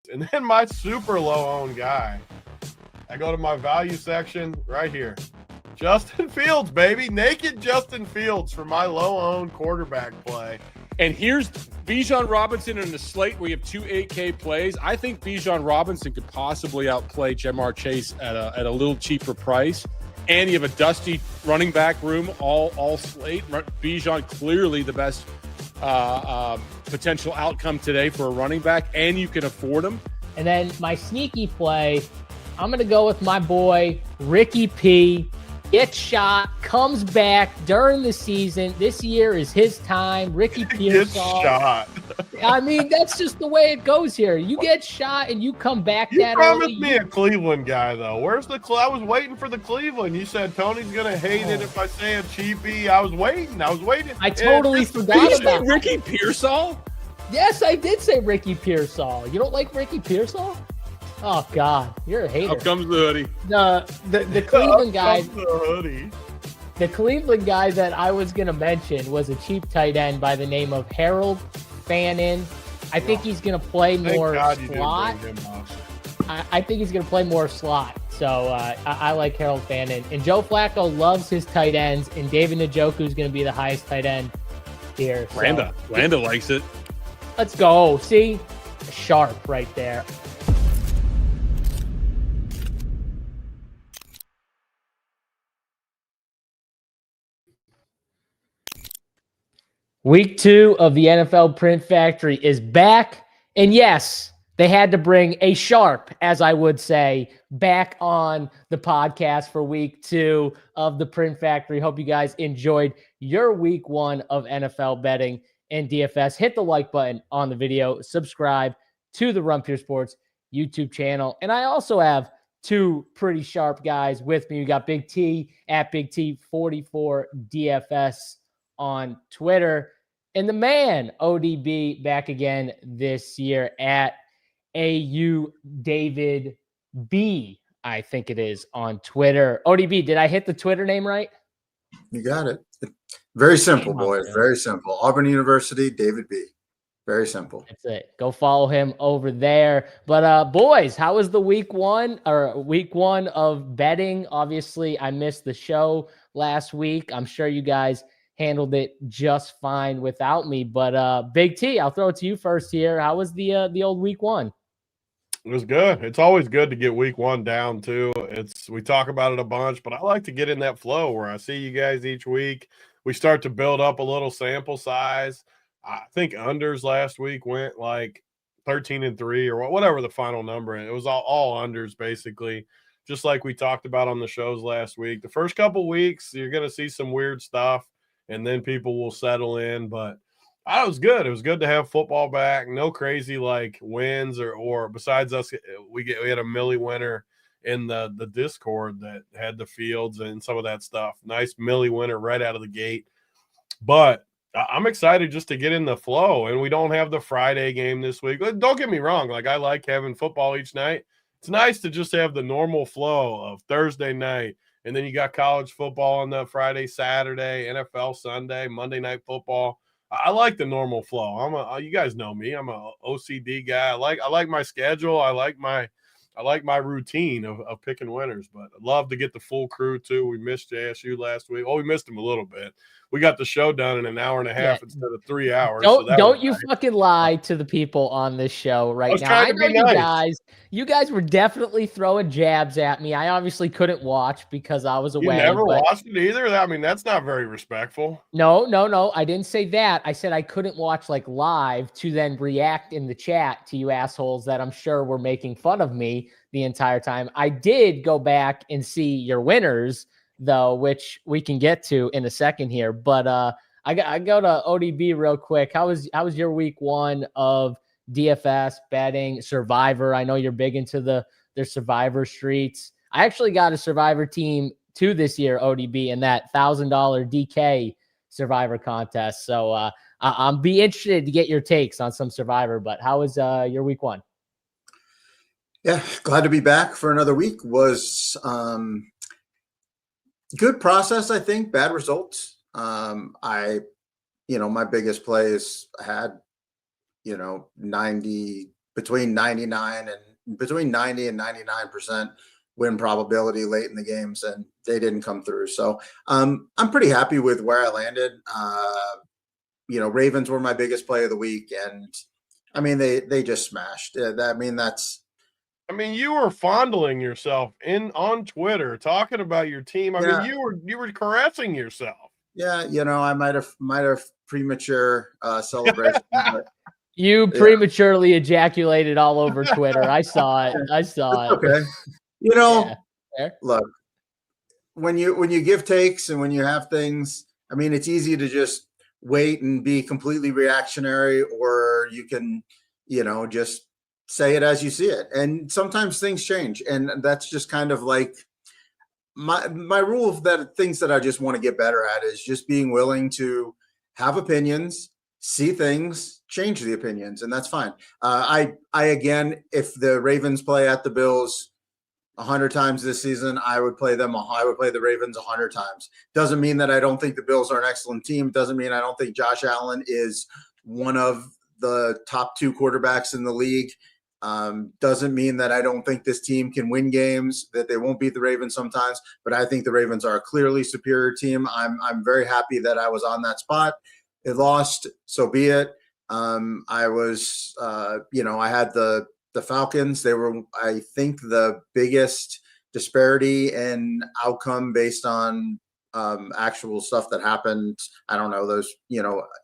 And then my super low-owned guy, I go to my value section right here. Justin Fields, baby. Naked Justin Fields for my low-owned quarterback play. And here's Bijan Robinson in the slate where you have two 8K plays. I think Bijan Robinson could possibly outplay Jamar Chase at a little cheaper price. And you have a dusty running back room, all slate. Bijan clearly the best potential outcome today for a running back, and you can afford him. And then my sneaky play, I'm going to go with my boy, Ricky P. Gets shot, comes back during the season. This year is his time. Ricky Pearsall. Gets shot. I mean, that's just the way it goes here. You get shot and you come back You that promised early. me a Cleveland guy, though. Where's the I was waiting for the Cleveland. You said Tony's going to hate it if I say a cheapie. I was waiting. I totally forgot Did you about say Ricky Pearsall? Yes, I did say Ricky Pearsall. You don't like Ricky Pearsall? Oh, God. You're a hater. How comes the hoodie? The Cleveland guy. The hoodie. The Cleveland guy that I was going to mention was a cheap tight end by the name of Harold Fannin. I think he's going to play more slot. I think he's going to play more slot. So I like Harold Fannin. And Joe Flacco loves his tight ends, and David Njoku is going to be the highest tight end here. So. Landa likes it. Let's go. See? Sharp right there. Week 2 of the NFL Print Factory is back. And yes, they had to bring a sharp, as I would say, back on the podcast for week 2 of the Print Factory. Hope you guys enjoyed your week 1 of NFL betting and DFS. Hit the like button on the video. Subscribe to the Run Pure Sports YouTube channel. And I also have 2 pretty sharp guys with me. We got Big T at Big T44 DFS on Twitter, and the man ODB back again this year at AU David B, I think it is, on Twitter. ODB, did I hit the Twitter name right? You got it. Very simple, boys. Very simple. Auburn University, David B. Very simple. That's it. Go follow him over there. But boys, how was the week one of betting? Obviously, I missed the show last week. I'm sure you guys handled it just fine without me. But Big T, I'll throw it to you first here. How was the old week 1? It was good. It's always good to get week 1 down too. We talk about it a bunch, but I like to get in that flow where I see you guys each week. We start to build up a little sample size. I think unders last week went like 13-3 or whatever the final number. It was all unders basically, just like we talked about on the shows last week. The first couple weeks, you're going to see some weird stuff, and then people will settle in. But it was good. It was good to have football back. No crazy like wins or besides us, we had a Millie winner in the Discord that had the fields and some of that stuff. Nice Millie winner right out of the gate. But I'm excited just to get in the flow, and we don't have the Friday game this week. Don't get me wrong. Like, I like having football each night. It's nice to just have the normal flow of Thursday night, and then you got college football on the Friday, Saturday, NFL Sunday, Monday Night Football. I like the normal flow. You guys know me. I'm a OCD guy. I like my schedule. I like my routine of picking winners, but I'd love to get the full crew too. We missed JSU last week. Oh, we missed them a little bit. We got the show done in an hour and a half instead of 3 hours. Don't you fucking lie to the people on this show right now. I know you guys were definitely throwing jabs at me. I obviously couldn't watch because I was away. You never watched it either? I mean, that's not very respectful. No. I didn't say that. I said I couldn't watch like live to then react in the chat to you assholes that I'm sure were making fun of me the entire time. I did go back and see your winners, though, which we can get to in a second here. But I go to ODB real quick. How was your week 1 of DFS betting, Survivor? I know you're big into their Survivor streets. I actually got a Survivor team too this year, ODB, in that $1,000 DK Survivor contest. So I'm be interested to get your takes on some Survivor. But how was your week 1? Yeah, glad to be back for another week. Was good process, I think. Bad results. My biggest plays had, 90 between 90 and 99% win probability late in the games, and they didn't come through. So I'm pretty happy with where I landed. Ravens were my biggest play of the week, and I mean they just smashed. I mean, you were fondling yourself on Twitter talking about your team. I mean, you were caressing yourself. Yeah, I might have premature celebration. You prematurely ejaculated all over Twitter. I saw it. Okay. Look, when you give takes and when you have things, I mean, it's easy to just wait and be completely reactionary, or you can, just say it as you see it. And sometimes things change. And that's just kind of like my rule of things that I just want to get better at is just being willing to have opinions, see things, change the opinions, and that's fine. I again, if the Ravens play at the Bills 100 times this season, I would play the Ravens 100 times. Doesn't mean that I don't think the Bills are an excellent team. Doesn't mean I don't think Josh Allen is one of the top 2 quarterbacks in the league. Doesn't mean that I don't think this team can win games, that they won't beat the Ravens sometimes, but I think the Ravens are a clearly superior team. I'm very happy that I was on that spot. It lost, so be it. I was, I had the Falcons. They were, I think, the biggest disparity in outcome based on actual stuff that happened. I don't know, those,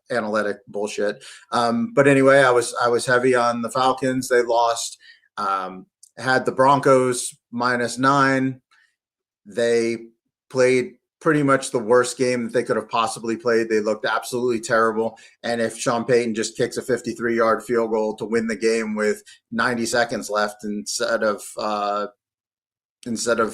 analytic bullshit. But anyway, I was heavy on the Falcons. They lost. Had the Broncos -9. They played pretty much the worst game that they could have possibly played. They looked absolutely terrible. And if Sean Payton just kicks a 53-yard field goal to win the game with 90 seconds left instead of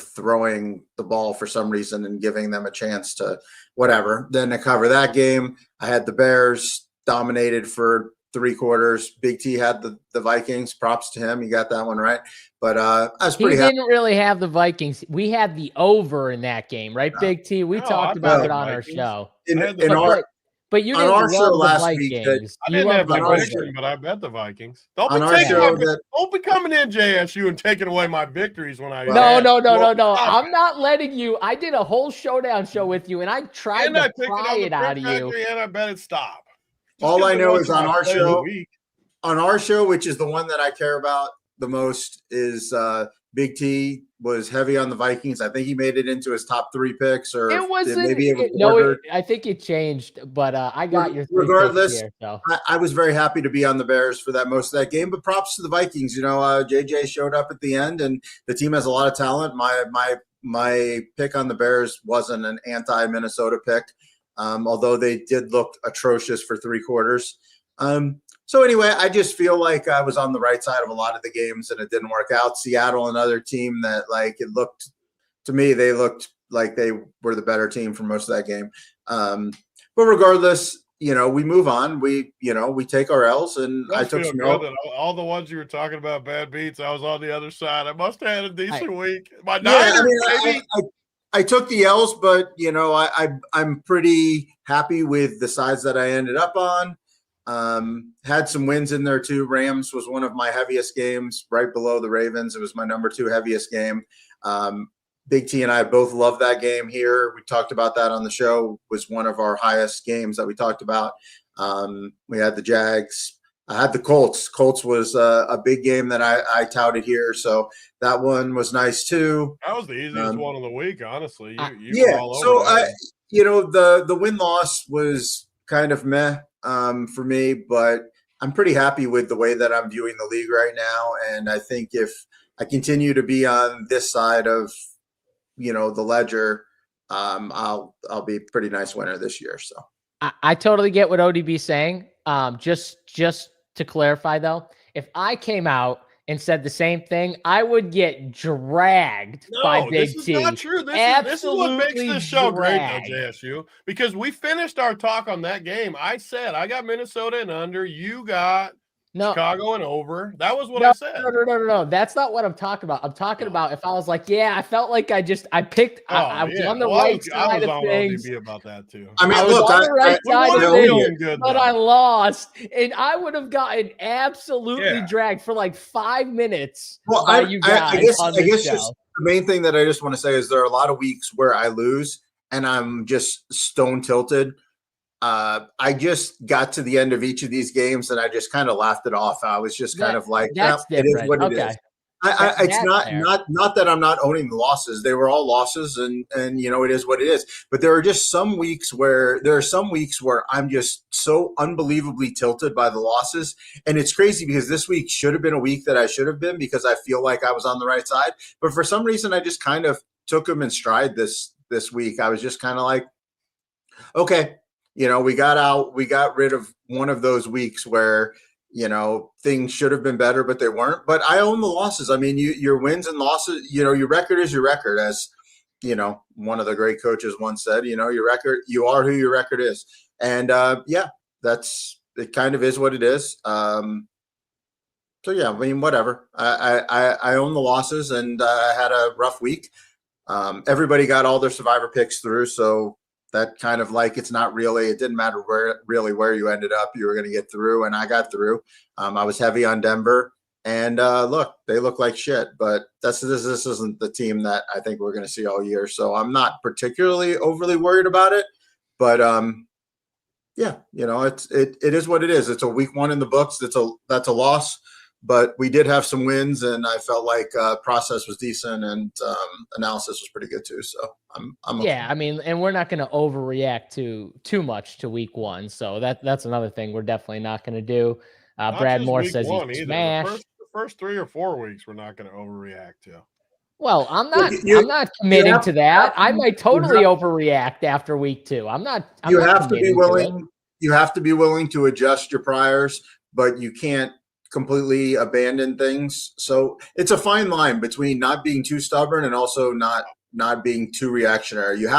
throwing the ball for some reason and giving them a chance to whatever, then to cover that game, I had the Bears dominated for 3 quarters. Big T had the Vikings. Props to him. He got that one right. But I was pretty happy. He didn't really have the Vikings. We had the over in that game, right, Big T? We talked about it on our show. But you didn't love the Vikings. I didn't have the victory, but I bet the Vikings. Don't be coming in, JSU, and taking away my victories when I. No. I'm not letting you. I did a whole showdown show with you, and I tried to pry it out of you. And I bet it stopped. All I know is on our show, which is the one that I care about the most, is Big T was heavy on the Vikings. I think he made it into his top 3 picks, or I think it changed, but I got your 3 regardless. Here, so. I was very happy to be on the Bears for most of that game, but props to the Vikings. JJ showed up at the end, and the team has a lot of talent. My pick on the Bears wasn't an anti-Minnesota pick, although they did look atrocious for 3 quarters. So anyway, I just feel like I was on the right side of a lot of the games, and it didn't work out. Seattle, another team that they looked like they were the better team for most of that game. But regardless, we move on. We take our L's, and I took some L's. All the ones you were talking about, bad beats, I was on the other side. I must have had a decent week. I took the L's, but I'm pretty happy with the sides that I ended up on. Had some wins in there too. Rams was one of my heaviest games, right below the Ravens. It was my number 2 heaviest game. Big T and I both love that game here. We talked about that on the show. Was one of our highest games that we talked about. We had the Jags. I had the Colts. Colts was a big game that I touted here, so that one was nice too. That was the easiest one of the week, honestly. The win-loss was kind of meh for me, but I'm pretty happy with the way that I'm viewing the league right now. And I think if I continue to be on this side of, the ledger, I'll be a pretty nice winner this year. So I totally get what ODB's saying. Just to clarify though, if I came out and said the same thing, I would get dragged by Big T. This is not true. This is what makes this show great, though, JSU, because we finished our talk on that game. I said I got Minnesota and under. You got No. Chicago and over. That was what I said. No. That's not what I'm talking about. I'm talking about if I was like, yeah, I felt like I picked. I was on the right side of things. ODB about that too. I mean, I was on the right side of things, good, but I lost, and I would have gotten absolutely dragged for like 5 minutes. Well, by you guys I guess just the main thing that I just want to say is there are a lot of weeks where I lose and I'm just stone tilted. I just got to the end of each of these games and I just kind of laughed it off. I was just kind of like, that's it is what it is. It's not that I'm not owning the losses. They were all losses and it is what it is. But there are just some weeks where I'm just so unbelievably tilted by the losses. And it's crazy because this week should have been a week that I should have been because I feel like I was on the right side. But for some reason, I just kind of took them in stride this week. I was just kind of like, okay. We got rid of one of those weeks where, things should have been better, but they weren't. But I own the losses. I mean, your wins and losses, your record is your record. As, one of the great coaches once said, your record, you are who your record is. And it kind of is what it is. So, yeah, I mean, whatever. I own the losses and I had a rough week. Everybody got all their survivor picks through. So, that kind of like, it didn't matter where you ended up, you were going to get through. And I got through. I was heavy on Denver and they look like shit, but this isn't the team that I think we're going to see all year. So I'm not particularly overly worried about it, but it is what it is. It's a week 1 in the books. That's a loss. But we did have some wins, and I felt like process was decent and analysis was pretty good too. So I'm okay. I mean, and we're not going to overreact too much to week 1. So that's another thing we're definitely not going to do. Brad Moore says he's smashed. The first 3 or 4 weeks we're not going to overreact to. Well, I'm not committing to that. I might totally overreact after week 2. You have to be willing. You have to be willing to adjust your priors, but you can't completely abandon things. So it's a fine line between not being too stubborn and also not being too reactionary. You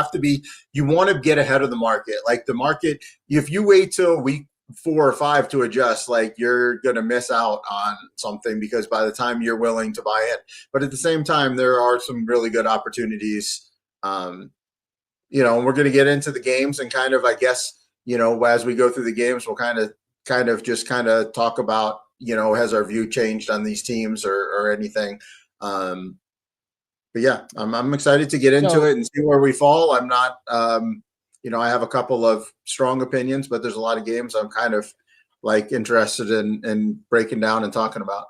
want to get ahead of the market. Like the market, if you wait till week 4 or 5 to adjust, like you're going to miss out on something because by the time you're willing to buy it. But at the same time, there are some really good opportunities. And we're going to get into the games and kind of, I guess, as we go through the games, we'll kind of talk about, has our view changed on these teams or anything? But yeah, I'm excited to get into it and see where we fall. I'm not, I have a couple of strong opinions, but there's a lot of games I'm kind of like interested in breaking down and talking about.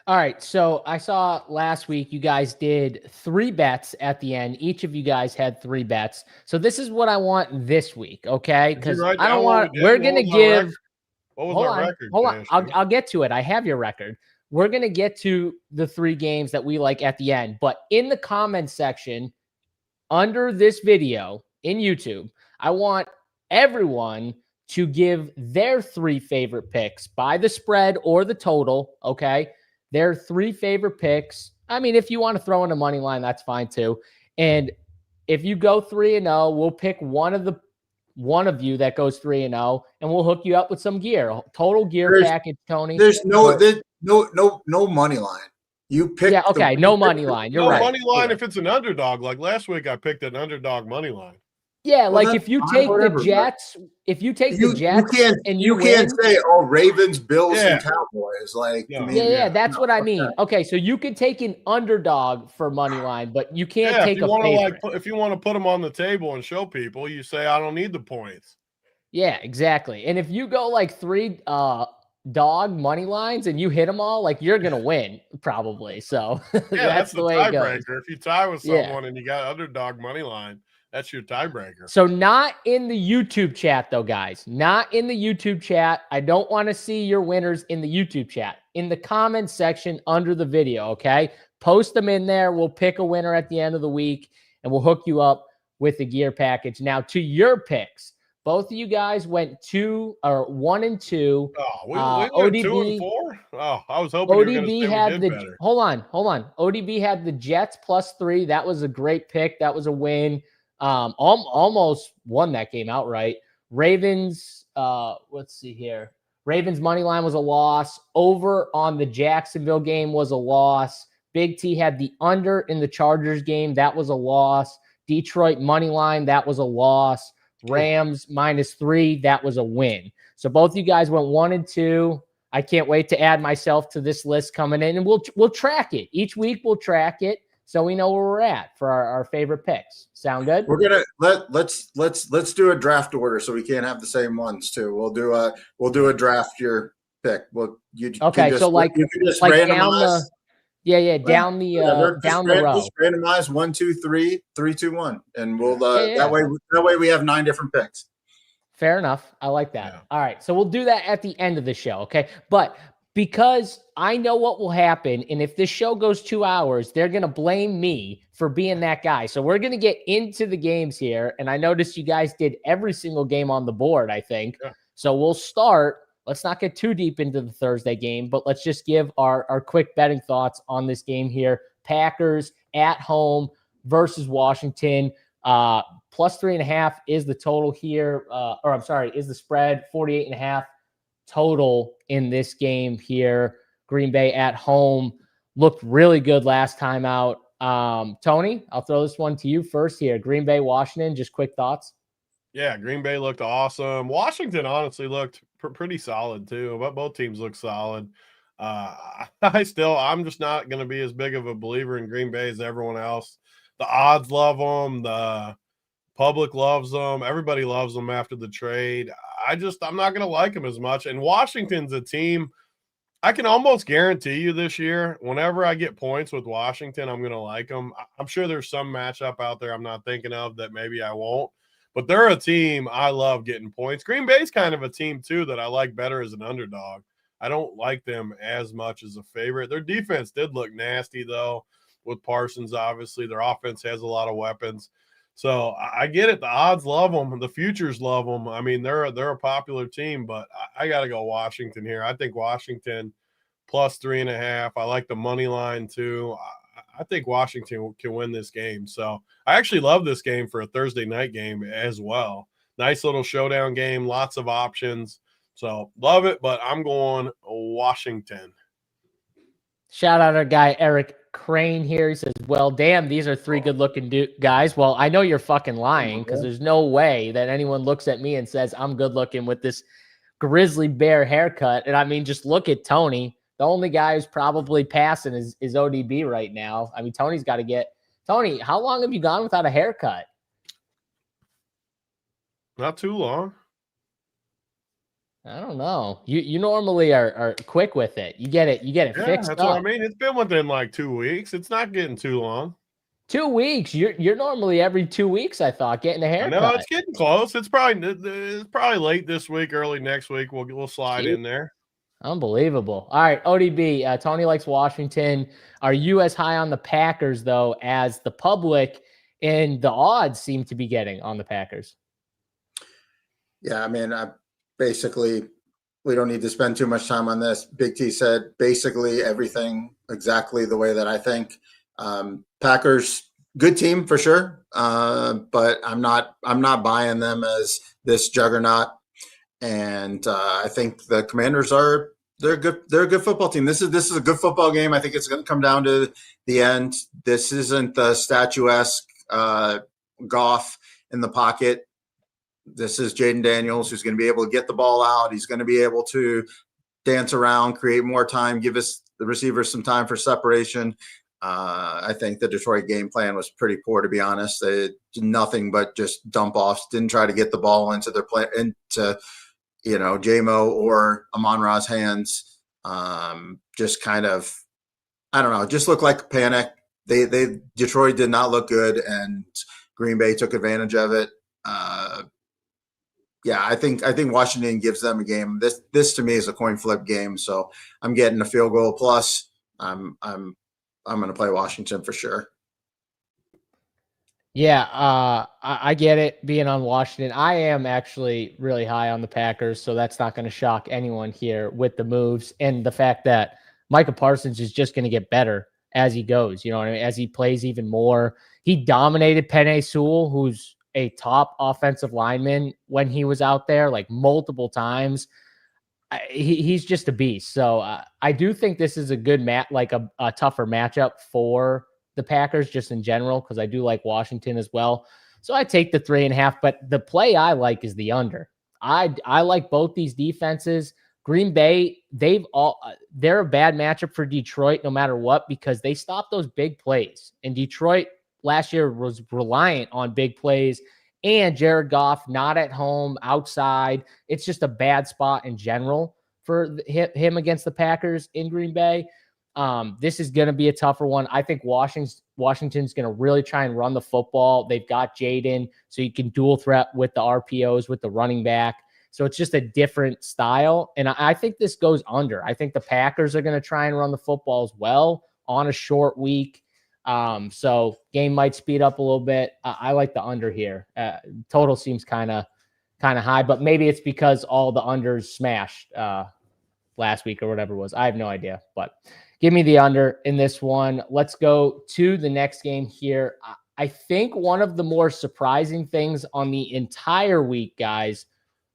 All right. So I saw last week you guys did 3 bets at the end. Each of you guys had 3 bets. So this is what I want this week. Okay. Because I don't want, we're going to give. What was our record? Hold on. I'll get to it. I have your record. We're going to get to the 3 games that we like at the end. But in the comments section under this video in YouTube, I want everyone to give their 3 favorite picks by the spread or the total. Okay. Their 3 favorite picks. I mean, if you want to throw in a money line, that's fine too. And if you go 3-0, we'll pick one of you that goes 3-0, and we'll hook you up with some gear, total gear package, Tony. There's no money line. You pick. Yeah, okay, no money line. You're right. No money line if it's an underdog. Like last week, I picked an underdog money line. Yeah, well, like if you take the Jets, you can't say, oh, Ravens, Bills, and Cowboys. Like, that's what I mean. Okay, so you can take an underdog for money line, but you can't take a favorite. If you want to put them on the table and show people, you say, I don't need the points. Yeah, exactly. And if you go like 3 dog money lines and you hit them all, like you're gonna win probably. So that's the way it goes. If you tie with someone and you got underdog money line, that's your tiebreaker. So not in the YouTube chat, though, guys. Not in the YouTube chat. I don't want to see your winners in the YouTube chat. In the comments section under the video, okay? Post them in there. We'll pick a winner at the end of the week, and we'll hook you up with the gear package. Now, to your picks, both of you guys went 1 and 2. Oh, we went 2 and 4? Oh, I was hoping ODB had better. Hold on. ODB had the Jets +3. That was a great pick. That was a win. Almost won that game outright. Ravens, let's see here. Ravens money line was a loss. Over on the Jacksonville game was a loss. Big T had the under in the Chargers game. That was a loss. Detroit money line, that was a loss. Rams -3, that was a win. So both you guys went 1 and 2. I can't wait to add myself to this list coming in, and we'll track it. Each week we'll track it so we know where we're at for our favorite picks. Sound good? We're gonna let's do a draft order so we can't have the same ones too. We'll do a draft your pick. Well, you okay? Just, so like you can just like randomize. down the down the row. Just randomize 1, 2, 3, 3, 2, 1, and we'll that way we have 9 different picks. Fair enough. I like that. Yeah. All right. So we'll do that at the end of the show. Okay. But because I know what will happen, and if this show goes 2 hours, they're going to blame me for being that guy. So we're going to get into the games here. And I noticed you guys did every single game on the board, I think. Yeah. So we'll start. Let's not get too deep into the Thursday game, but let's just give our quick betting thoughts on this game here. Packers at home versus Washington. +3.5 is the total here. Is the spread. 48.5 total in this game here. Green Bay at home looked really good last time out. Tony, I'll throw this one to you first here. Green Bay, Washington, just quick thoughts. Yeah, Green Bay looked awesome. Washington honestly looked pretty solid too, but both teams look solid. I'm just not going to be as big of a believer in Green Bay as everyone else. The odds love them. The public loves them. Everybody loves them after the trade. I'm not going to like them as much. And Washington's a team I can almost guarantee you this year, whenever I get points with Washington, I'm going to like them. I'm sure there's some matchup out there I'm not thinking of that maybe I won't. But they're a team I love getting points. Green Bay's kind of a team, too, that I like better as an underdog. I don't like them as much as a favorite. Their defense did look nasty, though, with Parsons, obviously. Their offense has a lot of weapons. So I get it. The odds love them. The futures love them. I mean, they're a popular team, but I got to go Washington here. I think Washington +3.5. I like the money line, too. I think Washington can win this game. So I actually love this game for a Thursday night game as well. Nice little showdown game, lots of options. So love it, but I'm going Washington. Shout out our guy, Eric Crane here. He says, well, damn, these are 3 good-looking guys. Well, I know you're fucking lying because there's no way that anyone looks at me and says I'm good-looking with this grizzly bear haircut. And, I mean, just look at Tony. The only guy who's probably passing is ODB right now. I mean, Tony's got to get – Tony, how long have you gone without a haircut? Not too long. I don't know. You normally are quick with it. You get it fixed that's up. what I mean. It's been within like 2 weeks. It's not getting too long. 2 weeks. You're normally every 2 weeks, I thought, getting a haircut. No, it's getting close. It's probably late this week, early next week. We'll slide in there. Unbelievable. All right, ODB. Tony likes Washington. Are you as high on the Packers though as the public and the odds seem to be getting on the Packers? Yeah, I mean, basically, we don't need to spend too much time on this. Big T said basically everything exactly the way that I think. Packers, good team for sure, but I'm not buying them as this juggernaut. And I think the Commanders they're good. They're a good football team. This is a good football game. I think it's going to come down to the end. This isn't the statuesque Goff in the pocket. This is Jaden Daniels, who's going to be able to get the ball out. He's going to be able to dance around, create more time, give us the receivers some time for separation. I think the Detroit game plan was pretty poor, to be honest. They did nothing but just dump offs. Didn't try to get the ball into their play into JMO or Amon-Ra's hands. Just kind of, I don't know, just looked like a panic. Detroit did not look good, and Green Bay took advantage of it. I think Washington gives them a game. This to me is a coin flip game, so I'm getting a field goal plus. I'm going to play Washington for sure. Yeah, I get it being on Washington. I am actually really high on the Packers, so that's not going to shock anyone here with the moves and the fact that Micah Parsons is just going to get better as he goes. You know what I mean? As he plays even more. He dominated Penei Sewell, who's a top offensive lineman when he was out there, like multiple times. he's just a beast. So I do think this is a good a tougher matchup for the Packers just in general, because I do like Washington as well. So I take the 3.5, but the play I like is the under. I like both these defenses. Green Bay, they're a bad matchup for Detroit no matter what, because they stop those big plays. And Detroit last year was reliant on big plays, and Jared Goff not at home, outside. It's just a bad spot in general for him against the Packers in Green Bay. This is going to be a tougher one. I think Washington's going to really try and run the football. They've got Jaden, so you can dual threat with the RPOs, with the running back. So it's just a different style. And I think this goes under. I think the Packers are going to try and run the football as well on a short week. So game might speed up a little bit. I like the under here. Total seems kind of high, but maybe it's because all the unders smashed last week or whatever it was. I have no idea, but give me the under in this one. Let's go to the next game here. I think one of the more surprising things on the entire week, guys,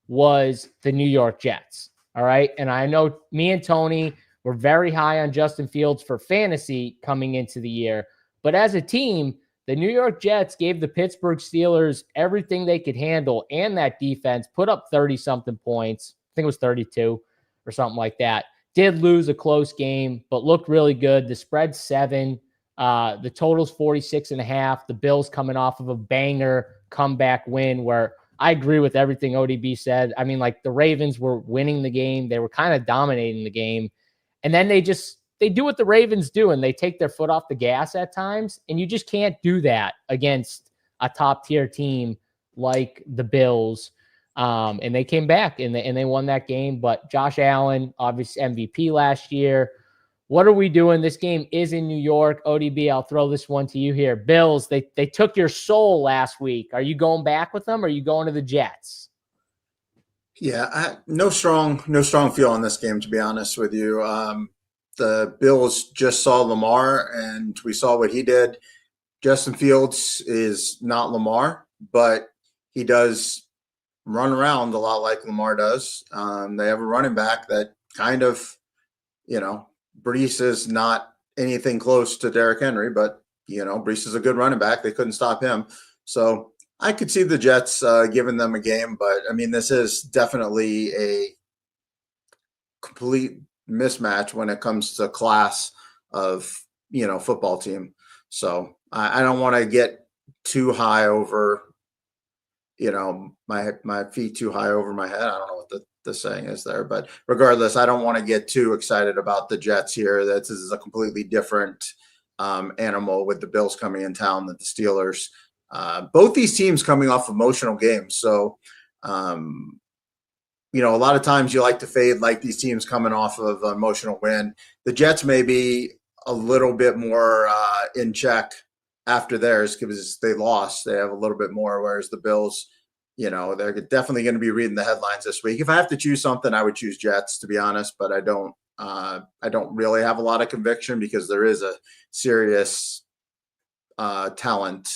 was the New York Jets. All right. And I know me and Tony were very high on Justin Fields for fantasy coming into the year. But as a team, the New York Jets gave the Pittsburgh Steelers everything they could handle, and that defense put up 30-something points. I think it was 32 or something like that. Did lose a close game, but looked really good. The spread's 7. The total's 46.5. The Bills coming off of a banger comeback win where I agree with everything ODB said. I mean, like, the Ravens were winning the game. They were kind of dominating the game. And then they do what the Ravens do, and they take their foot off the gas at times. And you just can't do that against a top-tier team like the Bills. And they came back and they won that game. But Josh Allen, obviously MVP last year. What are we doing? This game is in New York. ODB, I'll throw this one to you here. Bills, they took your soul last week. Are you going back with them, or are you going to the Jets? Yeah, no strong feel on this game, to be honest with you. The Bills just saw Lamar, and we saw what he did. Justin Fields is not Lamar, but he does run around a lot like Lamar does. They have a running back that kind of, Brees is not anything close to Derrick Henry, but, Brees is a good running back. They couldn't stop him. So I could see the Jets giving them a game, but, I mean, this is definitely a complete mismatch when it comes to class of, football team. So I don't want to get too high over, my feet too high over my head. I don't know what the saying is there, but regardless, I don't want to get too excited about the Jets here. This is a completely different animal with the Bills coming in town than the Steelers. Both these teams coming off emotional games. So, a lot of times you like to fade like these teams coming off of an emotional win. The Jets may be a little bit more in check after theirs because they lost. They have a little bit more, whereas the Bills, they're definitely going to be reading the headlines this week. If I have to choose something, I would choose Jets, to be honest, but I don't really have a lot of conviction because there is a serious talent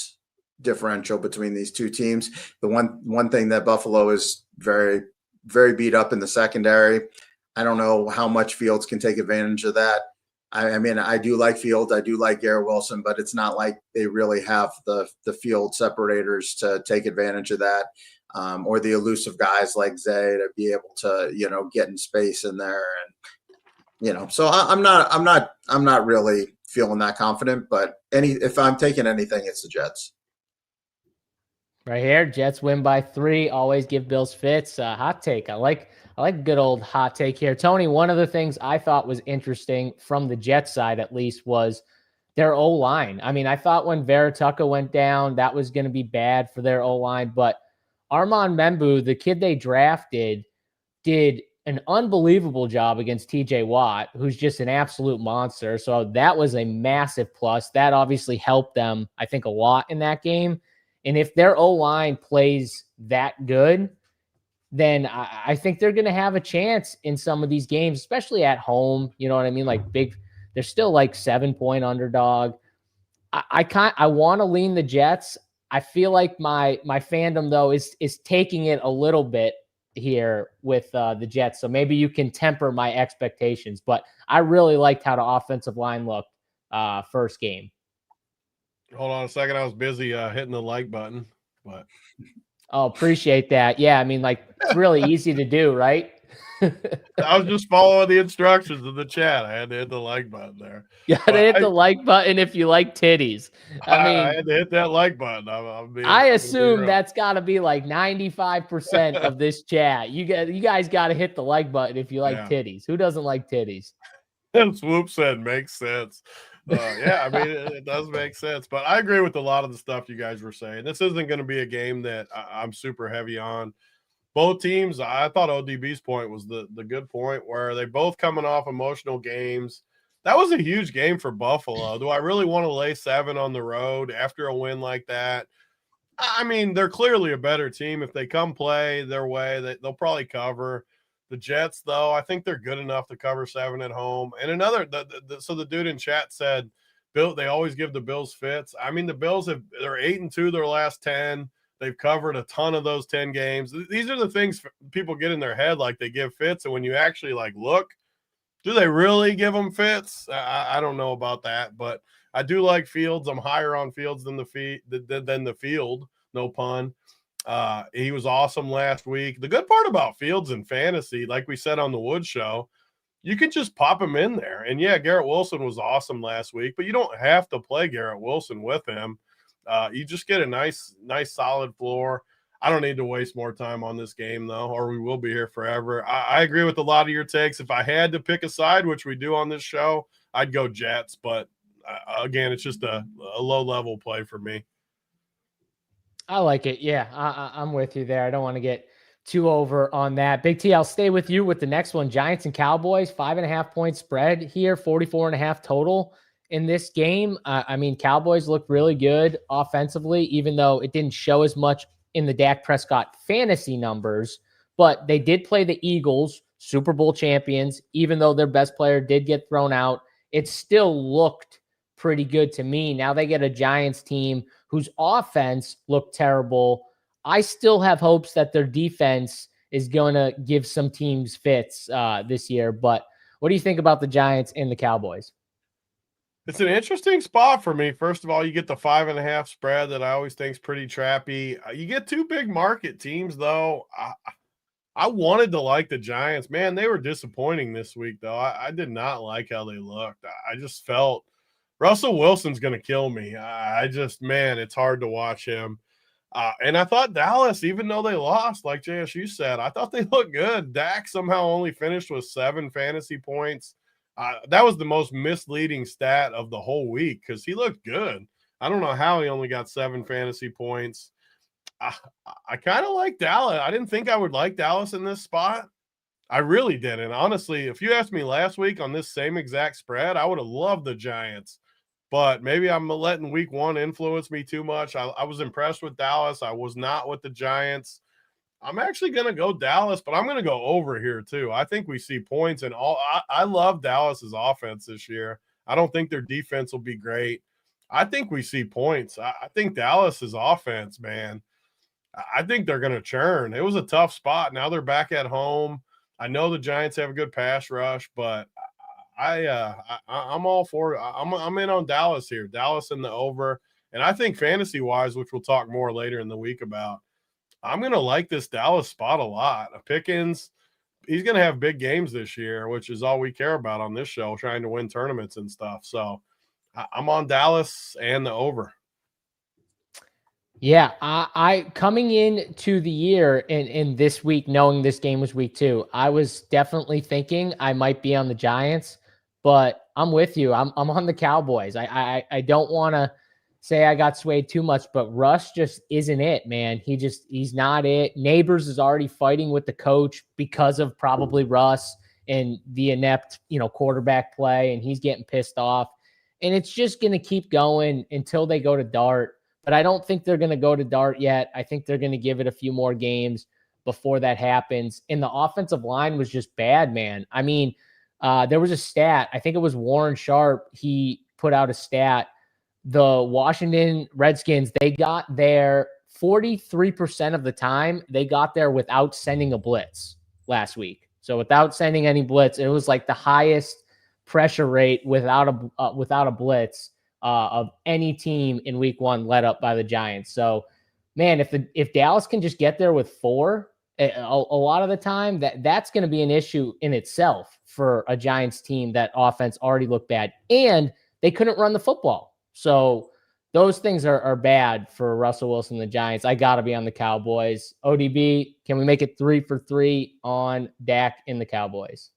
differential between these two teams. The one thing that Buffalo is very, very beat up in the secondary. I don't know how much Fields can take advantage of that. I mean, I do like Fields. I do like Garrett Wilson, but it's not like they really have the field separators to take advantage of that, or the elusive guys like Zay to be able to, get in space in there. And, so I'm not really feeling that confident, but if I'm taking anything, it's the Jets. Right here, Jets win by 3. Always give Bills fits. Hot take. I like a good old hot take here. Tony, one of the things I thought was interesting from the Jets side, at least, was their O-line. I mean, I thought when Veritucka went down, that was going to be bad for their O-line. But Armand Membu, the kid they drafted, did an unbelievable job against TJ Watt, who's just an absolute monster. So that was a massive plus. That obviously helped them, I think, a lot in that game. And if their O-line plays that good, then I think they're going to have a chance in some of these games, especially at home. You know what I mean? Like they're still like 7-point underdog. I want to lean the Jets. I feel like my fandom though is taking it a little bit here with the Jets. So maybe you can temper my expectations, but I really liked how the offensive line looked first game. Hold on a second. I was busy hitting the like button, but Oh, appreciate that. Yeah, I mean, like, it's really easy to do, right? I was just following the instructions in the chat. I had to hit the like button there. You gotta hit the like button if you like titties. I had to hit that like button. I assume that's got to be like 95% of this chat. You guys got to hit the like button if you like titties. Who doesn't like titties? And Swoop said makes sense. Yeah, I mean, it does make sense. But I agree with a lot of the stuff you guys were saying. This isn't going to be a game that I'm super heavy on. Both teams, I thought ODB's point was the good point, where they both coming off emotional games. That was a huge game for Buffalo. Do I really want to lay 7 on the road after a win like that? I mean, they're clearly a better team. If they come play their way, they'll probably cover. The Jets, though, I think they're good enough to cover 7 at home. And another, so the dude in chat said, Bill, they always give the Bills fits. I mean, the Bills they're 8-2 their last 10. They've covered a ton of those 10 games. These are the things people get in their head, like they give fits. And when you actually look, do they really give them fits? I don't know about that, but I do like Fields. I'm higher on Fields than the field. No pun. He was awesome last week. The good part about Fields in fantasy, like we said on the Wood Show, you can just pop him in there. And yeah, Garrett Wilson was awesome last week, but you don't have to play Garrett Wilson with him. You just get a nice solid floor. I don't need to waste more time on this game, though, or we will be here forever. I agree with a lot of your takes. If I had to pick a side, which we do on this show, I'd go Jets. But, again, it's just a low-level play for me. I like it. Yeah, I'm with you there. I don't want to get too over on that. Big T, I'll stay with you with the next one. Giants and Cowboys, 5.5-point spread here, 44.5 total in this game. I mean, Cowboys look really good offensively, even though it didn't show as much in the Dak Prescott fantasy numbers, but they did play the Eagles, Super Bowl champions. Even though their best player did get thrown out, it still looked pretty good to me. Now they get a Giants team whose offense looked terrible. I still have hopes that their defense is going to give some teams fits this year. But what do you think about the Giants and the Cowboys? It's an interesting spot for me. First of all, you get the 5.5 spread that I always think is pretty trappy. You get 2 big market teams, though. I wanted to like the Giants. Man, they were disappointing this week, though. I did not like how they looked. I just felt Russell Wilson's going to kill me. Man, it's hard to watch him. And I thought Dallas, even though they lost, like JSU said, I thought they looked good. Dak somehow only finished with 7 fantasy points. That was the most misleading stat of the whole week because he looked good. I don't know how he only got 7 fantasy points. I kind of like Dallas. I didn't think I would like Dallas in this spot. I really didn't. Honestly, if you asked me last week on this same exact spread, I would have loved the Giants. But maybe I'm letting week 1 influence me too much. I was impressed with Dallas. I was not with the Giants. I'm actually going to go Dallas, but I'm going to go over here too. I think we see points and all. I love Dallas's offense this year. I don't think their defense will be great. I think we see points. I think Dallas's offense, man, I think they're going to churn. It was a tough spot. Now they're back at home. I know the Giants have a good pass rush, but I'm all for it. I'm in on Dallas here. Dallas in the over. And I think fantasy-wise, which we'll talk more later in the week about, I'm going to like this Dallas spot a lot. Pickens, he's going to have big games this year, which is all we care about on this show, trying to win tournaments and stuff. So I'm on Dallas and the over. Yeah, I coming into the year in this week, knowing this game was week 2, I was definitely thinking I might be on the Giants, but I'm with you. I'm on the Cowboys. I don't want to say I got swayed too much, but Russ just isn't it, man. He's not it. Neighbors is already fighting with the coach because of probably Russ and the inept, quarterback play, and he's getting pissed off. And it's just going to keep going until they go to Dart. But I don't think they're going to go to Dart yet. I think they're going to give it a few more games before that happens. And the offensive line was just bad, man. I mean, there was a stat. I think it was Warren Sharp. He put out a stat. The Washington Redskins, they got their 43% of the time they got there without sending a blitz last week. So without sending any blitz, it was like the highest pressure rate without a blitz of any team in week 1 led up by the Giants. So, man, if Dallas can just get there with 4, a lot of the time that's going to be an issue in itself for a Giants team that offense already looked bad, and they couldn't run the football. So those things are bad for Russell Wilson and the Giants. I got to be on the Cowboys. ODB, can we make it 3 for 3 on Dak in the Cowboys?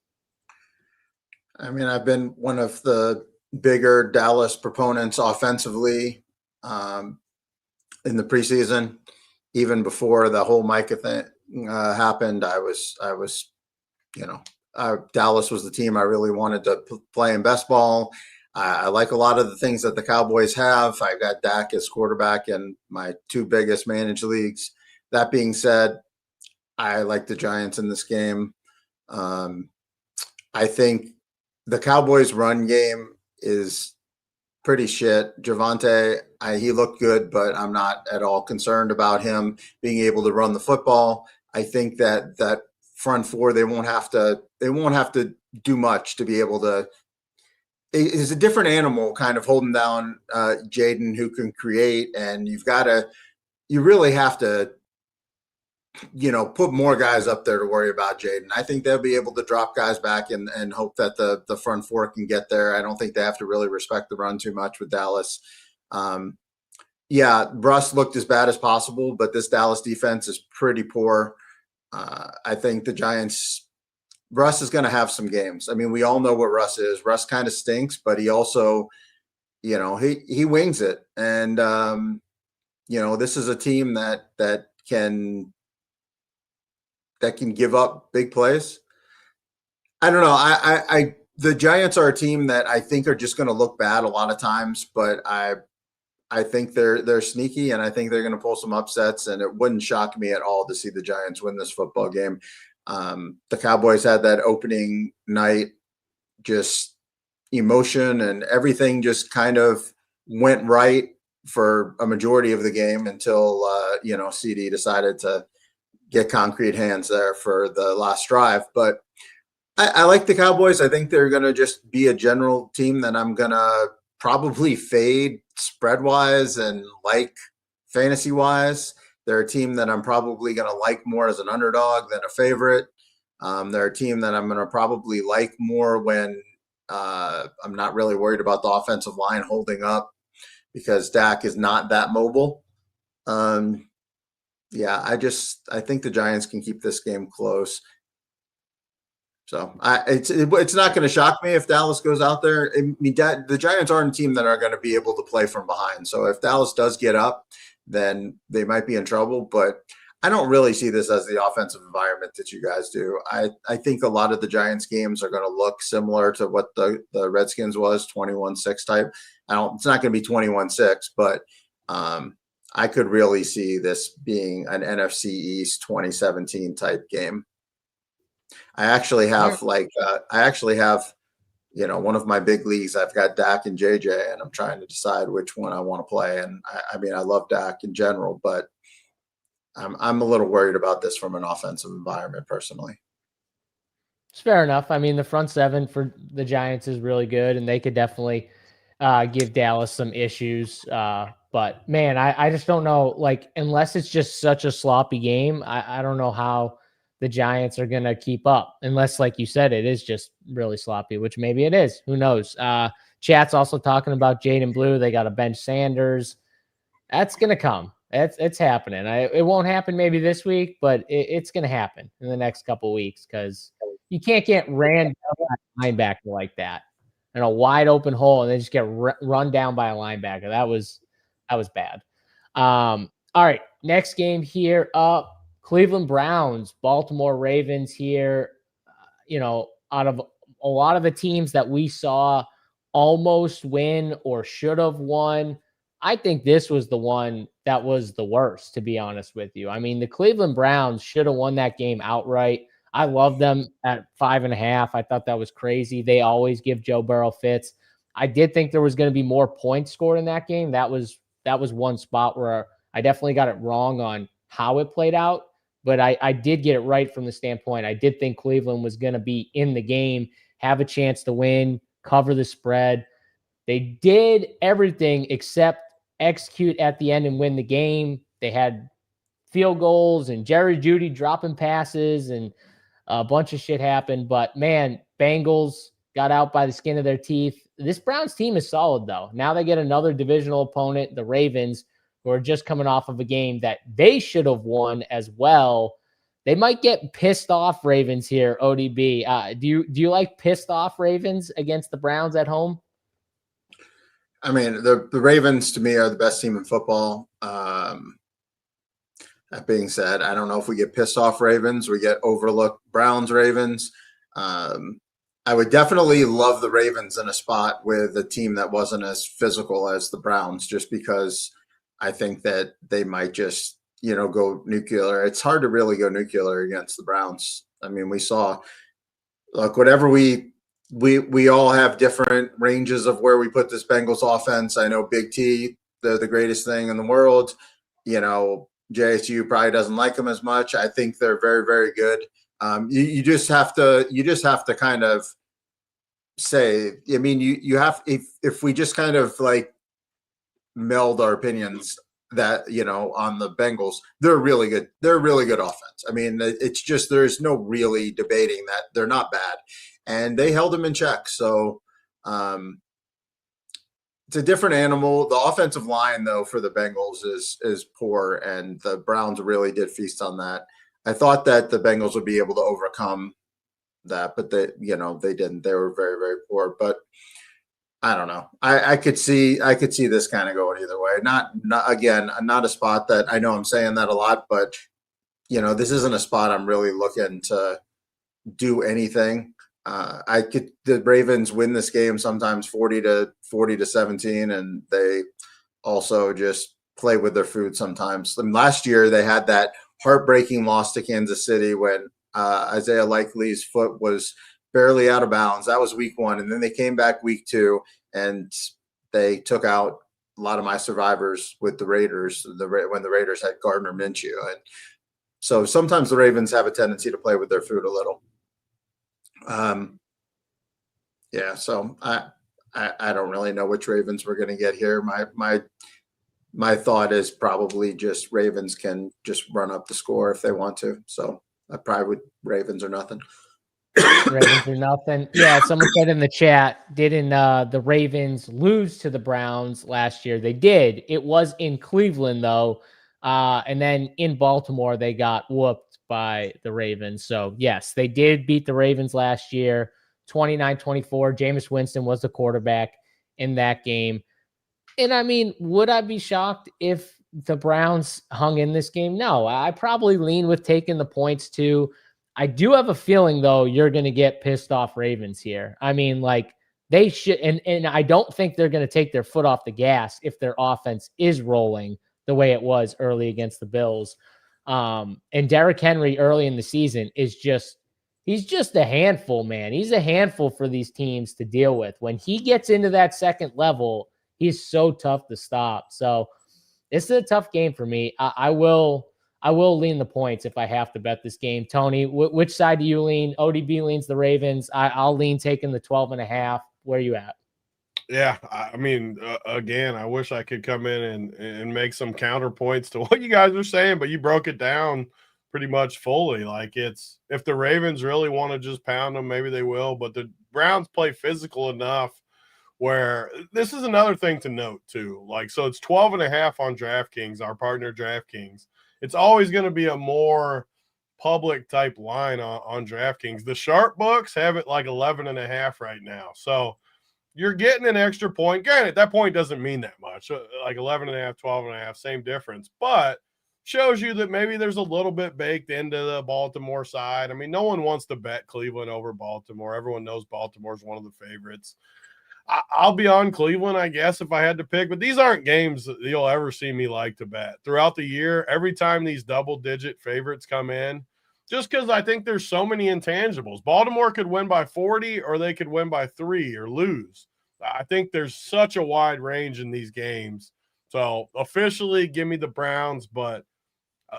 I mean, I've been one of the bigger Dallas proponents offensively in the preseason. Even before the whole Micah thing happened, I was, Dallas was the team I really wanted to play in best ball. I like a lot of the things that the Cowboys have. I got Dak as quarterback in my 2 biggest managed leagues. That being said, I like the Giants in this game. I think the Cowboys' run game is pretty shit. Javonte, he looked good, but I'm not at all concerned about him being able to run the football. I think that front 4, they won't have to do much to be able to. It's a different animal kind of holding down Jaden, who can create, and you really have to, put more guys up there to worry about Jaden. I think they'll be able to drop guys back and hope that the front 4 can get there. I don't think they have to really respect the run too much with Dallas. Russ looked as bad as possible, but this Dallas defense is pretty poor. I think the Giants, Russ is going to have some games. I mean, we all know what Russ is. Russ kind of stinks, but he also, he wings it. And, this is a team that can give up big plays. I don't know. The Giants are a team that I think are just going to look bad a lot of times, but I think they're sneaky, and I think they're going to pull some upsets, and it wouldn't shock me at all to see the Giants win this football game. The Cowboys had that opening night, just emotion and everything just kind of went right for a majority of the game until, CD decided to get concrete hands there for the last drive. But I like the Cowboys. I think they're going to just be a general team that I'm going to probably fade spread-wise and like fantasy-wise. They're a team that I'm probably going to like more as an underdog than a favorite. They're a team that I'm going to probably like more when I'm not really worried about the offensive line holding up, because Dak is not that mobile. I think the Giants can keep this game close. So it's not going to shock me if Dallas goes out there. I mean, the Giants aren't a team that are going to be able to play from behind. So if Dallas does get up, then they might be in trouble. But I don't really see this as the offensive environment that you guys do. I think a lot of the Giants games are going to look similar to what the Redskins was, 21-6 type. It's not going to be 21-6, but I could really see this being an NFC East 2017 type game. I actually have one of my big leagues. I've got Dak and JJ, and I'm trying to decide which one I want to play. And I love Dak in general, but I'm a little worried about this from an offensive environment personally. It's fair enough. I mean, the front 7 for the Giants is really good, and they could definitely give Dallas some issues. But man, I just don't know, unless it's just such a sloppy game, I don't know how the Giants are going to keep up, unless, like you said, it is just really sloppy, which maybe it is. Who knows? Chat's also talking about Jaden Blue. They got to bench Sanders. That's going to come. It's happening. It won't happen maybe this week, but it's going to happen in the next couple of weeks, because you can't get ran down by a linebacker like that in a wide open hole and then just get run down by a linebacker. That was bad. All right, next game here up. Cleveland Browns, Baltimore Ravens here. Out of a lot of the teams that we saw almost win or should have won, I think this was the one that was the worst, to be honest with you. I mean, the Cleveland Browns should have won that game outright. I love them at 5.5. I thought that was crazy. They always give Joe Burrow fits. I did think there was going to be more points scored in that game. That was one spot where I definitely got it wrong on how it played out, but I did get it right from the standpoint. I did think Cleveland was going to be in the game, have a chance to win, cover the spread. They did everything except execute at the end and win the game. They had field goals and Jerry Jeudy dropping passes and a bunch of shit happened. But, man, Bengals got out by the skin of their teeth. This Browns team is solid, though. Now they get another divisional opponent, the Ravens, who are just coming off of a game that they should have won as well. They might get pissed off Ravens here, ODB. Do you like pissed off Ravens against the Browns at home? I mean, the Ravens to me are the best team in football. That being said, I don't know if we get pissed off Ravens, we get overlooked Browns Ravens. I would definitely love the Ravens in a spot with a team that wasn't as physical as the Browns, just because I think that they might just, go nuclear. It's hard to really go nuclear against the Browns. I mean, we saw, look, whatever we all have different ranges of where we put this Bengals offense. I know Big T, they're the greatest thing in the world. JSU probably doesn't like them as much. I think they're very, very good. You just have to kind of say, I mean, you have, if we just kind of like meld our opinions that, on the Bengals, they're really good. They're a really good offense. I mean, it's just, there's no really debating that they're not bad, and they held them in check. So, it's a different animal. The offensive line, though, for the Bengals is poor, and the Browns really did feast on that. I thought that the Bengals would be able to overcome that, but they didn't. They were very, very poor. But I don't know. I could see this kind of going either way. Not a spot that, I know I'm saying that a lot, but this isn't a spot I'm really looking to do anything. The Ravens win this game sometimes 40-17, and they also just play with their food sometimes. And last year they had that heartbreaking loss to Kansas City when Isaiah Likely's foot was barely out of bounds. That was week 1, and then they came back week 2 and they took out a lot of my survivors with the Raiders. When the Raiders had Gardner Minshew, and so sometimes the Ravens have a tendency to play with their food a little. So I don't really know which Ravens we're going to get here. My thought is probably just Ravens can just run up the score if they want to. So I probably would Ravens or nothing. Ravens or nothing. Yeah, someone said in the chat, didn't the Ravens lose to the Browns last year? They did. It was in Cleveland, though. And then in Baltimore, they got whooped by the Ravens. So, yes, they did beat the Ravens last year, 29-24. Jameis Winston was the quarterback in that game. And, I mean, would I be shocked if the Browns hung in this game? No, I probably lean with taking the points, too. I do have a feeling, though, you're going to get pissed off Ravens here. I mean, like, they should, and I don't think they're going to take their foot off the gas if their offense is rolling the way it was early against the Bills. And Derrick Henry early in the season he's just a handful, man. He's a handful for these teams to deal with. When he gets into that second level, he's so tough to stop. So this is a tough game for me. I will lean the points if I have to bet this game. Tony, which side do you lean? ODB leans the Ravens. I'll lean taking the 12.5. Where are you at? Yeah, I mean, again, I wish I could come in and make some counterpoints to what you guys are saying, but you broke it down pretty much fully. Like, it's, if the Ravens really want to just pound them, maybe they will, but the Browns play physical enough where this is another thing to note too. Like, so it's 12.5 on DraftKings, our partner DraftKings. It's always going to be a more public type line on DraftKings. The sharp books have it like 11.5 right now. So you're getting an extra point. Granted, that point doesn't mean that much. Like 11.5, 12.5, same difference. But shows you that maybe there's a little bit baked into the Baltimore side. I mean, no one wants to bet Cleveland over Baltimore. Everyone knows Baltimore's one of the favorites. I'll be on Cleveland, I guess, if I had to pick. But these aren't games that you'll ever see me like to bet. Throughout the year, every time these double-digit favorites come in, just because I think there's so many intangibles. Baltimore could win by 40 or they could win by 3 or lose. I think there's such a wide range in these games. So officially, give me the Browns, but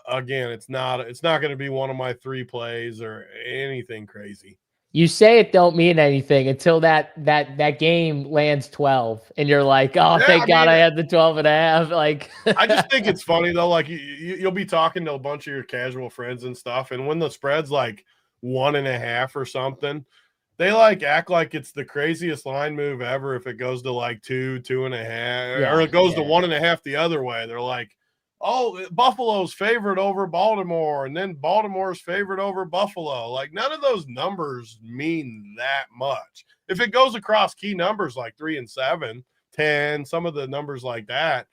again, it's not going to be one of my 3 plays or anything crazy. You say it don't mean anything until that game lands 12 and you're like, oh, Yeah, thank God I had the 12.5. Like, I just think it's funny though. Like you'll be talking to a bunch of your casual friends and stuff. And when the spread's like 1.5 or something, they like act like it's the craziest line move ever. If it goes to like 2.5, or it goes to 1.5 the other way, they're like, oh, Buffalo's favorite over Baltimore, and then Baltimore's favorite over Buffalo. Like, none of those numbers mean that much. If it goes across key numbers like 3 and 7, 10, some of the numbers like that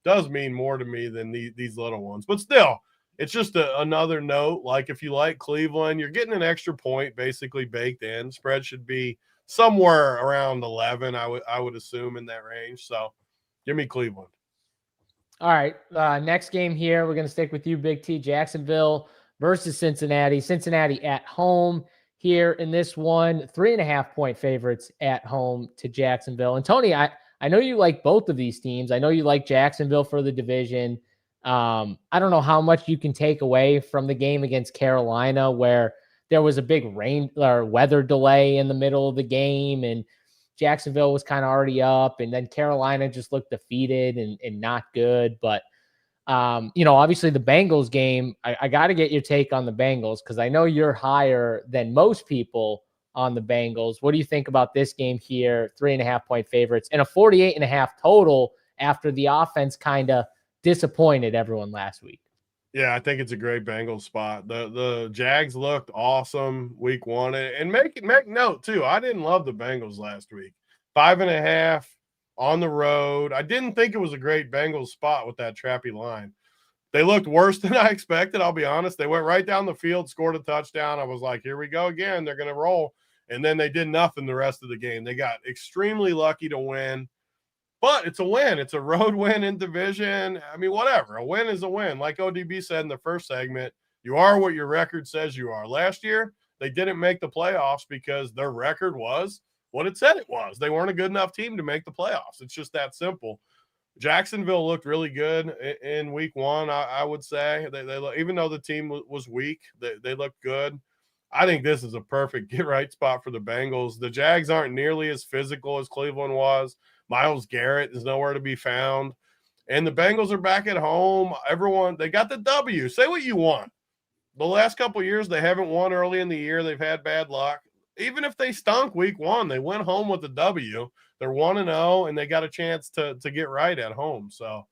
does mean more to me than these little ones. But still, it's just another note. Like, if you like Cleveland, you're getting an extra point basically baked in. Spread should be somewhere around 11, I would assume, in that range. So give me Cleveland. All right, next game here, we're going to stick with you, Big T. Jacksonville versus Cincinnati. Cincinnati at home here in this one. 3.5-point favorites at home to Jacksonville. And Tony, I know you like both of these teams. I know you like Jacksonville for the division. I don't know how much you can take away from the game against Carolina, where there was a big rain or weather delay in the middle of the game, and Jacksonville was kind of already up, and then Carolina just looked defeated and not good. But, obviously the Bengals game, I got to get your take on the Bengals because I know you're higher than most people on the Bengals. What do you think about this game here? 3.5-point favorites and a 48.5 total after the offense kind of disappointed everyone last week. Yeah, I think it's a great Bengals spot. The Jags looked awesome week 1. And make note, too, I didn't love the Bengals last week. 5.5 on the road. I didn't think it was a great Bengals spot with that trappy line. They looked worse than I expected, I'll be honest. They went right down the field, scored a touchdown. I was like, here we go again. They're going to roll. And then they did nothing the rest of the game. They got extremely lucky to win. But it's a win. It's a road win in division. I mean, whatever. A win is a win. Like ODB said in the first segment, you are what your record says you are. Last year, they didn't make the playoffs because their record was what it said it was. They weren't a good enough team to make the playoffs. It's just that simple. Jacksonville looked really good in week 1, I would say. They even though the team was weak, they looked good. I think this is a perfect get-right spot for the Bengals. The Jags aren't nearly as physical as Cleveland was. Myles Garrett is nowhere to be found. And the Bengals are back at home. Everyone, they got the W. Say what you want. The last couple of years, they haven't won early in the year. They've had bad luck. Even if they stunk week 1, they went home with the W. They're 1-0, and they got a chance to get right at home. So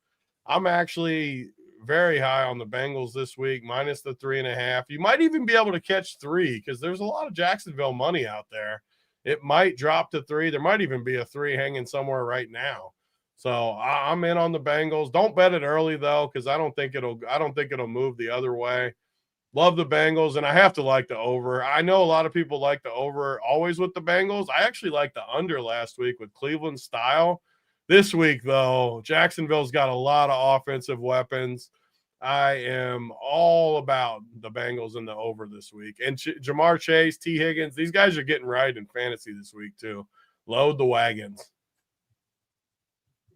I'm actually very high on the Bengals this week, minus the 3.5. You might even be able to catch 3 because there's a lot of Jacksonville money out there. It might drop to 3. There might even be a 3 hanging somewhere right now. So I'm in on the Bengals. Don't bet it early though, because I don't think it'll move the other way. Love the Bengals, and I have to like the over. I know a lot of people like the over always with the Bengals. I actually like the under last week with Cleveland style. This week though, Jacksonville's got a lot of offensive weapons. I am all about the Bengals in the over this week. And Jamar Chase, T. Higgins, these guys are getting right in fantasy this week too. Load the wagons.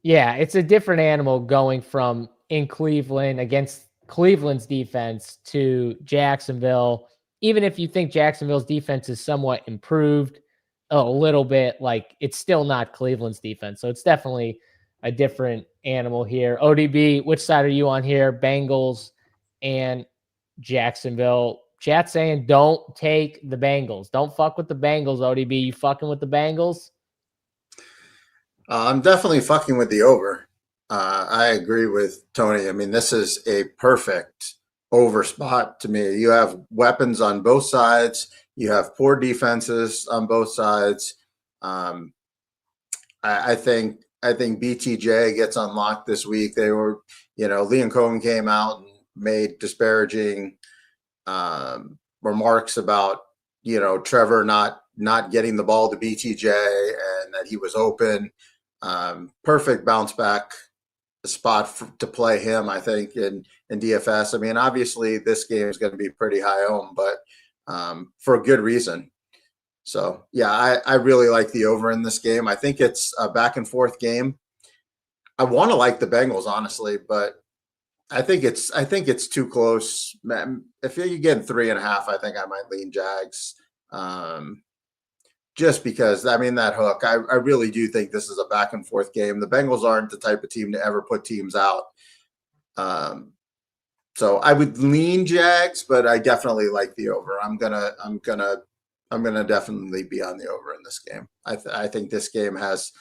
Yeah, it's a different animal going from in Cleveland against Cleveland's defense to Jacksonville. Even if you think Jacksonville's defense is somewhat improved a little bit, like it's still not Cleveland's defense. So it's definitely a different animal here. ODB, which side are you on here? Bengals and Jacksonville. Chat saying don't take the Bengals. Don't fuck with the Bengals, ODB. You fucking with the Bengals? I'm definitely fucking with the over. I agree with Tony. I mean, this is a perfect over spot to me. You have weapons on both sides. You have poor defenses on both sides. I think BTJ gets unlocked this week. They were, Liam Cohen came out and made disparaging remarks about, Trevor not getting the ball to BTJ and that he was open. Perfect bounce back spot to play him, I think, in DFS. I mean, obviously this game is going to be pretty high owned, but for a good reason. So, yeah, I really like the over in this game. I think it's a back and forth game. I want to like the Bengals, honestly, but I think it's too close. If you're getting 3.5, I think I might lean Jags. Just because, I mean, that hook, I really do think this is a back and forth game. The Bengals aren't the type of team to ever put teams out. So I would lean Jags, but I definitely like the over. I'm gonna definitely be on the over in this game. I think this game has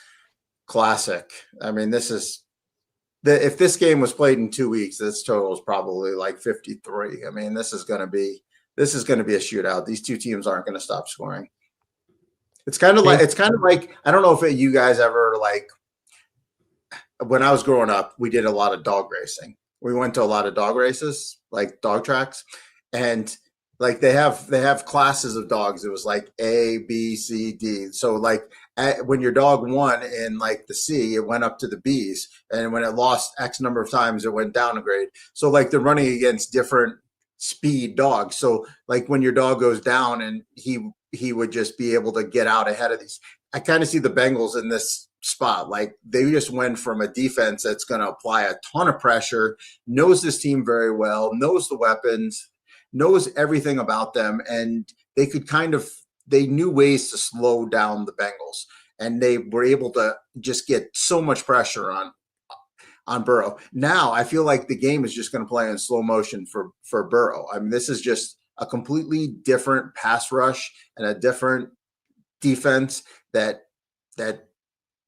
classic. I mean, if this game was played in 2 weeks, this total is probably like 53. I mean, this is gonna be a shootout. These two teams aren't gonna stop scoring. It's kind of like I don't know if you guys ever, like, when I was growing up, we did a lot of dog racing. We went to a lot of dog races, like dog tracks, and like they have classes of dogs. It was like A, B, C, D. So like when your dog won in like the C, it went up to the B's, and when it lost X number of times, it went down a grade. So like they're running against different speed dogs. So like when your dog goes down, and he would just be able to get out ahead of these. I kind of see the Bengals in this spot. Like they just went from a defense that's going to apply a ton of pressure, knows this team very well, knows the weapons, knows everything about them. And they knew ways to slow down the Bengals, and they were able to just get so much pressure on Burrow. Now I feel like the game is just going to play in slow motion for Burrow. I mean, this is just a completely different pass rush and a different defense that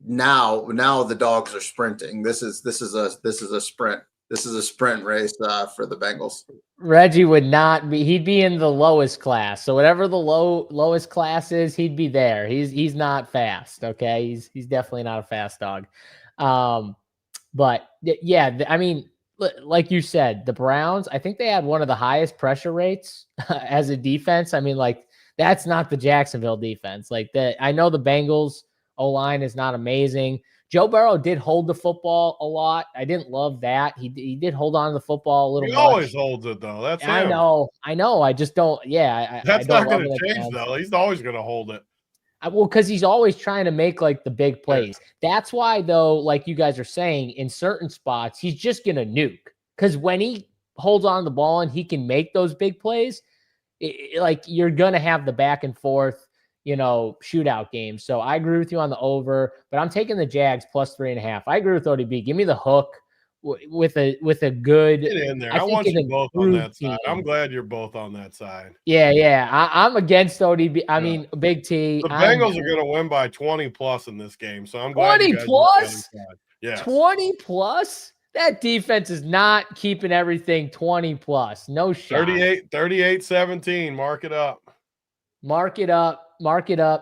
now the dogs are sprinting. This is a sprint. This is a sprint race for the Bengals. Reggie would not be. He'd be in the lowest class. So whatever the lowest class is, he'd be there. He's not fast. Okay, he's definitely not a fast dog. But yeah, I mean, like you said, the Browns, I think they had one of the highest pressure rates as a defense. I mean, like, that's not the Jacksonville defense. Like, I know the Bengals O-line is not amazing. Joe Burrow did hold the football a lot. I didn't love that. He did hold on to the football a little He much. always holds it, though. That's him. I know. I just don't. Yeah. That's not going to change, though. He's always going to hold it. Well, because he's always trying to make like the big plays. That's why, though, like you guys are saying, in certain spots, he's just going to nuke. Because when he holds on the ball and he can make those big plays, like you're going to have the back and forth, shootout games. So I agree with you on the over, but I'm taking the Jags plus 3.5. I agree with ODB. Give me the hook with a good. Get in there. I want you both on that side. I'm glad you're both on that side. Yeah. I'm against ODB. I mean, Big T. The Bengals are going to win by 20 plus in this game. So I'm glad 20 plus. Yeah, 20 plus. That defense is not keeping everything 20 plus. No shot. 38-17. Mark it up. Mark it up.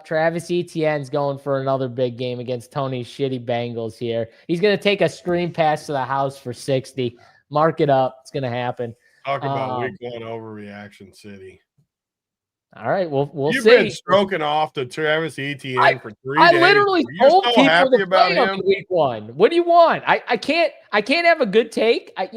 Travis Etienne's going for another big game against Tony's shitty Bengals here. He's going to take a screen pass to the house for 60. Mark it up. It's going to happen. Talk about week one overreaction city. All right, we'll You've see. You've been stroking off to Travis Etienne for 3 days. I literally told people to play him week one. What do you want? I can't have a good take. I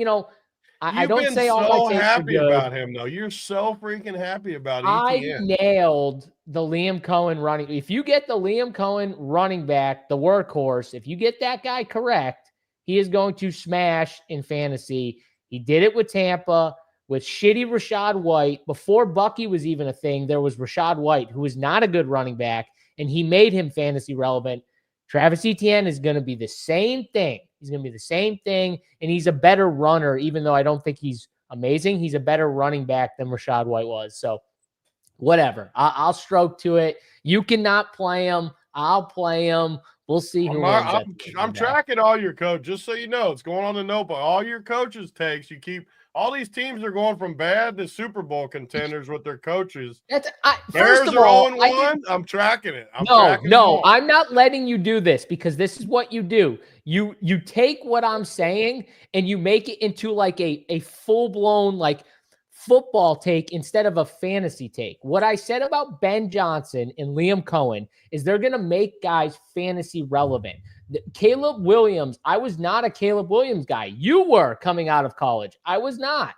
don't say all my takes are good. You've been so happy about him, though. You're so freaking happy about Etienne. I nailed the Liam Cohen running. If you get the Liam Cohen running back, the workhorse, if you get that guy correct, he is going to smash in fantasy. He did it with Tampa with shitty Rachaad White. Before Bucky was even a thing, there was Rachaad White, who was not a good running back, and he made him fantasy relevant. Travis Etienne is going to be the same thing. He's going to be the same thing, and he's a better runner, even though I don't think he's amazing. He's a better running back than Rachaad White was. So whatever. I'll stroke to it. You cannot play him. I'll play him. We'll see who wins. I'm tracking all your coaches, just so you know. It's going on the notebook. All your coaches' takes, you keep. All these teams are going from bad to Super Bowl contenders with their coaches. First of all, 0-1. I'm tracking it. I'm not letting you do this, because this is what you do. You take what I'm saying and you make it into like a full-blown like football take instead of a fantasy take. What I said about Ben Johnson and Liam Cohen is they're going to make guys fantasy relevant. Caleb Williams, I was not a Caleb Williams guy. You were coming out of college. I was not.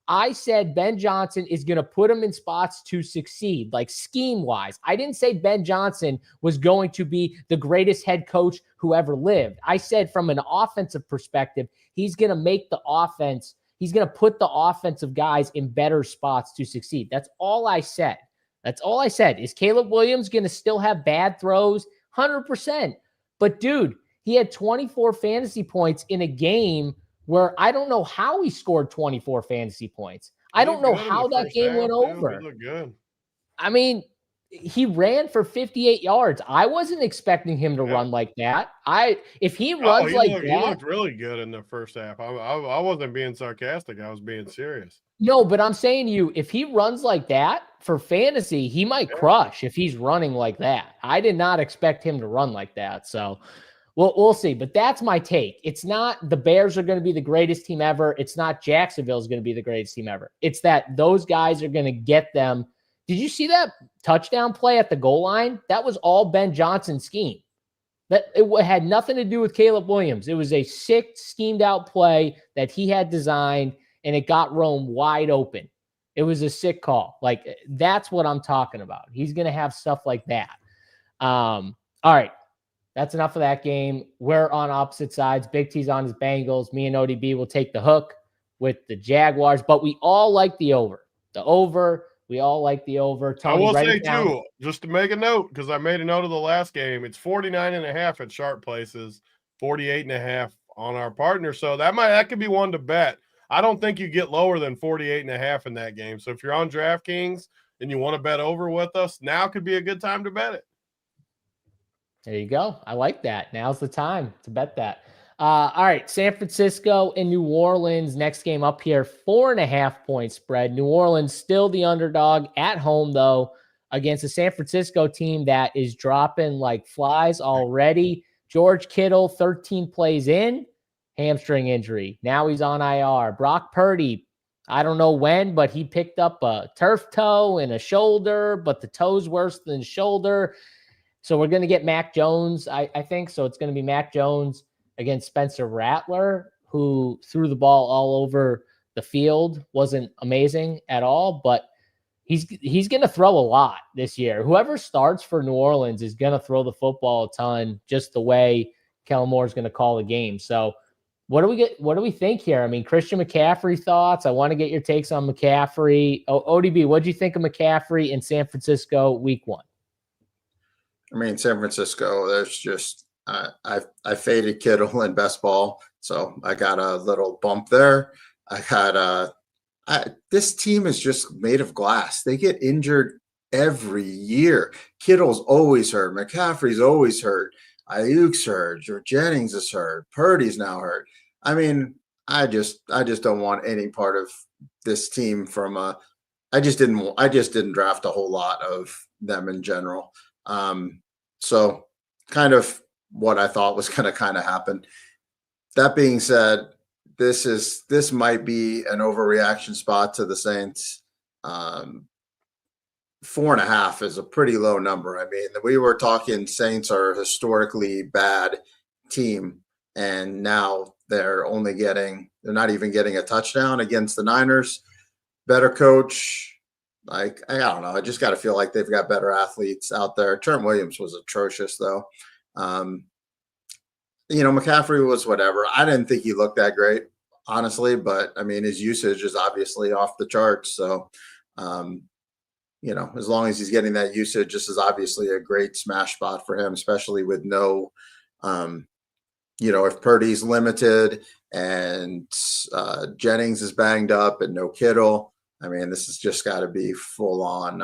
I said Ben Johnson is going to put him in spots to succeed, like scheme-wise. I didn't say Ben Johnson was going to be the greatest head coach who ever lived. I said from an offensive perspective, he's going to make the offense, he's going to put the offensive guys in better spots to succeed. That's all I said. That's all I said. Is Caleb Williams going to still have bad throws? 100%. But, dude, he had 24 fantasy points in a game where I don't know how he scored 24 fantasy points. I don't know how that game went over. He looked good. I mean, he ran for 58 yards. I wasn't expecting him to run like that. If he runs that, he looked really good in the first half. I wasn't being sarcastic. I was being serious. No, but I'm saying to you, if he runs like that for fantasy, he might crush if he's running like that. I did not expect him to run like that. So we'll see. But that's my take. It's not the Bears are going to be the greatest team ever. It's not Jacksonville is going to be the greatest team ever. It's that those guys are going to get them. Did you see that touchdown play at the goal line? That was all Ben Johnson's scheme. That it had nothing to do with Caleb Williams. It was a sick, schemed out play that he had designed, and it got Rome wide open. It was a sick call. Like, that's what I'm talking about. He's going to have stuff like that. All right. That's enough of that game. We're on opposite sides. Big T's on his Bengals. Me and ODB will take the hook with the Jaguars, but we all like the over. The over. We all like the over. Tony, I will say, too, just to make a note, because I made a note of the last game, it's 49.5 at sharp places, 48.5 on our partner. So that could be one to bet. I don't think you get lower than 48.5 in that game. So if you're on DraftKings and you want to bet over with us, now could be a good time to bet it. There you go. I like that. Now's the time to bet that. All right, San Francisco and New Orleans, next game up here, 4.5 point spread. New Orleans still the underdog at home, though, against a San Francisco team that is dropping like flies already. George Kittle, 13 plays in, hamstring injury. Now he's on IR. Brock Purdy, I don't know when, but he picked up a turf toe and a shoulder, but the toe's worse than shoulder. So we're going to get Mac Jones, I think. So it's going to be Mac Jones against Spencer Rattler, who threw the ball all over the field. Wasn't amazing at all, but he's going to throw a lot this year. Whoever starts for New Orleans is going to throw the football a ton, just the way Kellen Moore is going to call the game. So what do we think here? I mean, Christian McCaffrey thoughts. I want to get your takes on McCaffrey. ODB, what do you think of McCaffrey in San Francisco week 1? I mean, San Francisco, there's just I faded Kittle in best ball, so I got a little bump there. This team is just made of glass. They get injured every year. Kittle's always hurt. McCaffrey's always hurt. Ayuk's hurt. Or Jennings is hurt. Purdy's now hurt. I mean, I just don't want any part of this team I just didn't draft a whole lot of them in general. So kind of what I thought was going to kind of happen. That being said, this might be an overreaction spot to the Saints. 4.5 is a pretty low number. I mean, we were talking Saints are a historically bad team, and now they're not even getting a touchdown against the Niners. Better coach. Like, I don't know. I just got to feel like they've got better athletes out there. Trent Williams was atrocious, though. McCaffrey was whatever. I didn't think he looked that great, honestly, but I mean, his usage is obviously off the charts. So, as long as he's getting that usage, this is obviously a great smash spot for him, especially with no, if Purdy's limited and Jennings is banged up and no Kittle. I mean, this has just got to be full on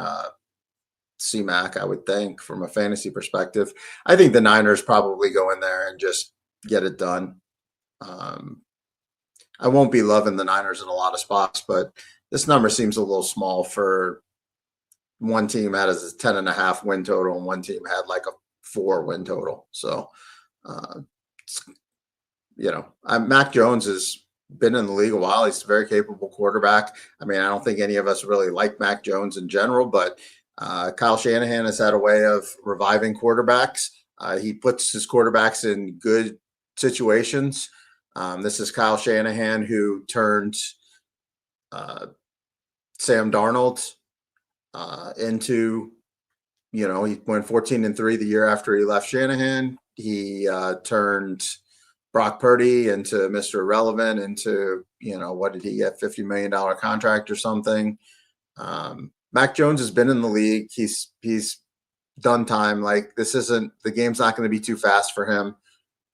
C-Mac, I would think, from a fantasy perspective. I think the Niners probably go in there and just get it done. I won't be loving the Niners in a lot of spots, but this number seems a little small for one team had a 10.5 win total and one team had like a 4 win total. So, Mac Jones has been in the league a while. He's a very capable quarterback. I mean, I don't think any of us really like Mac Jones in general, but Kyle Shanahan has had a way of reviving quarterbacks. He puts his quarterbacks in good situations. This is Kyle Shanahan who turned Sam Darnold into, he went 14-3 the year after he left Shanahan. He turned Brock Purdy into Mr. Irrelevant, into, what did he get, $50 million contract or something. Mac Jones has been in the league. He's done time. Like, the game's not going to be too fast for him.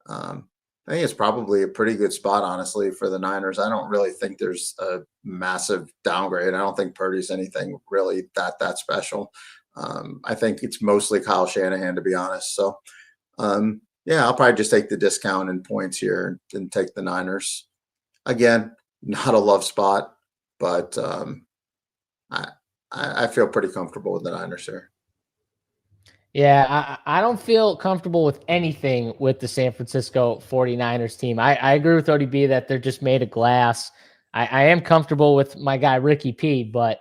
I think it's probably a pretty good spot, honestly, for the Niners. I don't really think there's a massive downgrade. I don't think Purdy's anything really that special. I think it's mostly Kyle Shanahan, to be honest. So, I'll probably just take the discount in points here and take the Niners. Again, not a love spot, but I feel pretty comfortable with the Niners here. Yeah, I don't feel comfortable with anything with the San Francisco 49ers team. I agree with ODB that they're just made of glass. I am comfortable with my guy, Ricky P, but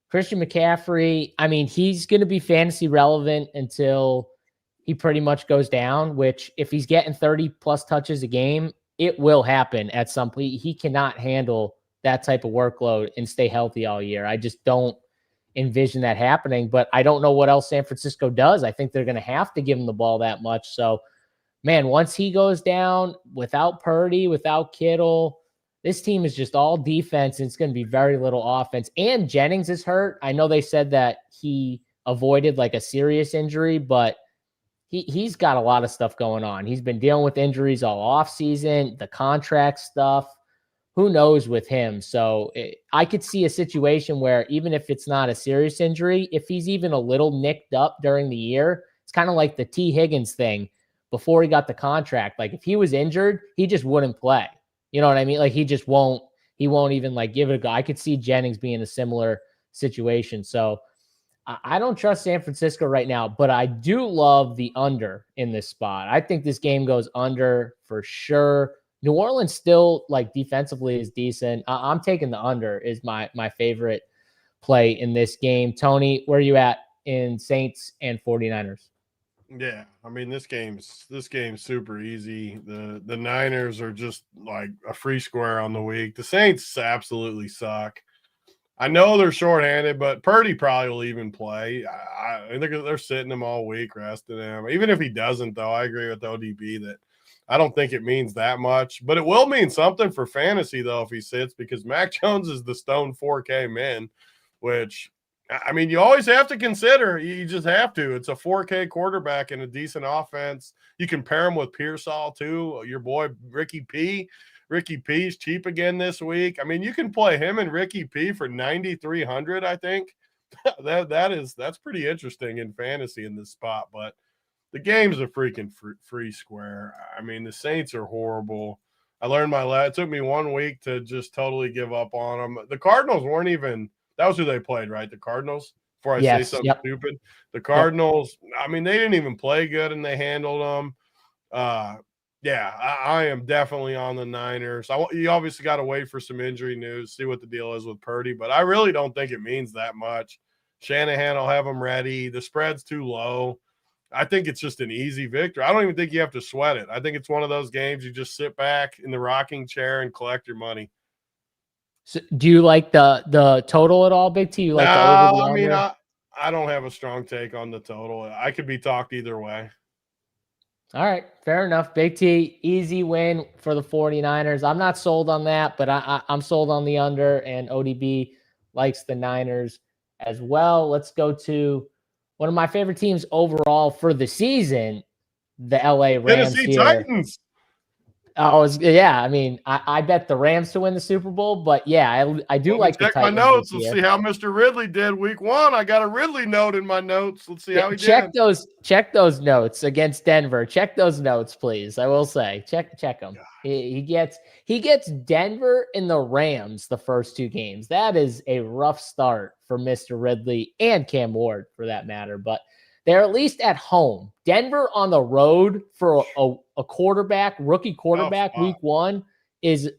Christian McCaffrey, I mean, he's going to be fantasy relevant until he pretty much goes down, which if he's getting 30-plus touches a game, it will happen at some point. He cannot handle that type of workload and stay healthy all year. I just don't envision that happening, but I don't know what else San Francisco does. I think they're going to have to give him the ball that much. So, man, once he goes down, without Purdy, without Kittle, this team is just all defense, and it's going to be very little offense. And Jennings is hurt. I know they said that he avoided like a serious injury, but he's got a lot of stuff going on. He's been dealing with injuries all off season, the contract stuff. Who knows with him? So I could see a situation where even if it's not a serious injury, if he's even a little nicked up during the year, it's kind of like the T. Higgins thing before he got the contract. Like if he was injured, he just wouldn't play. You know what I mean? Like he won't even like give it a go. I could see Jennings being a similar situation. So I don't trust San Francisco right now, but I do love the under in this spot. I think this game goes under for sure. New Orleans still, like, defensively is decent. I'm taking the under is my favorite play in this game. Tony, where are you at in Saints and 49ers? Yeah, I mean, this game's super easy. The Niners are just like a free square on the week. The Saints absolutely suck. I know they're shorthanded, but Purdy probably will even play. I think they're sitting him all week, resting him. Even if he doesn't, though, I agree with ODB that I don't think it means that much. But it will mean something for fantasy, though, if he sits, because Mac Jones is the stone 4K min, which, I mean, you always have to consider. You just have to. It's a 4K quarterback and a decent offense. You can pair him with Pearsall, too, your boy Ricky P. Ricky P's cheap again this week. I mean, you can play him and Ricky P for 9,300, I think. That's pretty interesting in fantasy in this spot, but the game's a freaking free square. I mean, the Saints are horrible. I learned it took me 1 week to just totally give up on them. The Cardinals weren't even – that was who they played, right? The Cardinals? Before I say something stupid. The Cardinals, I mean, they didn't even play good, and they handled them. I am definitely on the Niners. You obviously got to wait for some injury news, see what the deal is with Purdy, but I really don't think it means that much. Shanahan will have them ready. The spread's too low. I think it's just an easy victory. I don't even think you have to sweat it. I think it's one of those games you just sit back in the rocking chair and collect your money. So do you like the total at all, Big T? You like the over the under? I mean, I don't have a strong take on the total. I could be talked either way. All right, fair enough. Big T, easy win for the 49ers. I'm not sold on that, but I'm sold on the under, and ODB likes the Niners as well. Let's go to one of my favorite teams overall for the season, the LA Rams. Tennessee Titans. I mean, I bet the Rams to win the Super Bowl, but yeah, I do like the Titans. Check my notes. Let's see how Mr. Ridley did week 1. I got a Ridley note in my notes. Let's see how he did. Check those notes against Denver. Check those notes, please. I will say, check them. He gets Denver and the Rams the first 2 games. That is a rough start for Mr. Ridley and Cam Ward, for that matter, but they're at least at home. Denver on the road for a rookie quarterback week 1 is,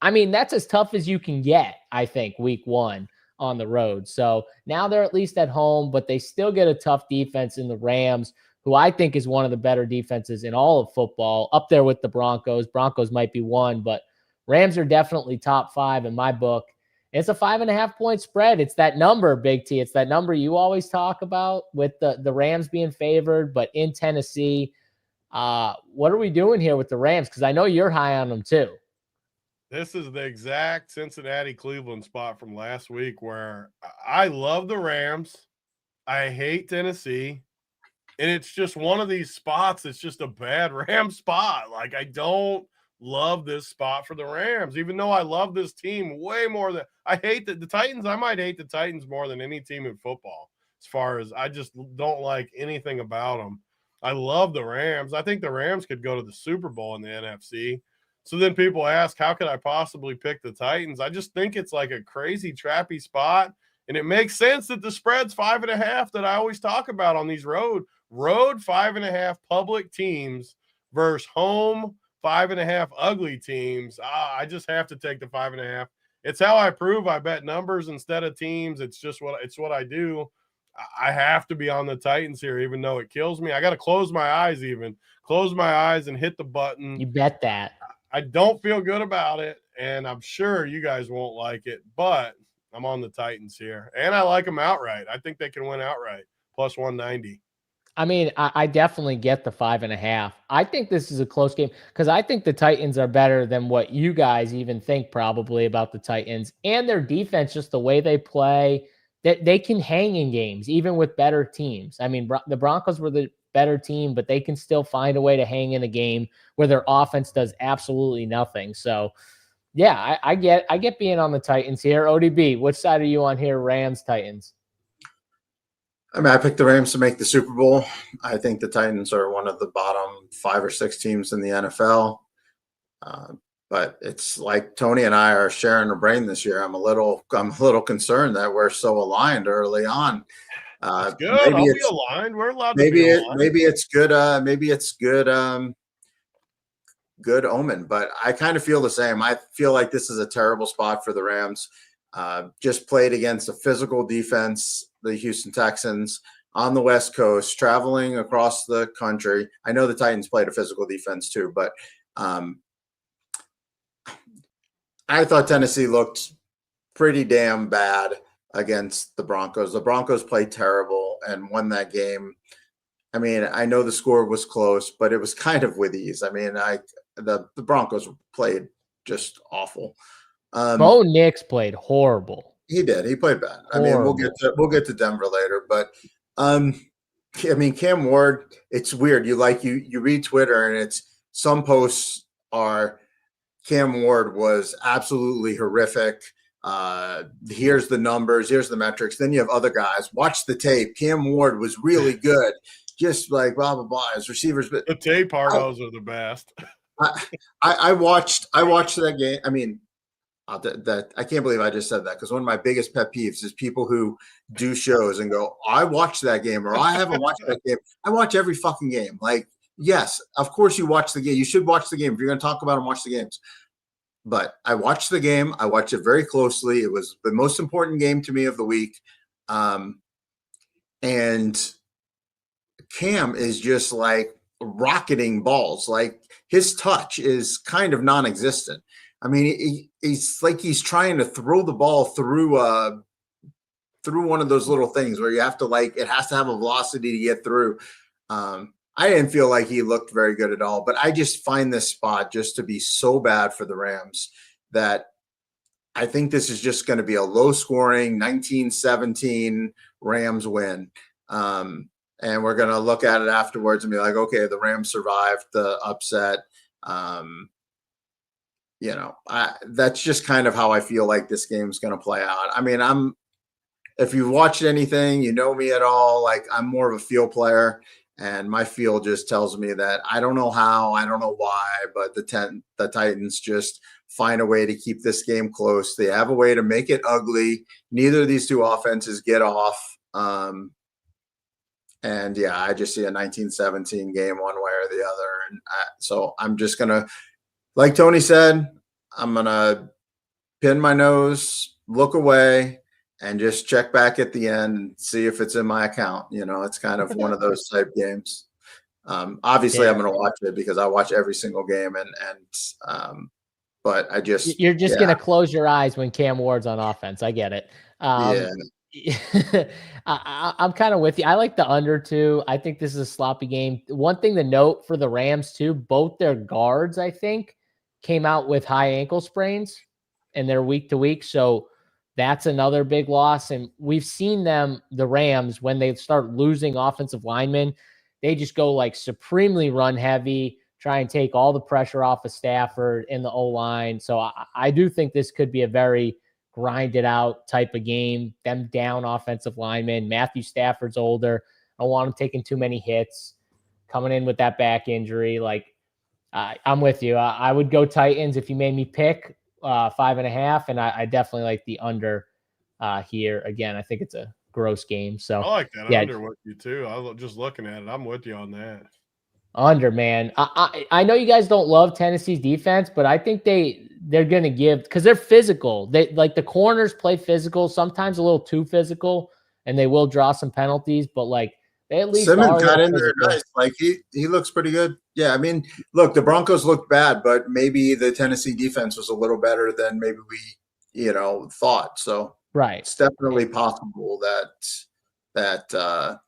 I mean, that's as tough as you can get, I think, week 1 on the road. So now they're at least at home, but they still get a tough defense in the Rams, who I think is one of the better defenses in all of football, up there with the Broncos. Broncos might be 1, but Rams are definitely top 5 in my book. It's a 5.5 point spread. It's that number, Big T. It's that number you always talk about with the Rams being favored, but in Tennessee. What are we doing here with the Rams? Because I know you're high on them too. This is the exact Cincinnati-Cleveland spot from last week where I love the Rams. I hate Tennessee. And it's just one of these spots. It's just a bad Rams spot. Like, I don't love this spot for the Rams, even though I love this team way more than I hate the Titans. I might hate the Titans more than any team in football, as far as I just don't like anything about them. I love the Rams. I think the Rams could go to the Super Bowl in the NFC. So then people ask, how could I possibly pick the Titans? I just think it's like a crazy trappy spot. And it makes sense that the spread's 5.5 that I always talk about on these road 5.5 public teams versus home 5.5 ugly teams. I just have to take the 5.5. It's how I prove I bet numbers instead of teams. It's what I do. I have to be on the Titans here, even though it kills me. I got to close my eyes and hit the button. You bet that. I don't feel good about it, and I'm sure you guys won't like it, but I'm on the Titans here, and I like them outright. I think they can win outright, plus 190. I mean, I definitely get the 5.5. I think this is a close game because I think the Titans are better than what you guys even think probably about the Titans, and their defense, just the way they play, that they can hang in games, even with better teams. I mean, the Broncos were the better team, but they can still find a way to hang in a game where their offense does absolutely nothing. So, yeah, I get being on the Titans here. ODB, which side are you on here, Rams, Titans? I mean, I picked the Rams to make the Super Bowl. I think the Titans are one of the bottom 5 or 6 teams in the NFL. But it's like Tony and I are sharing a brain this year. I'm a little concerned that we're so aligned early on. That's good. I'll be aligned. We're allowed to be aligned. Maybe it's good. Good omen. But I kind of feel the same. I feel like this is a terrible spot for the Rams. Just played against a physical defense, the Houston Texans, on the West Coast, traveling across the country. I know the Titans played a physical defense too, but I thought Tennessee looked pretty damn bad against the Broncos. The Broncos played terrible and won that game. I mean, I know the score was close, but it was kind of with ease. I mean, the Broncos played just awful. Bo Nix played horrible. He did. He played bad. Horrible. I mean, we'll get to Denver later, but I mean, Cam Ward, it's weird. You read Twitter and it's some posts are Cam Ward was absolutely horrific. Here's the numbers, here's the metrics. Then you have other guys. Watch the tape. Cam Ward was really good. Just like blah blah blah as receivers. But the tape pardos are the best. I watched that game. I mean, that I can't believe I just said that because one of my biggest pet peeves is people who do shows and go, I watched that game or I haven't watched that game. I watch every fucking game. Like, yes, of course you watch the game. You should watch the game. If you're going to talk about them, watch the games. But I watched the game. I watched it very closely. It was the most important game to me of the week. And Cam is just like rocketing balls. Like his touch is kind of non-existent. I mean, he's like he's trying to throw the ball through one of those little things where you have to it has to have a velocity to get through. I didn't feel like he looked very good at all, but I just find this spot just to be so bad for the Rams that I think this is just going to be a low-scoring 19-17 Rams win. And we're going to look at it afterwards and be like, okay, the Rams survived the upset. That's just kind of how I feel like this game's going to play out. I mean, if you've watched anything, you know me at all, like I'm more of a feel player. And my feel just tells me that I don't know how, I don't know why, but the Titans just find a way to keep this game close. They have a way to make it ugly. Neither of these two offenses get off. And yeah, I just see a 19-17 game one way or the other. And so I'm just going to, like Tony said, I'm going to pin my nose, look away, and just check back at the end and see if it's in my account. You know, it's kind of one of those type games. Obviously, I'm going to watch it because I watch every single game. And but you're just going to close your eyes when Cam Ward's on offense. I get it. I'm kind of with you. I like the under too. I think this is a sloppy game. One thing to note for the Rams too, both their guards, I think, came out with high ankle sprains and they're week to week. So that's another big loss. And we've seen them, the Rams, when they start losing offensive linemen, they just go like supremely run heavy, try and take all the pressure off of Stafford in the O-line. So I do think this could be a very grinded out type of game. Them down offensive linemen. Matthew Stafford's older. I don't want him taking too many hits. Coming in with that back injury. Like, I'm with you. I would go Titans if you made me pick 5.5, and I definitely like the under here. Again, I think it's a gross game. So I like that under with you too. I was just looking at it. I'm with you on that. Under, man. I know you guys don't love Tennessee's defense, but I think they're going to give, because they're physical. They like the corners play physical, sometimes a little too physical, and they will draw some penalties, but like they at least Simmons got in there nice. Like he looks pretty good. Yeah, I mean, look, the Broncos looked bad, but maybe the Tennessee defense was a little better than maybe we, thought. So right, it's definitely possible that the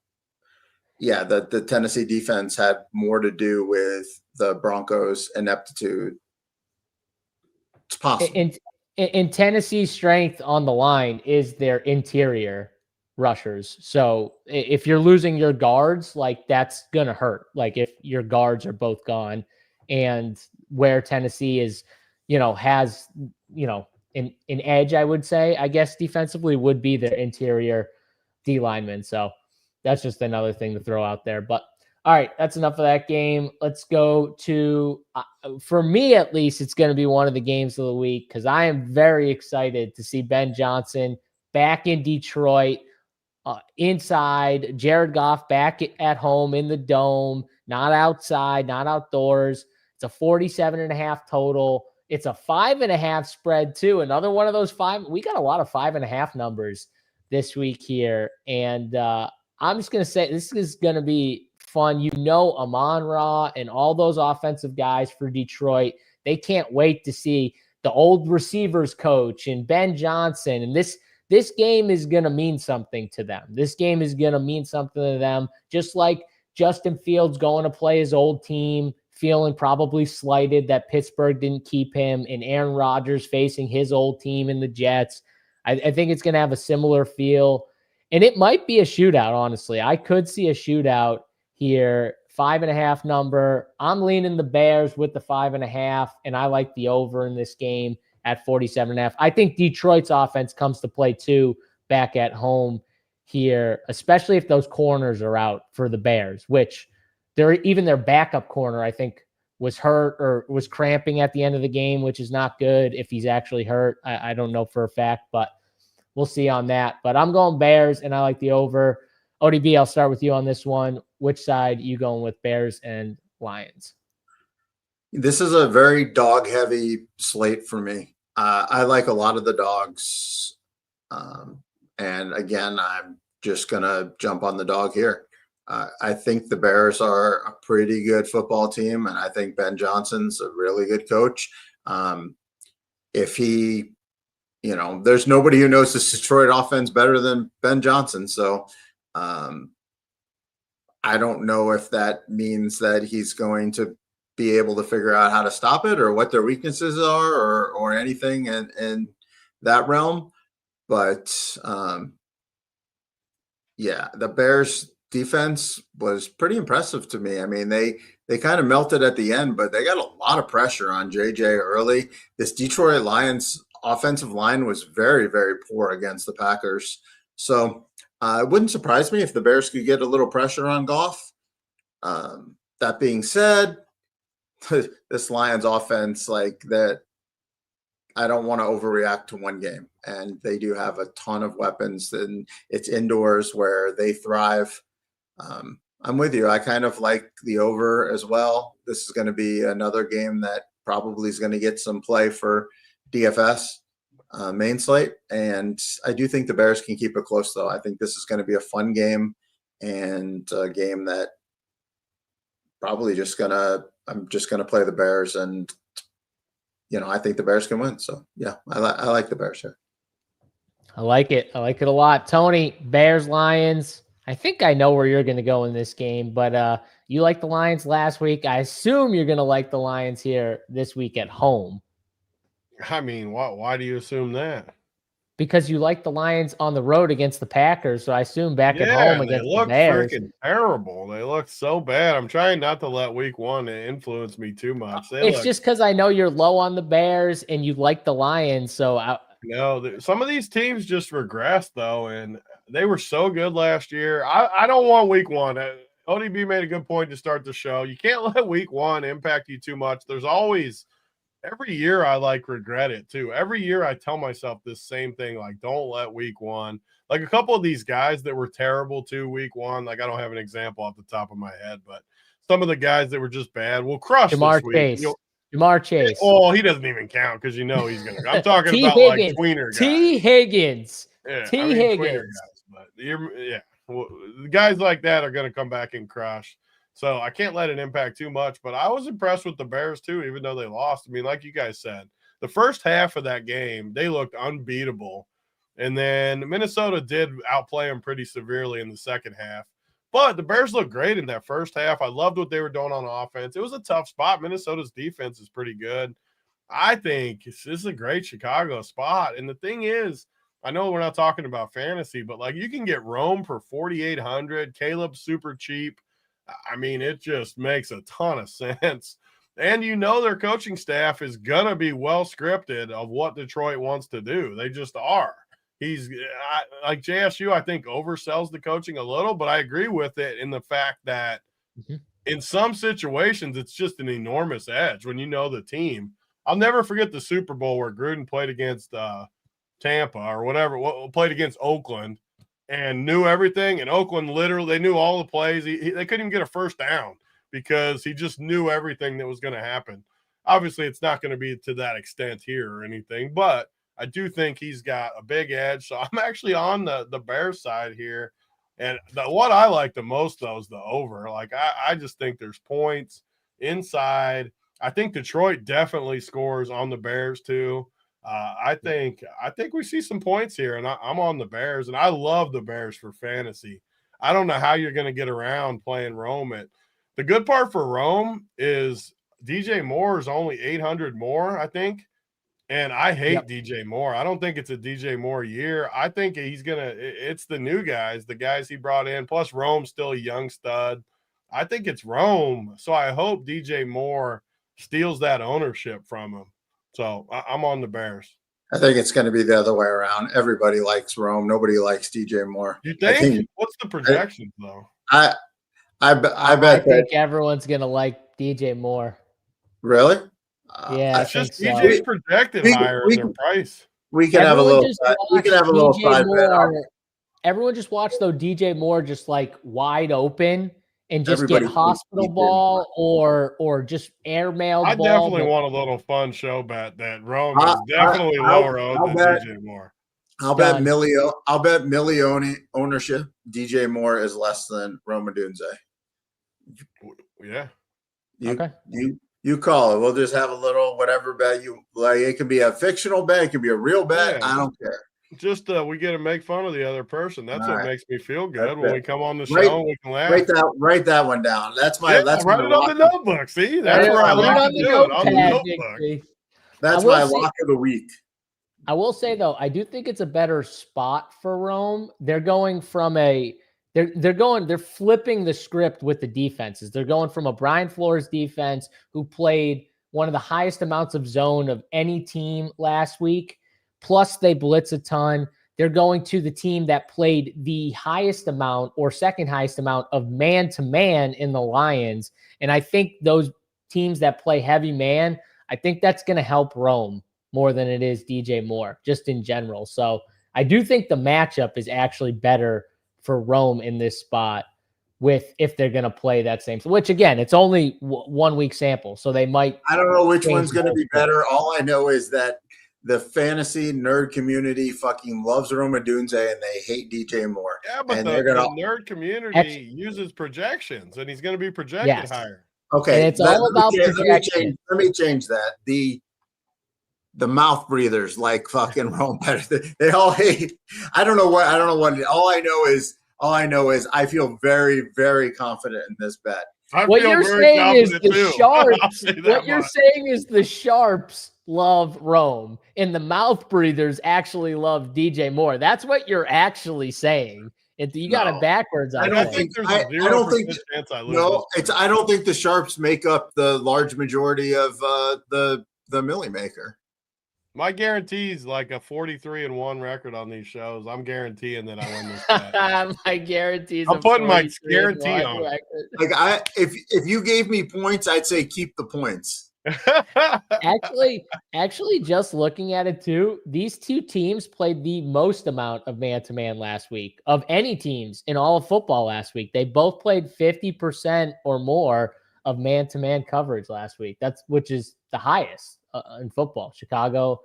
Tennessee defense had more to do with the Broncos' ineptitude. It's possible. In Tennessee's strength on the line is their interior rushers. So if you're losing your guards, like that's going to hurt. Like if your guards are both gone, and where Tennessee is, has, an edge, I would say, I guess defensively would be their interior D linemen. So that's just another thing to throw out there. But all right, that's enough of that game. Let's go to, for me at least, it's going to be one of the games of the week because I am very excited to see Ben Johnson back in Detroit, inside, Jared Goff back at home in the dome, not outside, not outdoors. It's a 47.5 total. It's a 5.5 spread too. Another one of those five. We got a lot of 5.5 numbers this week here. And I'm just going to say this is going to be fun. Amon-Ra and all those offensive guys for Detroit, they can't wait to see the old receivers coach and Ben Johnson. And this game is going to mean something to them. This game is going to mean something to them, just like Justin Fields going to play his old team, feeling probably slighted that Pittsburgh didn't keep him, and Aaron Rodgers facing his old team in the Jets. I think it's going to have a similar feel. And it might be a shootout, honestly. I could see a shootout here. 5.5 number. I'm leaning the Bears with the 5.5, and I like the over in this game at 47.5. I think Detroit's offense comes to play too back at home here, especially if those corners are out for the Bears, which even their backup corner, I think, was hurt or was cramping at the end of the game, which is not good if he's actually hurt. I don't know for a fact, but we'll see on that. But I'm going Bears, and I like the over. ODB, I'll start with you on this one. Which side you going with, Bears and Lions? This is a very dog-heavy slate for me. I like a lot of the dogs. And again, I'm just going to jump on the dog here. I think the Bears are a pretty good football team, and I think Ben Johnson's a really good coach. If he, there's nobody who knows this Detroit offense better than Ben Johnson. So I don't know if that means that he's going to be able to figure out how to stop it or what their weaknesses are or anything in that realm. But the Bears defense was pretty impressive to me. I mean, they kind of melted at the end, but they got a lot of pressure on JJ early. This Detroit Lions offensive line was very, very poor against the Packers. So it wouldn't surprise me if the Bears could get a little pressure on Goff. That being said, this Lions offense, like that, I don't want to overreact to one game. And they do have a ton of weapons, and it's indoors where they thrive. I'm with you. I kind of like the over as well. This is going to be another game that probably is going to get some play for DFS main slate. And I do think the Bears can keep it close, though. I think this is going to be a fun game and a game that probably I'm just going to play the Bears and I think the Bears can win. So yeah, I like the Bears here. I like it. I like it a lot. Tony, Bears, Lions. I think I know where you're going to go in this game, but you liked the Lions last week. I assume you're going to like the Lions here this week at home. I mean, why do you assume that? Because you like the Lions on the road against the Packers, so I assume back at home against the Bears. Freaking terrible. They look so bad. I'm trying not to let week one influence me too much. It's just because I know you're low on the Bears and you like the Lions, so some of these teams just regressed though, and they were so good last year. I don't want week one. ODB made a good point to start the show. You can't let week one impact you too much. There's always every year I regret it too. Every year I tell myself this same thing, don't let week one. Like a couple of these guys that were terrible too week one. I don't have an example off the top of my head, but some of the guys that were just bad will crush Jamar this week. Chase. Jamar Chase. Oh, he doesn't even count because he's going to. I'm talking about Higgins. tweener guys. T. Higgins. Yeah, Higgins. Guys, but guys like that are going to come back and crush. So I can't let it impact too much. But I was impressed with the Bears too, even though they lost. I mean, like you guys said, the first half of that game, they looked unbeatable. And then Minnesota did outplay them pretty severely in the second half. But the Bears looked great in that first half. I loved what they were doing on offense. It was a tough spot. Minnesota's defense is pretty good. I think this is a great Chicago spot. And the thing is, I know we're not talking about fantasy, but you can get Rome for 4,800. Caleb's super cheap. I mean, it just makes a ton of sense. And their coaching staff is going to be well scripted of what Detroit wants to do. They just are. He's like JSU, I think, oversells the coaching a little, but I agree with it in the fact that in some situations, it's just an enormous edge when you know the team. I'll never forget the Super Bowl where Gruden played against Tampa or whatever, played against Oakland and knew everything. And Oakland literally, they knew all the plays. They couldn't even get a first down because he just knew everything that was going to happen. Obviously, it's not going to be to that extent here or anything, but I do think he's got a big edge. So I'm actually on the Bears side here. And what I like the most, though, is the over. I just think there's points inside. I think Detroit definitely scores on the Bears, too. I think we see some points here, and I'm on the Bears, and I love the Bears for fantasy. I don't know how you're going to get around playing Rome. The good part for Rome is DJ Moore is only 800 more, I think. And I hate DJ Moore. I don't think it's a DJ Moore year. I think it's the new guys, the guys he brought in. Plus, Rome's still a young stud. I think it's Rome. So I hope DJ Moore steals that ownership from him. So I'm on the Bears. I think it's going to be the other way around. Everybody likes Rome. Nobody likes DJ Moore. You think? What's the projections, though? I think everyone's going to like DJ Moore. Really? Yeah, it's just DJ's projected higher in their price. We can have a little. We can have a little side bet. Everyone just watch though DJ Moore just wide open and just get hospital ball or just airmail. I definitely want a little fun show bet that Rome is definitely lower owned than DJ Moore. I'll bet Millione ownership. DJ Moore is less than Rome Odunze. Yeah. Okay. You call it. We'll just have a little whatever bet you like. It can be a fictional bet. It can be a real bet. Yeah. I don't care. Just we get to make fun of the other person. That's what makes me feel good when we come on the show. We can laugh. Write that one down. That's my. That's write it on the notebook. See, that's where I like to do it on the notebook. That's my lock of the week. I will say though, I do think it's a better spot for Rome. They're going from they're flipping the script with the defenses. They're going from a Brian Flores defense who played one of the highest amounts of zone of any team last week. Plus they blitz a ton. They're going to the team that played the highest amount or second highest amount of man-to-man in the Lions. And I think those teams that play heavy man, I think that's going to help Rome more than it is DJ Moore, just in general. So I do think the matchup is actually better for Rome in this spot if they're going to play that same, which again, it's only 1 week sample. So they might, I don't know which one's going to be better. All I know is that the fantasy nerd community fucking loves Rome Odunze and they hate DJ Moore. Yeah, but the nerd community uses projections and he's going to be projected higher. Okay. And it's all about projections. Let me change that. the mouth breathers like fucking Rome better. They all hate. I don't know what. All I know is I feel very, very confident in this bet. What you're saying is the Sharps. What you're saying is the Sharps love Rome, and the mouth breathers actually love DJ Moore. That's what you're actually saying. You got it backwards. I don't think there's a 0% chance I lose. No, I don't think the Sharps make up the large majority of the Millie Maker. My guarantee is like a 43-1 record on these shows. I'm guaranteeing that I win this bet. My guarantee is I'm putting my guarantee on. Like if you gave me points, I'd say keep the points. Actually, just looking at it too, these two teams played the most amount of man-to-man last week of any teams in all of football last week. They both played 50% or more of man-to-man coverage last week. Which is the highest in football. Chicago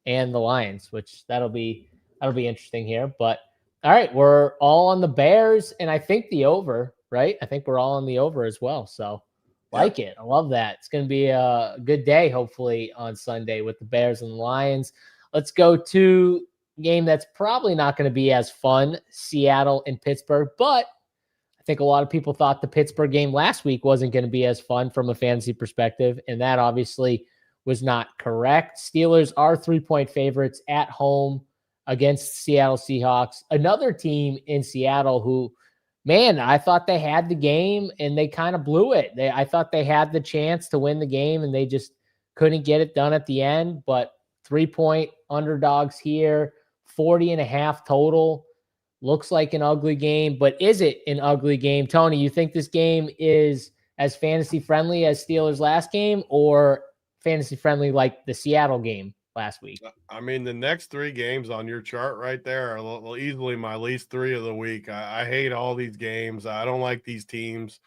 and the Lions, which that'll be interesting here. But all right, we're all on the Bears, and I think the over, right? I think we're all on the over as well. So like it. I love that. It's going to be a good day, hopefully, on Sunday with the Bears and the Lions. Let's go to a game that's probably not going to be as fun, Seattle and Pittsburgh. But I think a lot of people thought the Pittsburgh game last week wasn't going to be as fun from a fantasy perspective, and that obviously was not correct. Steelers are 3-point favorites at home against Seattle Seahawks, another team in Seattle who, man, I thought they had the game and they kind of blew it. I thought they had the chance to win the game and they just couldn't get it done at the end. But 3-point underdogs here, 40.5 total. Looks like an ugly game, but is it an ugly game? Tony, you think this game is as fantasy friendly as Steelers last game, or fantasy friendly like the Seattle game last week? I mean, the next 3 games on your chart right there are easily my least 3 of the week. I hate all these games. I don't like these teams.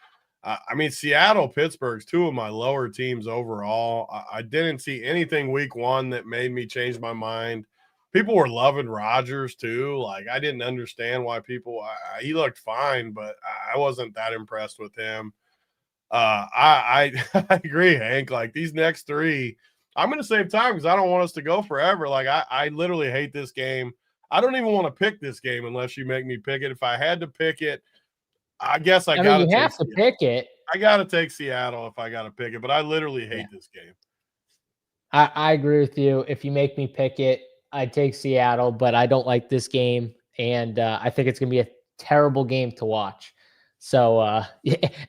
I mean, Seattle, Pittsburgh's 2 of my lower teams overall. I didn't see anything week 1 that made me change my mind. People were loving Rodgers too. Like, I didn't understand why he looked fine, but I wasn't that impressed with him. I agree, Hank. Like, these next 3, I'm going to save time because I don't want us to go forever. Like, I literally hate this game. I don't even want to pick this game unless you make me pick it. If I had to pick it, I guess I got to have to pick it. I got to take Seattle if I got to pick it, but I literally hate this game. I agree with you. If you make me pick it, I'd take Seattle, but I don't like this game, and I think it's going to be a terrible game to watch. So,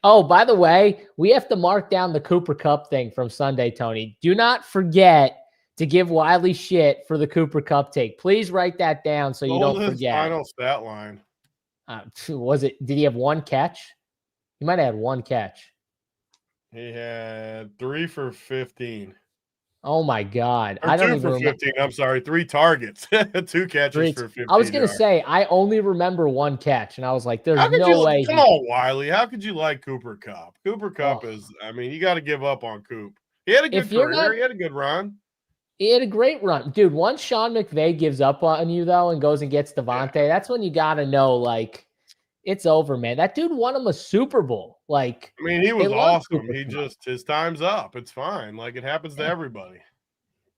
oh, by the way, we have to mark down the Cooper Kupp thing from Sunday, Tony. Do not forget to give Wiley shit for the Cooper Kupp take. Please write that down so you don't forget. Final stat line. Did he have 1 catch? He might have had 1 catch. He had 3 for 15. Oh my God. Or I don't 2 even for 15. remember. I'm sorry. 3 targets, 2 catches for 15. I was going to say, I only remember 1 catch, and I was like, there's no way. Come on, Wiley. How could you like Cooper Kupp? Cooper Kupp is, I mean, you got to give up on Coop. He had a good career. He had a good run. He had a great run. Dude, once Sean McVay gives up on you, though, and goes and gets Devontae, that's when you got to know, like, it's over, man. That dude won him a Super Bowl. Like, I mean, he was awesome. His time's up. It's fine. Like, it happens to everybody.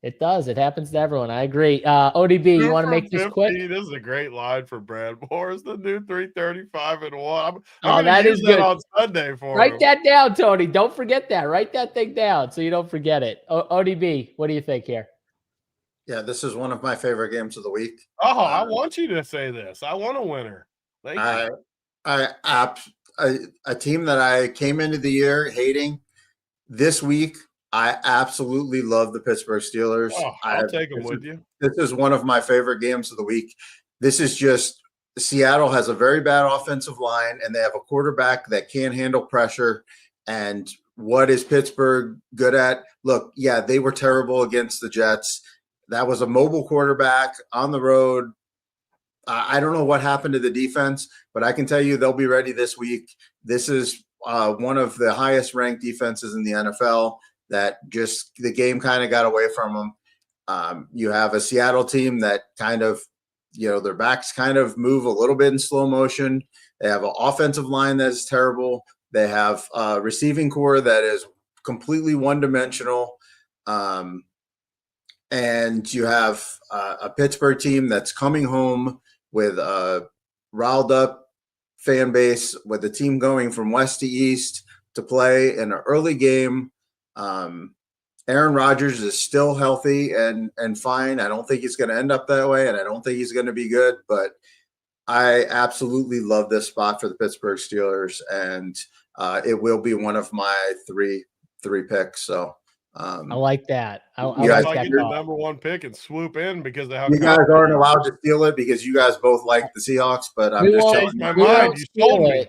It does. It happens to everyone. I agree. ODB, you want to make this quick? This is a great line for Brad Morris, the new 335-1. That is good. On Sunday for Write that down, Tony. Don't forget that. Write that thing down so you don't forget it. ODB, what do you think here? Yeah, this is one of my favorite games of the week. Oh, I want you to say this. I want a winner. Thank you. A team that I came into the year hating this week. I absolutely love the Pittsburgh Steelers. Oh, I'll take them with you. This is one of my favorite games of the week. This is just Seattle has a very bad offensive line, and they have a quarterback that can't handle pressure. And what is Pittsburgh good at? Look, yeah, they were terrible against the Jets. That was a mobile quarterback on the road. I don't know what happened to the defense, but I can tell you they'll be ready this week. This is one of the highest ranked defenses in the NFL. That just the game kind of got away from them. You have a Seattle team that kind of, their backs kind of move a little bit in slow motion. They have an offensive line that is terrible. They have a receiving core that is completely one-dimensional. And and you have a Pittsburgh team that's coming home with a riled up fan base, with the team going from west to east to play in an early game. Aaron Rodgers is still healthy and fine. I don't think he's going to end up that way, and I don't think he's going to be good, but I absolutely love this spot for the Pittsburgh Steelers, and it will be one of my three picks. So I like that. I guys like might that. get the number one pick and swoop in because of how you guys aren't allowed to steal it because you guys both like the Seahawks, but I'm just telling my you. mind. You sold me.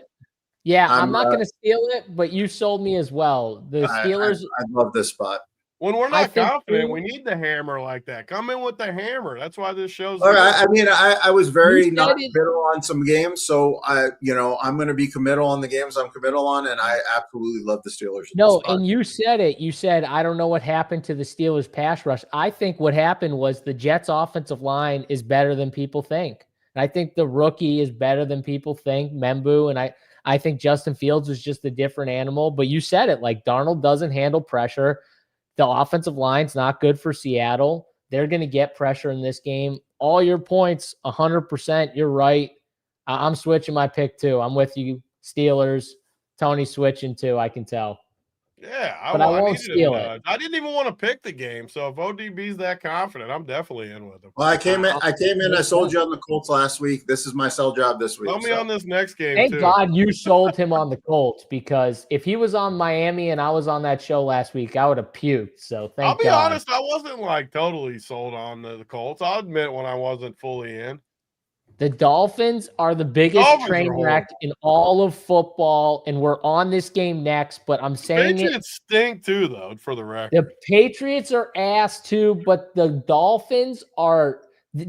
Yeah, I'm not going to steal it, but you sold me as well. The Steelers. I love this spot. When we're not confident, we need the hammer like that. Come in with the hammer. That's why this show's. I mean, I was very not committal on some games, so I'm going to be committal on the games I'm committal on, and I absolutely love the Steelers. No, and you said it. You said, I don't know what happened to the Steelers pass rush. I think what happened was the Jets' offensive line is better than people think. And I think the rookie is better than people think, Membu, and I think Justin Fields is just a different animal. But you said it, like Darnold doesn't handle pressure. The offensive line's not good for Seattle. They're going to get pressure in this game. All your points, 100%. You're right. I'm switching my pick too. I'm with you, Steelers. Tony's switching too, I can tell. Yeah, I won't steal it. I didn't even want to pick the game, so if ODB's that confident, I'm definitely in with him. Well, I came in. I sold you on the Colts last week. This is my sell job this week. Sell me on this next game. Thank God you sold him on the Colts, because if he was on Miami and I was on that show last week, I would have puked. So thank God. I'll be honest, I wasn't like totally sold on the Colts. I'll admit when I wasn't fully in. The Dolphins are the biggest train wreck in all of football, and we're on this game next, but I'm saying Patriots stink too, though, for the record. The Patriots are ass too, but the Dolphins are,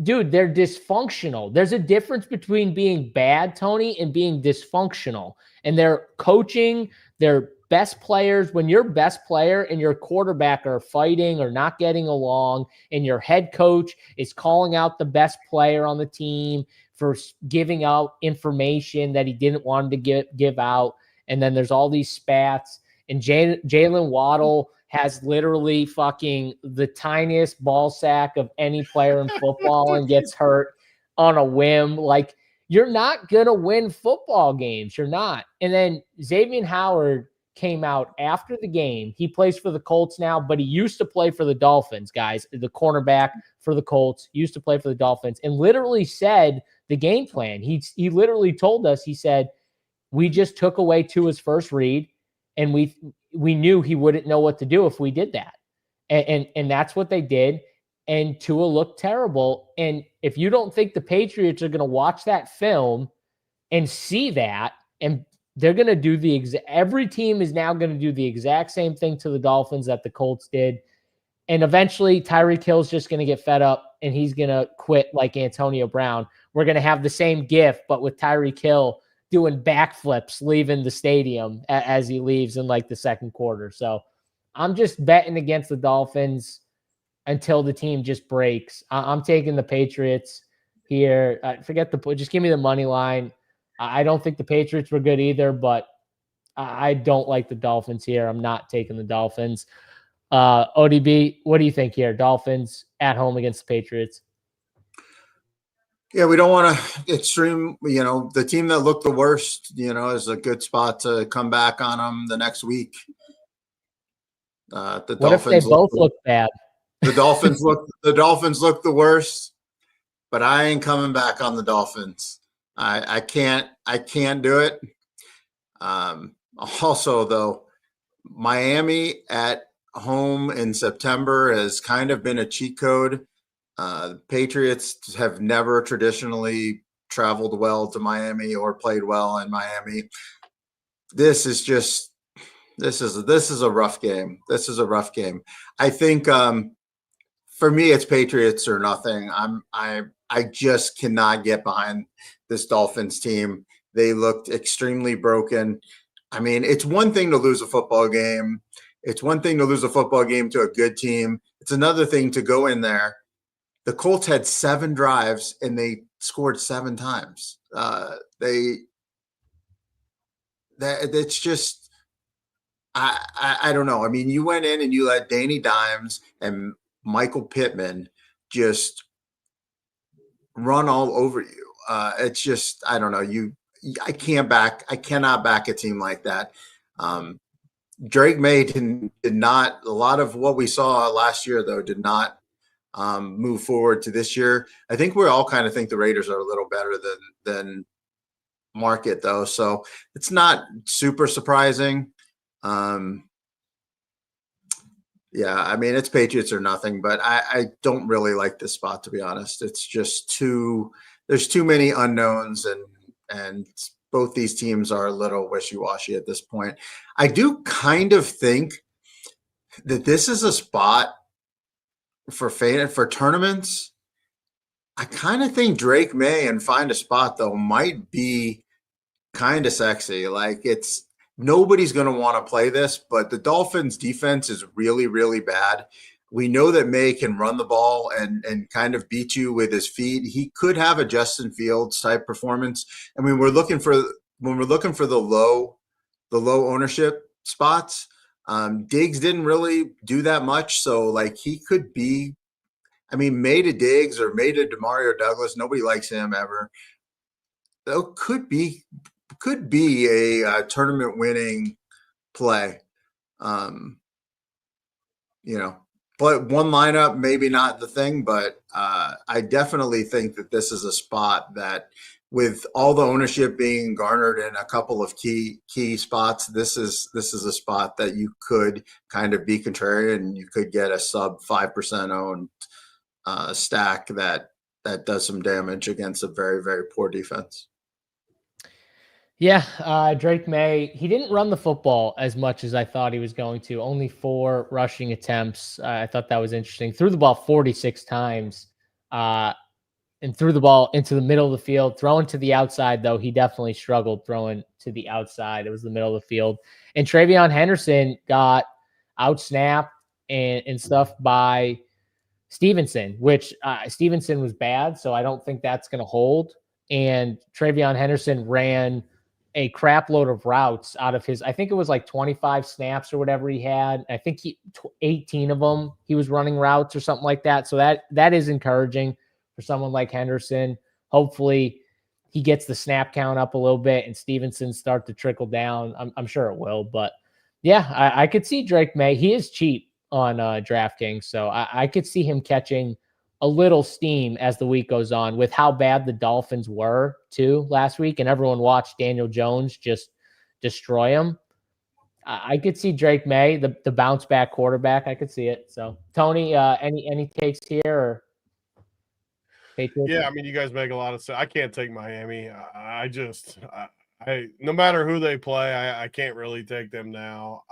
dude, they're dysfunctional. There's a difference between being bad, Tony, and being dysfunctional. And they're coaching their best players. When your best player and your quarterback are fighting or not getting along, and your head coach is calling out the best player on the team for giving out information that he didn't want to give out, and then there's all these spats, and Jalen Waddle has literally fucking the tiniest ball sack of any player in football and gets hurt on a whim. Like, you're not going to win football games. You're not. And then Xavier Howard came out after the game. He plays for the Colts now, but he used to play for the Dolphins, guys. The cornerback for the Colts used to play for the Dolphins, and literally said the game plan. He literally told us, he said, we just took away Tua's first read, and we knew he wouldn't know what to do if we did that. And that's what they did. And Tua looked terrible. And if you don't think the Patriots are going to watch that film and see that, and they're going to do every team is now going to do the exact same thing to the Dolphins that the Colts did. And eventually Tyreek Hill's just going to get fed up and he's going to quit like Antonio Brown. We're going to have the same gif, but with Tyreek Hill doing backflips, leaving the stadium as he leaves in like the second quarter. So I'm just betting against the Dolphins until the team just breaks. I'm taking the Patriots here. Just give me the money line. I don't think the Patriots were good either, but I don't like the Dolphins here. I'm not taking the Dolphins. ODB, what do you think here? Dolphins at home against the Patriots. Yeah, we don't want to extreme, the team that looked the worst, is a good spot to come back on them the next week. What if they both look bad? The Dolphins look the worst, but I ain't coming back on the Dolphins. I can't do it. Also, though, Miami at home in September has kind of been a cheat code. The Patriots have never traditionally traveled well to Miami or played well in Miami. This is a rough game. This is a rough game. I think for me, it's Patriots or nothing. I just cannot get behind this Dolphins team. They looked extremely broken. I mean, it's one thing to lose a football game. It's one thing to lose a football game to a good team. It's another thing to go in there. The Colts had 7 drives and they scored 7 times. It's just, I don't know. I mean, you went in and you let Danny Dimes and Michael Pittman just run all over you. It's just, I don't know. I cannot back a team like that. Drake May did not, a lot of what we saw last year, though, did not move forward to this year. I think we all kind of think the Raiders are a little better than market, though. So it's not super surprising. Yeah, I mean, it's Patriots or nothing, but I don't really like this spot, to be honest. It's just there's too many unknowns, and both these teams are a little wishy-washy at this point. I do kind of think that this is a spot for tournaments. I kind of think Drake May and Find a Spot, though, might be kind of sexy. Like, nobody's going to want to play this, but the Dolphins defense is really, really bad. We know that May can run the ball and kind of beat you with his feet. He could have a Justin Fields type performance. I mean, when we're looking for the low ownership spots, Diggs didn't really do that much. So like he could be, I mean, May to Diggs or May to Demario Douglas. Nobody likes him ever. Though could be a tournament winning play. But one lineup, maybe not the thing, but I definitely think that this is a spot that, with all the ownership being garnered in a couple of key spots, this is a spot that you could kind of be contrarian, and you could get a sub 5% owned stack that does some damage against a very, very poor defense. Yeah, Drake May, he didn't run the football as much as I thought he was going to. Only 4 rushing attempts. I thought that was interesting. Threw the ball 46 times and threw the ball into the middle of the field. Throwing to the outside, though, he definitely struggled throwing to the outside. It was the middle of the field. And Travion Henderson got outsnapped and stuff by Stevenson, which Stevenson was bad, so I don't think that's going to hold. And Travion Henderson ran a crap load of routes out of his, I think it was like 25 snaps or whatever he had. I think 18 of them, he was running routes or something like that. So that is encouraging for someone like Henderson. Hopefully he gets the snap count up a little bit and Stevenson start to trickle down. I'm sure it will, but yeah, I could see Drake May. He is cheap on DraftKings. So I could see him catching a little steam as the week goes on, with how bad the Dolphins were too last week, and everyone watched Daniel Jones just destroy him. I could see Drake May, the bounce back quarterback. I could see it. So Tony, any takes here? Or Patriots? Yeah, I mean, you guys make a lot of sense. I can't take Miami. I no matter who they play, I can't really take them now.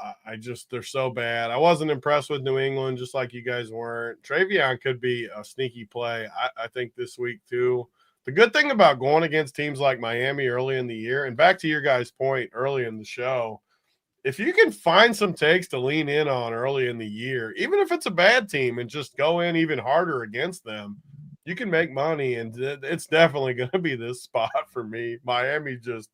They're so bad. I wasn't impressed with New England, just like you guys weren't. Travion could be a sneaky play, I think, this week too. The good thing about going against teams like Miami early in the year, and back to your guys' point early in the show, if you can find some takes to lean in on early in the year, even if it's a bad team, and just go in even harder against them, you can make money, and it's definitely going to be this spot for me. Miami just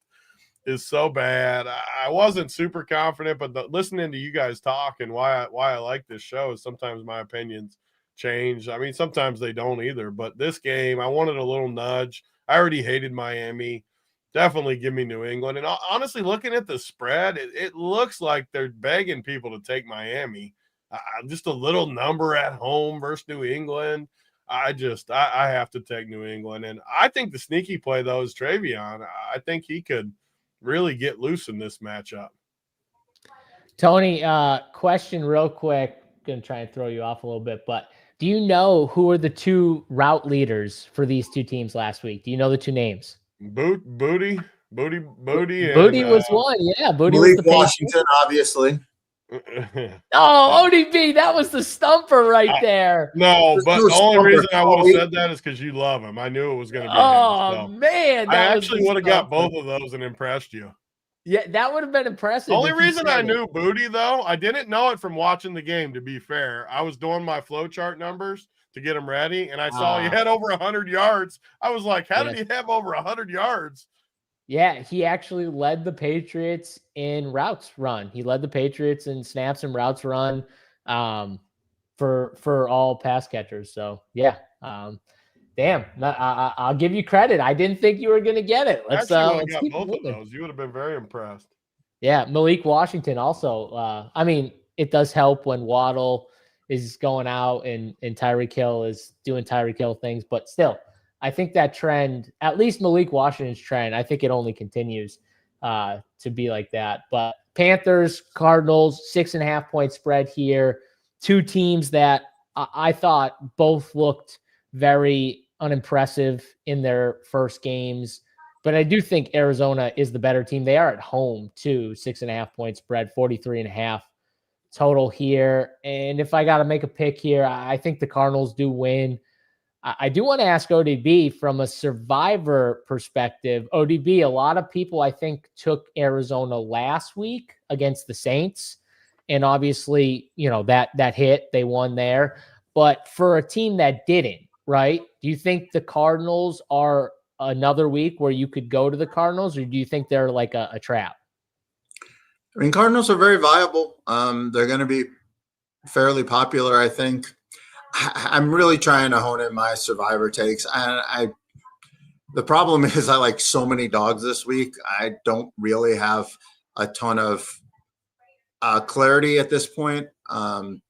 is so bad. I wasn't super confident, but listening to you guys talk and why I like this show is sometimes my opinions change. I mean, sometimes they don't either, but this game, I wanted a little nudge. I already hated Miami. Definitely give me New England. And honestly, looking at the spread, it looks like they're begging people to take Miami. Just a little number at home versus New England. I have to take New England. And I think the sneaky play, though, is Travion. I think he could really get loose in this matchup. Tony, question real quick. Going to try and throw you off a little bit, but do you know who are the 2 route leaders for these 2 teams last week? Do you know the 2 names? Booty. Booty was one. Yeah, Booty was the Washington, obviously. Oh, ODB, that was the stumper right there. No, but the only reason I would have said that is because you love him. I knew it was going to be him. So Man. I actually would have got both of those and impressed you. Yeah, that would have been impressive. The only reason I knew Booty, though, I didn't know it from watching the game, to be fair. I was doing my flowchart numbers to get him ready, and I saw he had over 100 yards. I was like, how did he have over 100 yards? Yeah, he actually led the Patriots in routes run. He led the Patriots in snaps and routes run. for all pass catchers. So yeah, damn, I'll give you credit. I didn't think you were going to get it. Let's got keep both moving. of those. You would have been very impressed. Yeah, Malik Washington also. I mean, it does help when Waddle is going out and Tyreek Hill is doing Tyreek Hill things, but still, I think that trend, at least Malik Washington's trend, I think it only continues to be like that. But Panthers, Cardinals, 6.5 point spread here. Two teams that I thought both looked very unimpressive in their first games. But I do think Arizona is the better team. They are at home too. 6.5 point spread, 43.5 total here. And if I got to make a pick here, I think the Cardinals do win. I do want to ask ODB from a survivor perspective. ODB, a lot of people, I think, took Arizona last week against the Saints. And obviously, that hit, they won there. But for a team that didn't, right? Do you think the Cardinals are another week where you could go to the Cardinals, or do you think they're like a trap? I mean, Cardinals are very viable. They're going to be fairly popular, I think. I'm really trying to hone in my survivor takes. The problem is I like so many dogs this week. I don't really have a ton of clarity at this point.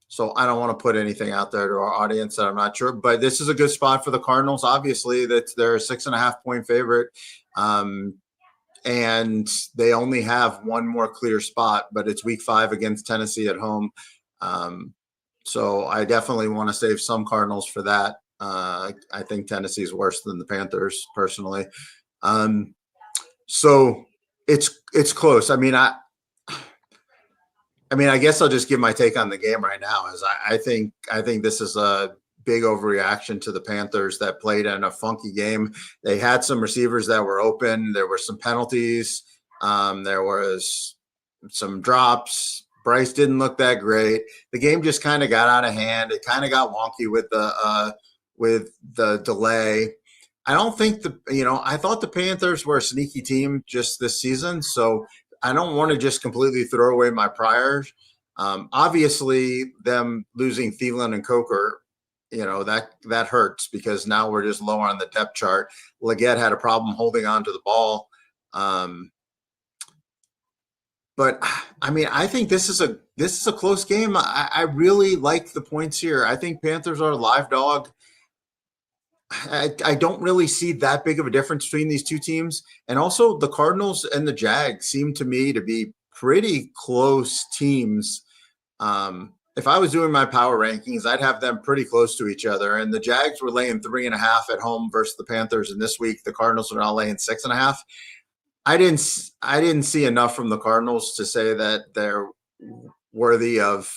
So I don't want to put anything out there to our audience that I'm not sure. But this is a good spot for the Cardinals. Obviously, they're a 6.5 point favorite. And they only have one more clear spot, but it's week 5 against Tennessee at home. So I definitely want to save some Cardinals for that. I think Tennessee is worse than the Panthers personally. So it's close. I mean, I guess I'll just give my take on the game right now. I think this is a big overreaction to the Panthers that played in a funky game. They had some receivers that were open. There were some penalties. There was some drops. Bryce didn't look that great. The game just kind of got out of hand. It kind of got wonky with the delay. I don't think I thought the Panthers were a sneaky team just this season. So I don't want to just completely throw away my priors. Obviously, them losing Thielen and Coker, that hurts because now we're just lower on the depth chart. Leggett had a problem holding on to the ball. But I mean, I think this is a close game. I really like the points here. I think Panthers are a live dog. I don't really see that big of a difference between these two teams. And also the Cardinals and the Jags seem to me to be pretty close teams. If I was doing my power rankings, I'd have them pretty close to each other. And the Jags were laying 3.5 at home versus the Panthers. And this week, the Cardinals are now laying 6.5. I didn't see enough from the Cardinals to say that they're worthy of,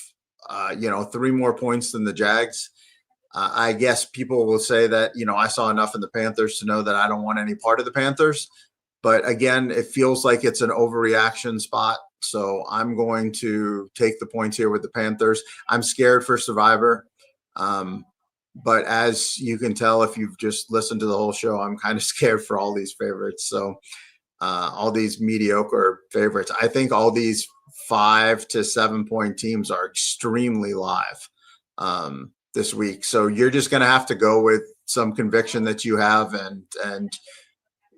3 more points than the Jags. I guess people will say that, I saw enough in the Panthers to know that I don't want any part of the Panthers. But again, it feels like it's an overreaction spot. So I'm going to take the points here with the Panthers. I'm scared for Survivor. But as you can tell, if you've just listened to the whole show, I'm kind of scared for all these favorites. So all these mediocre favorites. I think all these 5 to 7 point teams are extremely live this week. So you're just going to have to go with some conviction that you have and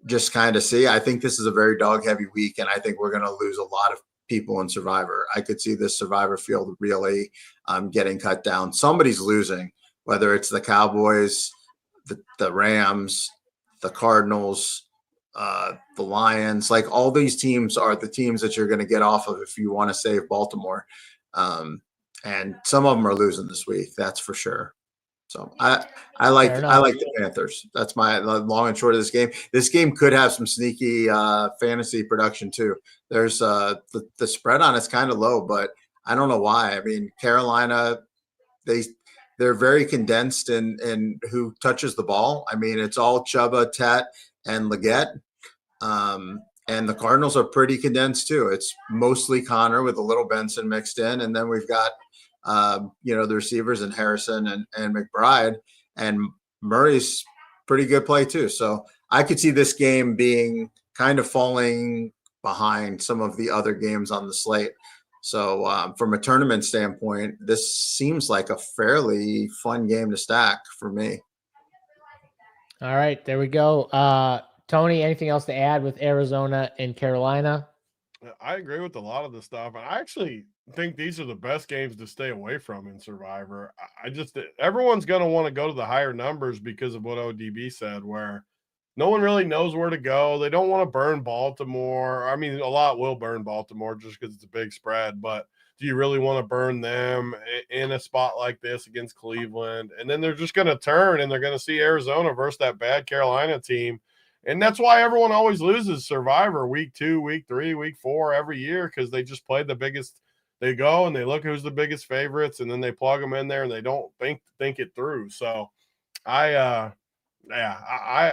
just kind of see. I think this is a very dog heavy week, and I think we're going to lose a lot of people in Survivor. I could see this Survivor field really getting cut down. Somebody's losing, whether it's the Cowboys, the Rams, the Cardinals, the Lions. Like all these teams are the teams that you're going to get off of if you want to save Baltimore. And some of them are losing this week. That's for sure. So I like the Panthers. That's my long and short of this game. This game could have some sneaky fantasy production too. There's the spread on it's kind of low, but I don't know why. I mean, Carolina, they're very condensed in who touches the ball. I mean, it's all Chuba, Tet, and Leggett. And the Cardinals are pretty condensed too. It's mostly Connor with a little Benson mixed in, and then we've got the receivers and Harrison and McBride, and Murray's pretty good play too. So I could see this game being kind of falling behind some of the other games on the slate. So from a tournament standpoint, this seems like a fairly fun game to stack for me. All right, there we go. Tony, anything else to add with Arizona and Carolina? I agree with a lot of the stuff. And I actually think these are the best games to stay away from in Survivor. I just, everyone's going to want to go to the higher numbers because of what ODB said, where no one really knows where to go. They don't want to burn Baltimore. I mean, a lot will burn Baltimore just because it's a big spread, but do you really want to burn them in a spot like this against Cleveland? And then they're just going to turn and they're going to see Arizona versus that bad Carolina team. And that's why everyone always loses Survivor week 2, week 3, week 4 every year, because they just played the biggest. They go and they look who's the biggest favorites, and then they plug them in there and they don't think it through. So I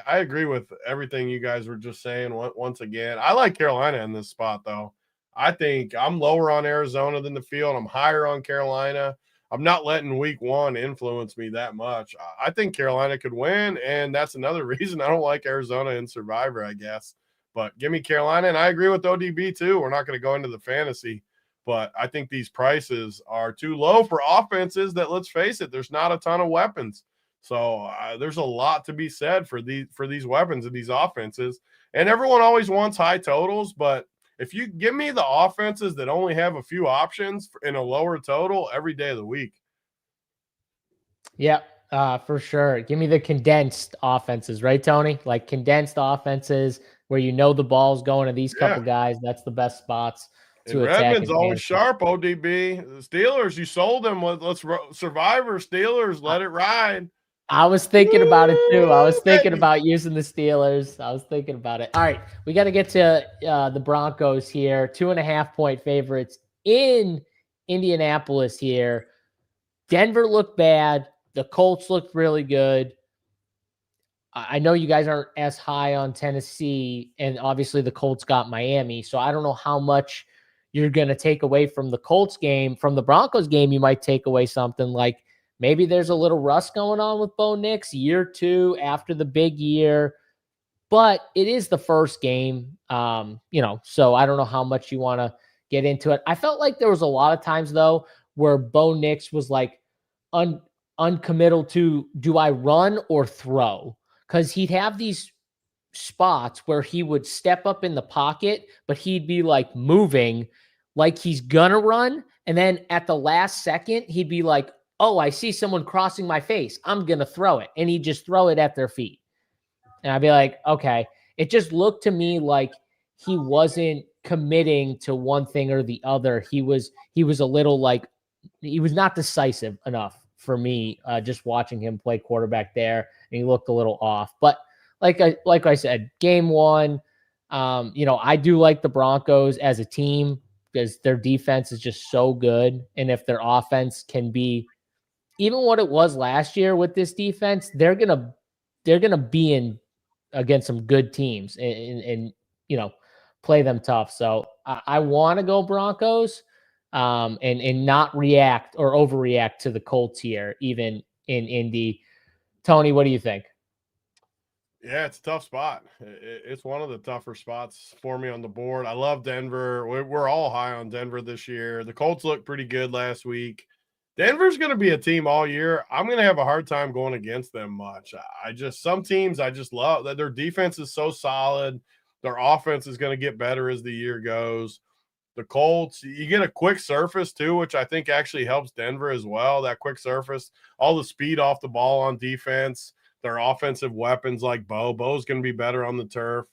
agree with everything you guys were just saying once again. I like Carolina in this spot, though. I think I'm lower on Arizona than the field. I'm higher on Carolina. I'm not letting week 1 influence me that much. I think Carolina could win, and that's another reason I don't like Arizona in Survivor, I guess. But give me Carolina, and I agree with ODB too. We're not going to go into the fantasy, but I think these prices are too low for offenses that, let's face it, there's not a ton of weapons. So there's a lot to be said for these weapons and these offenses. And everyone always wants high totals, but if you give me the offenses that only have a few options in a lower total every day of the week. Yeah, for sure. Give me the condensed offenses, right, Tony? Like condensed offenses where you know the ball's going to these couple guys. That's the best spots to and attack. Redmond's always sharp, ODB. The Steelers, you sold them. Let's Survivor Steelers, let it ride. I was thinking about it too. I was thinking about using the Steelers. I was thinking about it. All right, we got to get to the Broncos here. 2.5-point favorites in Indianapolis here. Denver looked bad. The Colts looked really good. I know you guys aren't as high on Tennessee, and obviously the Colts got Miami. So I don't know how much you're going to take away from the Colts game. From the Broncos game, you might take away something like maybe there's a little rust going on with Bo Nix, year 2 after the big year. But it is the first game, so I don't know how much you want to get into it. I felt like there was a lot of times, though, where Bo Nix was like uncommittal to, do I run or throw? Because he'd have these spots where he would step up in the pocket, but he'd be like moving like he's gonna run. And then at the last second, he'd be like, oh, I see someone crossing my face, I'm gonna throw it. And he'd just throw it at their feet. And I'd be like, okay. It just looked to me like he wasn't committing to one thing or the other. He was a little like, he was not decisive enough for me, just watching him play quarterback there. And he looked a little off. But like I said, game 1, I do like the Broncos as a team because their defense is just so good. And if their offense can be even what it was last year with this defense, they're gonna be in against some good teams and play them tough. So I want to go Broncos, and not react or overreact to the Colts here, even in Indy. Tony, what do you think? Yeah, it's a tough spot. It's one of the tougher spots for me on the board. I love Denver. We're all high on Denver this year. The Colts looked pretty good last week. Denver's going to be a team all year. I'm going to have a hard time going against them much. Some teams I just love that their defense is so solid. Their offense is going to get better as the year goes. The Colts, you get a quick surface too, which I think actually helps Denver as well. That quick surface, all the speed off the ball on defense, their offensive weapons like Bo's going to be better on the turf.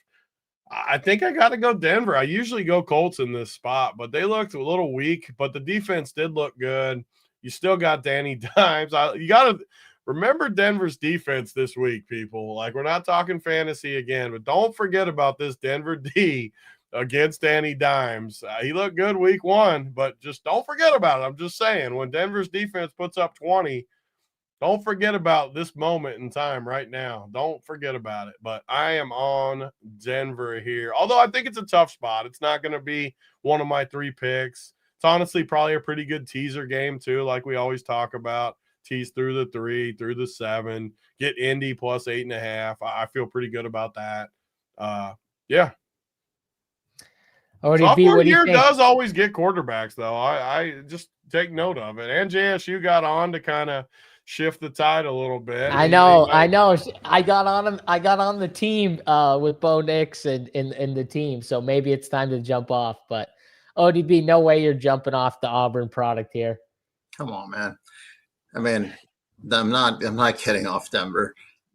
I think I got to go Denver. I usually go Colts in this spot, but they looked a little weak, but the defense did look good. You still got Danny Dimes. You got to remember Denver's defense this week, people. Like, we're not talking fantasy again, but don't forget about this Denver D against Danny Dimes. He looked good week 1, but just don't forget about it. I'm just saying, when Denver's defense puts up 20, don't forget about this moment in time right now. Don't forget about it. But I am on Denver here. Although I think it's a tough spot. It's not going to be one of my 3 picks. It's honestly probably a pretty good teaser game too, like we always talk about. Tease through the 3, through the 7, get Indy plus 8.5. I feel pretty good about that. Yeah. ODB, Sophomore what do you year think? does always get quarterbacks, though. I just take note of it. And JSU got on to kind of shift the tide a little bit. I know. I got on him. I got on the team with Bo Nix and the team. So maybe it's time to jump off. But ODB, no way you're jumping off the Auburn product here. Come on, man. I mean, I'm not kidding off Denver.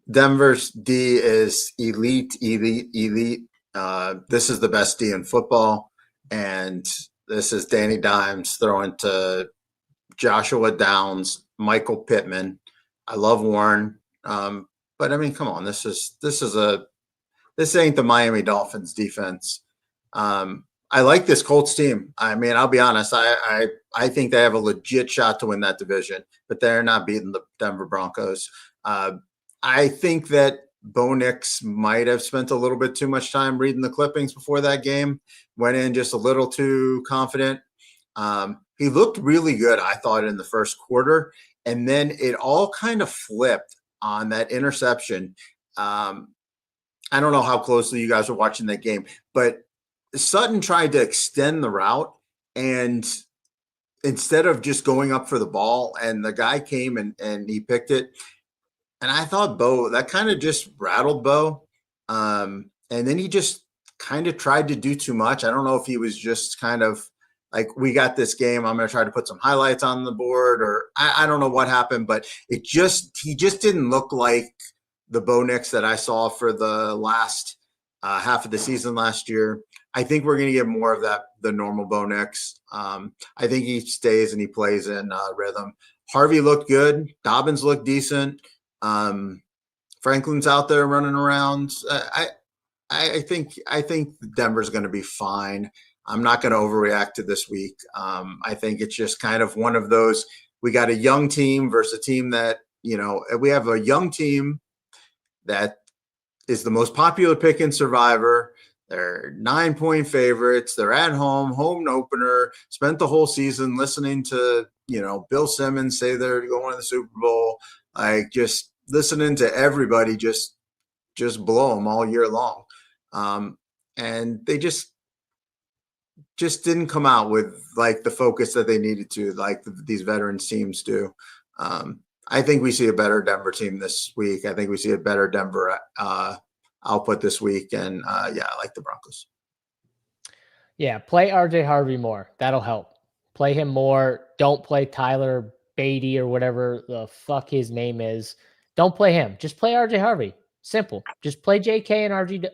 Denver's D is elite. This is the best D in football. And this is Danny Dimes throwing to Joshua Downs, Michael Pittman. I love Warren. But I mean, come on, this ain't the Miami Dolphins defense. I like this Colts team. I mean, I'll be honest. I think they have a legit shot to win that division, but they're not beating the Denver Broncos. I think that Bo Nix might have spent a little bit too much time reading the clippings before that game. Went in just a little too confident. He looked really good, I thought, in the first quarter. And then it all kind of flipped on that interception. I don't know how closely you guys were watching that game, but Sutton tried to extend the route, and instead of just going up for the ball, and the guy came and he picked it. And I thought that kind of just rattled Bo. And then he just kind of tried to do too much. I don't know if he was just kind of like, we got this game, I'm going to try to put some highlights on the board, or I don't know what happened, but he just didn't look like the Bo Nix that I saw for the last half of the season last year. I think we're going to get more of that, the normal Bo Nix. I think he stays and he plays in rhythm. Harvey looked good. Dobbins looked decent. Franklin's out there running around. I think Denver's going to be fine. I'm not going to overreact to this week. I think it's just kind of one of those, we got a young team versus a team that, we have a young team that is the most popular pick in Survivor. They're 9-point favorites. They're at home opener, spent the whole season listening to, Bill Simmons say they're going to the Super Bowl, like just listening to everybody just blow them all year long. And they just didn't come out with like the focus that they needed to, like these veteran teams do. I think we see a better Denver team this week. I think we see a better Denver output this week. And I like the Broncos. Yeah, play RJ Harvey more. That'll help. Play him more. Don't play Tyler Beatty or whatever the fuck his name is. Don't play him. Just play RJ Harvey. Simple. Just play JK and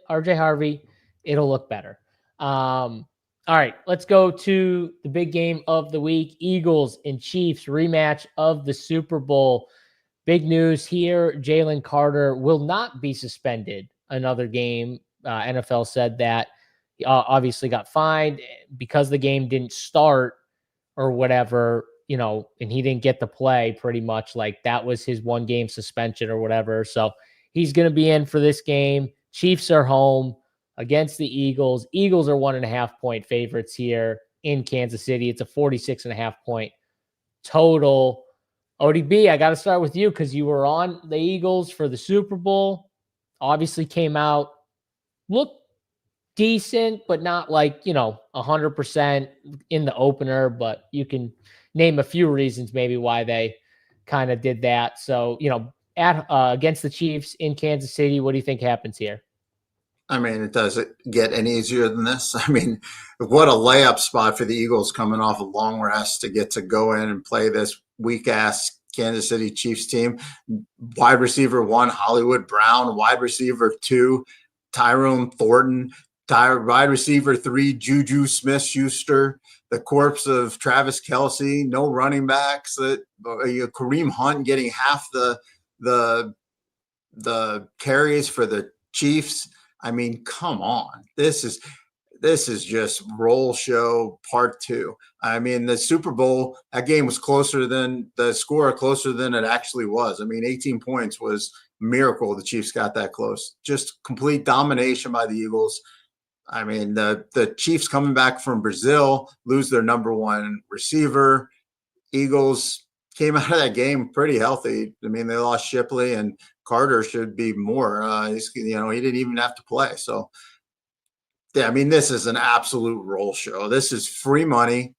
RJ Harvey. It'll look better. All right, let's go to the big game of the week. Eagles and Chiefs rematch of the Super Bowl. Big news here. Jalen Carter will not be suspended another game. NFL said that. He obviously got fined because the game didn't start or whatever, and he didn't get to play pretty much. Like that was his 1-game suspension or whatever. So he's going to be in for this game. Chiefs are home against the Eagles. Eagles are 1.5-point favorites here in Kansas City. It's a 46.5-point total. ODB, I got to start with you because you were on the Eagles for the Super Bowl. Obviously came out, looked decent, but not like, 100% in the opener, but you can name a few reasons maybe why they kind of did that. So, against the Chiefs in Kansas City, what do you think happens here? I mean, it doesn't get any easier than this. I mean, what a layup spot for the Eagles coming off a long rest to get to go in and play this weak-ass Kansas City Chiefs team. Wide receiver 1, Hollywood Brown. Wide receiver 2, Tyrone Thornton. Wide receiver 3, Juju Smith-Schuster. The corpse of Travis Kelce. No running backs. Kareem Hunt getting half the carries for the Chiefs. I mean, come on. This is just roll show part 2. I mean, the Super Bowl, that game was closer than it actually was. I mean, 18 points was a miracle the Chiefs got that close. Just complete domination by the Eagles. I mean, the Chiefs coming back from Brazil, lose their number 1 receiver. Eagles came out of that game pretty healthy. I mean, they lost Shipley, and Carter should be more. He didn't even have to play. So I mean, this is an absolute roll show. This is free money.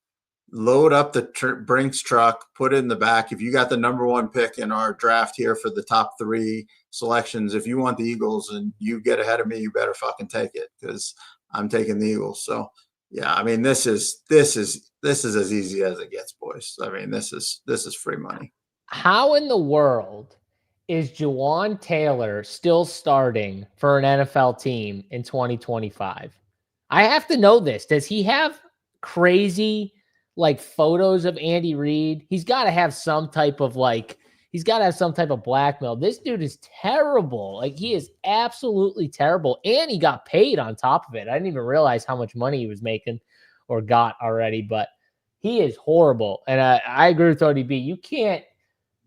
Load up the Brinks truck, put it in the back. If you got the number one pick in our draft here for the top 3 selections, if you want the Eagles and you get ahead of me, you better fucking take it, because I'm taking the Eagles. So yeah, I mean, this is as easy as it gets, boys. I mean, this is free money. How in the world is Juwan Taylor still starting for an NFL team in 2025? I have to know this. Does he have crazy like photos of Andy Reid? He's got to have some type of blackmail. This dude is terrible. Like, he is absolutely terrible. And he got paid on top of it. I didn't even realize how much money he was making or got already, but he is horrible. And I agree with ODB. You can't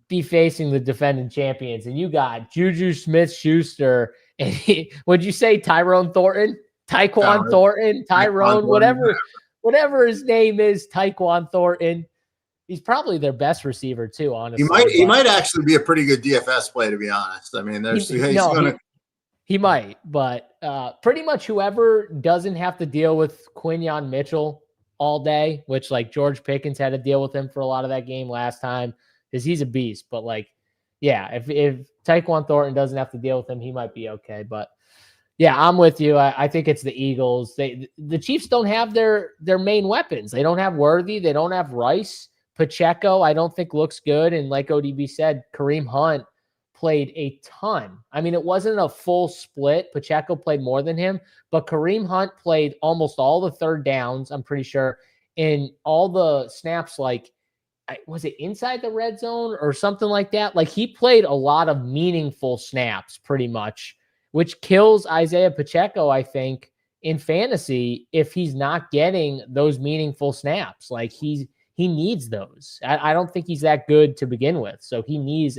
be facing the defending champions, and you got Juju Smith-Schuster and would you say Tyquan Thornton, whatever his name is, Tyquan Thornton. He's probably their best receiver too, honestly. He might actually be a pretty good DFS play, to be honest. I mean, he might, but pretty much whoever doesn't have to deal with Quinyon Mitchell all day, which like George Pickens had to deal with him for a lot of that game last time, because he's a beast. But like, yeah, if Tyquan Thornton doesn't have to deal with him, he might be okay. But yeah, I'm with you. I think it's the Eagles. The Chiefs don't have their main weapons. They don't have Worthy. They don't have Rice. Pacheco, I don't think looks good. And like ODB said, Kareem Hunt played a ton. I mean, it wasn't a full split. Pacheco played more than him, but Kareem Hunt played almost all the third downs, I'm pretty sure, in all the snaps. Like, was it inside the red zone or something like that? Like, he played a lot of meaningful snaps pretty much, which kills Isaiah Pacheco, I think, in fantasy if he's not getting those meaningful snaps. Like, he needs those. I don't think he's that good to begin with. So he needs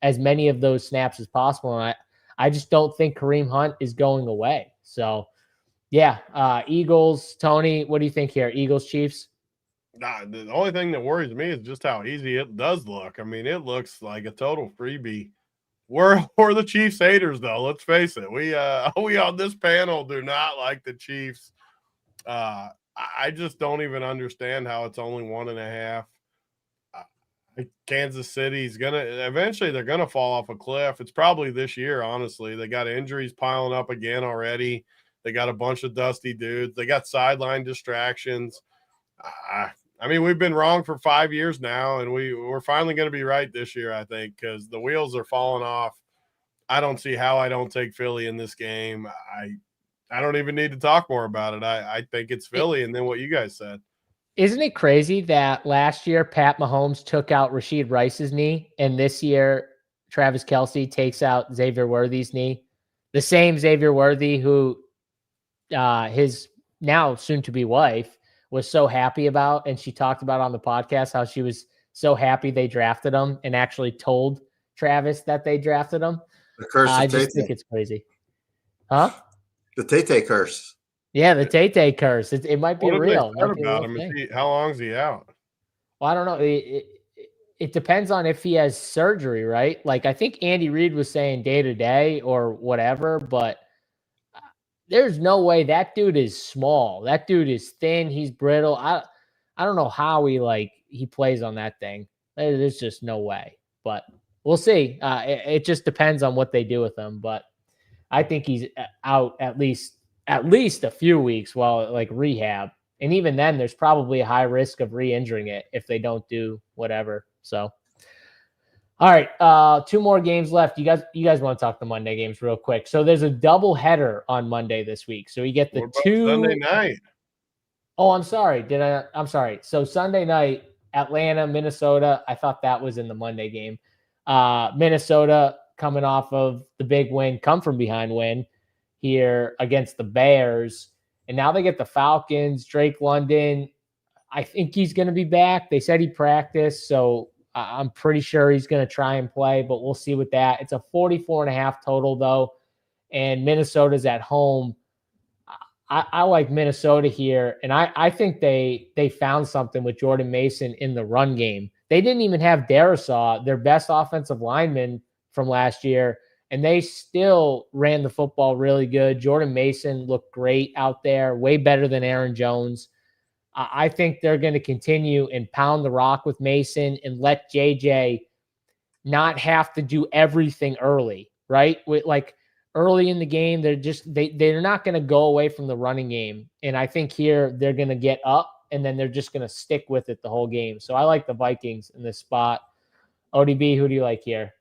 as many of those snaps as possible. And I just don't think Kareem Hunt is going away. So yeah, Eagles. Tony, what do you think here? Eagles, Chiefs? Nah, the only thing that worries me is just how easy it does look. I mean, it looks like a total freebie. We're the Chiefs haters, though. Let's face it. We on this panel do not like the Chiefs. I just don't even understand how it's only 1.5. Kansas City's eventually they're gonna fall off a cliff. It's probably this year, honestly. They got injuries piling up again already. They got a bunch of dusty dudes. They got sideline distractions. I mean, we've been wrong for 5 years now, and we're finally going to be right this year, I think, because the wheels are falling off. I don't see how I don't take Philly in this game. I don't even need to talk more about it. I think it's Philly, and then what you guys said. Isn't it crazy that last year Pat Mahomes took out Rashid Rice's knee, and this year Travis Kelce takes out Xavier Worthy's knee? The same Xavier Worthy who his now soon-to-be wife was so happy about, and she talked about on the podcast how she was so happy they drafted him and actually told Travis that they drafted him. The curse of I just think it's crazy. Huh? The Tay-Tay curse. Yeah, the Tay-Tay curse. It might be real. About him? How long is he out? Well, I don't know. It depends on if he has surgery, right? Like, I think Andy Reid was saying day to day or whatever, but there's no way. That dude is small. That dude is thin. He's brittle. I don't know how he plays on that thing. There's just no way. But we'll see. It just depends on what they do with him. But I think he's out at least a few weeks while rehab. And even then, there's probably a high risk of re-injuring it if they don't do whatever. So, all right, 2 more games left. You guys want to talk the Monday games real quick? So there's a double header on Monday this week. So you get the 2 Sunday night. Oh, I'm sorry. I'm sorry. So Sunday night, Atlanta, Minnesota. I thought that was in the Monday game. Minnesota coming off of the big win, come from behind win here against the Bears. And now they get the Falcons. Drake London, I think he's going to be back. They said he practiced, so I'm pretty sure he's going to try and play, but we'll see with that. It's a 44.5 total, though, and Minnesota's at home. I like Minnesota here, and I think they found something with Jordan Mason in the run game. They didn't even have Darisaw, their best offensive lineman from last year, and they still ran the football really good. Jordan Mason looked great out there, way better than Aaron Jones. I think they're going to continue and pound the rock with Mason and let JJ not have to do everything early, right? Like early in the game, they're not going to go away from the running game. And I think here they're going to get up and then they're just going to stick with it the whole game. So I like the Vikings in this spot. ODB, who do you like here?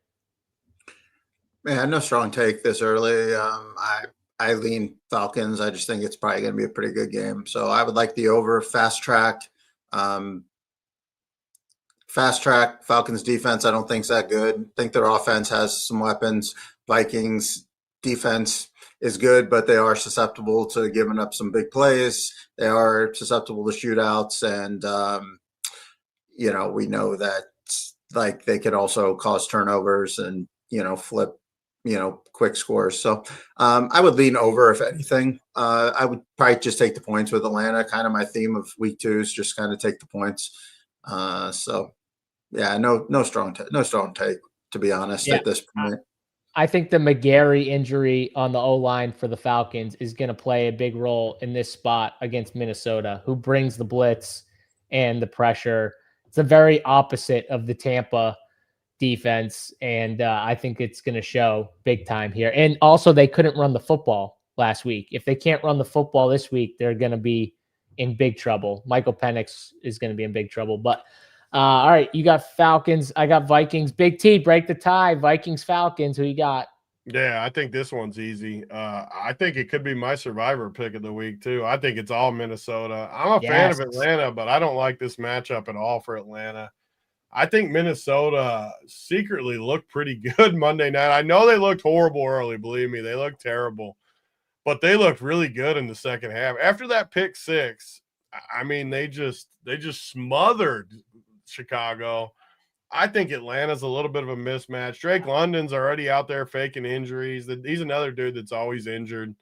Man, no strong take this early. I lean Falcons. I just think it's probably going to be a pretty good game. So I would like the over. Fast track Falcons defense. I don't think's that good. I think their offense has some weapons. Vikings defense is good, but they are susceptible to giving up some big plays. They are susceptible to shootouts, and we know that like they could also cause turnovers and flip quick scores. So I would lean over if anything. I would probably just take the points with Atlanta. Kind of my theme of week 2 is just kind of take the points. So yeah, no strong take to be honest at this point. I think the McGarry injury on the O-line for the Falcons is going to play a big role in this spot against Minnesota, who brings the blitz and the pressure. It's the very opposite of the Tampa defense, and I think it's going to show big time here. And also, they couldn't run the football last week. If they can't run the football this week, they're going to be in big trouble. Michael Penix is going to be in big trouble. But all right, you got Falcons. I got Vikings. Big T, break the tie. Vikings, Falcons. Who you got? Yeah, I think this one's easy. I think it could be my survivor pick of the week, too. I think it's all Minnesota. I'm a fan of Atlanta, but I don't like this matchup at all for Atlanta. I think Minnesota secretly looked pretty good Monday night. I know they looked horrible early. Believe me, they looked terrible. But they looked really good in the second half. After that pick 6, I mean, they just smothered Chicago. I think Atlanta's a little bit of a mismatch. Drake London's already out there faking injuries. He's another dude that's always injured.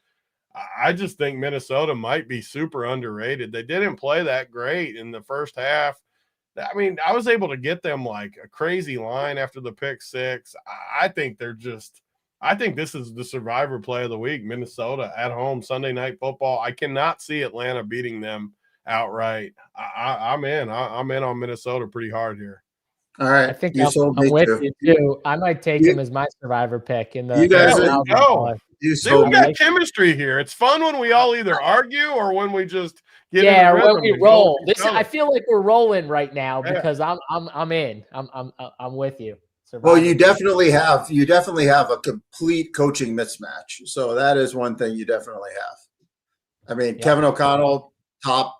I just think Minnesota might be super underrated. They didn't play that great in the first half. I mean, I was able to get them like a crazy line after the pick 6. I think this is the survivor play of the week. Minnesota at home, Sunday Night Football. I cannot see Atlanta beating them outright. I'm in on Minnesota pretty hard here. All right. I think I'm with you too. I might take him as my survivor pick in the. You guys go. We got chemistry here. It's fun when we all either argue or when we just get in the when we roll. I feel like we're rolling right now because I'm in. I'm with you. Well, you definitely have a complete coaching mismatch. So that is one thing you definitely have. I mean, Kevin O'Connell, top,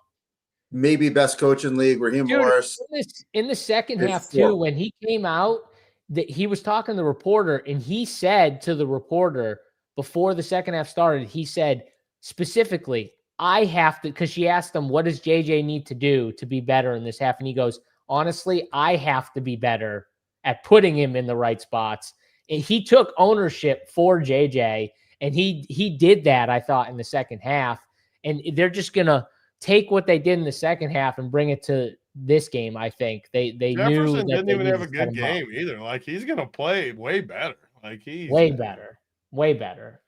maybe best coach in league. Raheem Morris. In the second half too, when he came out, that he was talking to the reporter, and he said to the reporter before the second half started, he said specifically, I have to, because she asked him, what does JJ need to do to be better in this half? And he goes, honestly, I have to be better at putting him in the right spots. And he took ownership for JJ, and he did that, I thought, in the second half. And they're just going to take what they did in the second half and bring it to this game, I think. They knew that didn't even have a good game either. Like, he's going to play way better. Like, he's way better.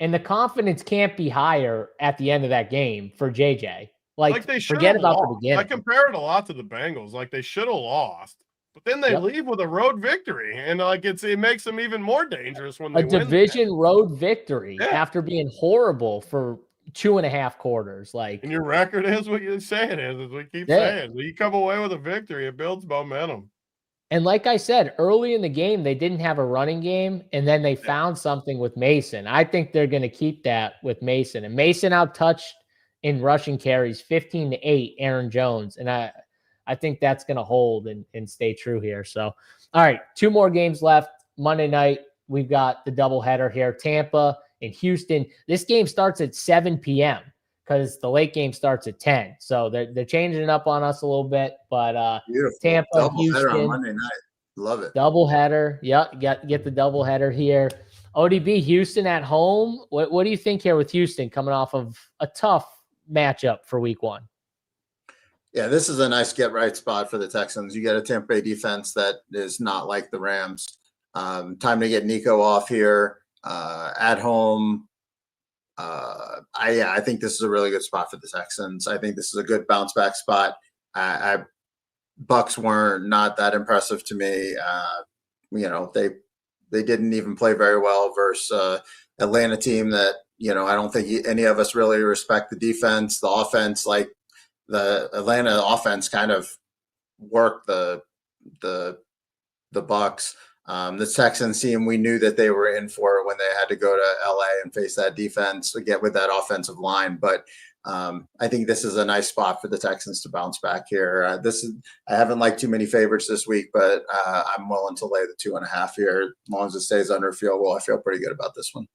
And the confidence can't be higher at the end of that game for JJ. Like they forget about the beginning. I compare it a lot to the Bengals. Like, they should have lost, but then they leave with a road victory, and like it makes them even more dangerous when they win. A division road victory after being horrible for 2.5 quarters. Like, and your record is what you say it is, as we keep saying. When you come away with a victory, it builds momentum. And like I said, early in the game, they didn't have a running game, and then they found something with Mason. I think they're going to keep that with Mason. And Mason outtouched in rushing carries 15-8 Aaron Jones. And I think that's going to hold and stay true here. So, all right, 2 more games left. Monday night, we've got the doubleheader here. Tampa and Houston. This game starts at 7 p.m. because the late game starts at 10. So they're changing it up on us a little bit. But Tampa, double Houston. On Monday night. Love it. Doubleheader. Yep, get the doubleheader here. ODB, Houston at home. What do you think here with Houston coming off of a tough matchup for week 1? Yeah, this is a nice get-right spot for the Texans. You get a Tampa Bay defense that is not like the Rams. Time to get Nico off here. at home. I think this is a really good spot for the Texans. I think this is a good bounce back spot. Bucks weren't not that impressive to me. They didn't even play very well versus Atlanta team that, I don't think any of us really respect the defense. The offense, like the Atlanta offense kind of worked the Bucks. The Texans team, we knew that they were in for it when they had to go to LA and face that defense again with that offensive line. But I think this is a nice spot for the Texans to bounce back here. I haven't liked too many favorites this week, but I'm willing to lay the 2.5 here as long as it stays under field goal. I feel pretty good about this one.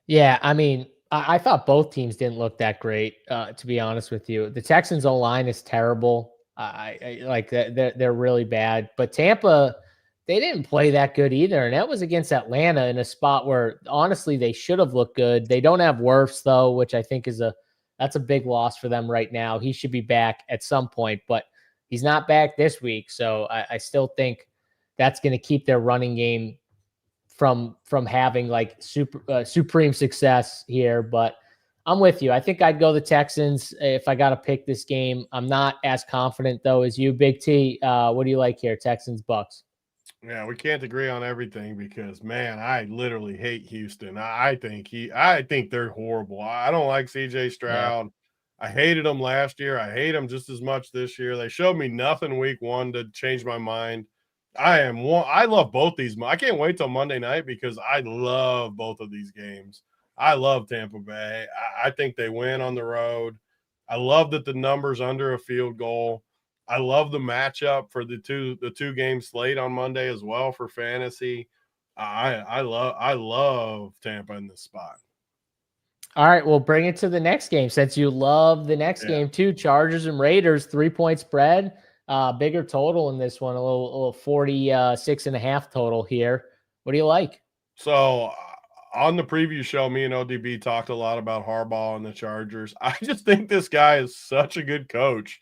Yeah, I mean, I thought both teams didn't look that great, to be honest with you. The Texans' O-line is terrible. I like that they're really bad. But Tampa, they didn't play that good either, and that was against Atlanta in a spot where honestly they should have looked good. They don't have Wirfs though, which I think that's a big loss for them right now. He should be back at some point, but he's not back this week. So I still think that's going to keep their running game from having like supreme success here. But I'm with you. I think I'd go the Texans if I got to pick this game. I'm not as confident though as you, Big T. What do you like here? Texans, Bucks. Yeah, we can't agree on everything because, man, I literally hate Houston. I think they're horrible. I don't like CJ Stroud. Yeah. I hated them last year. I hate them just as much this year. They showed me nothing week one to change my mind. I love both these. I can't wait till Monday night because I love both of these games. I love Tampa Bay. I think they win on the road. I love that the number's under a field goal. I love the matchup for the two game slate on Monday as well for fantasy. I love Tampa in this spot. All right, we'll bring it to the next game since you love the next game too. Chargers and Raiders, 3-point spread, bigger total in this one, a little 46.5 total here. What do you like? So on the preview show, me and ODB talked a lot about Harbaugh and the Chargers. I just think this guy is such a good coach.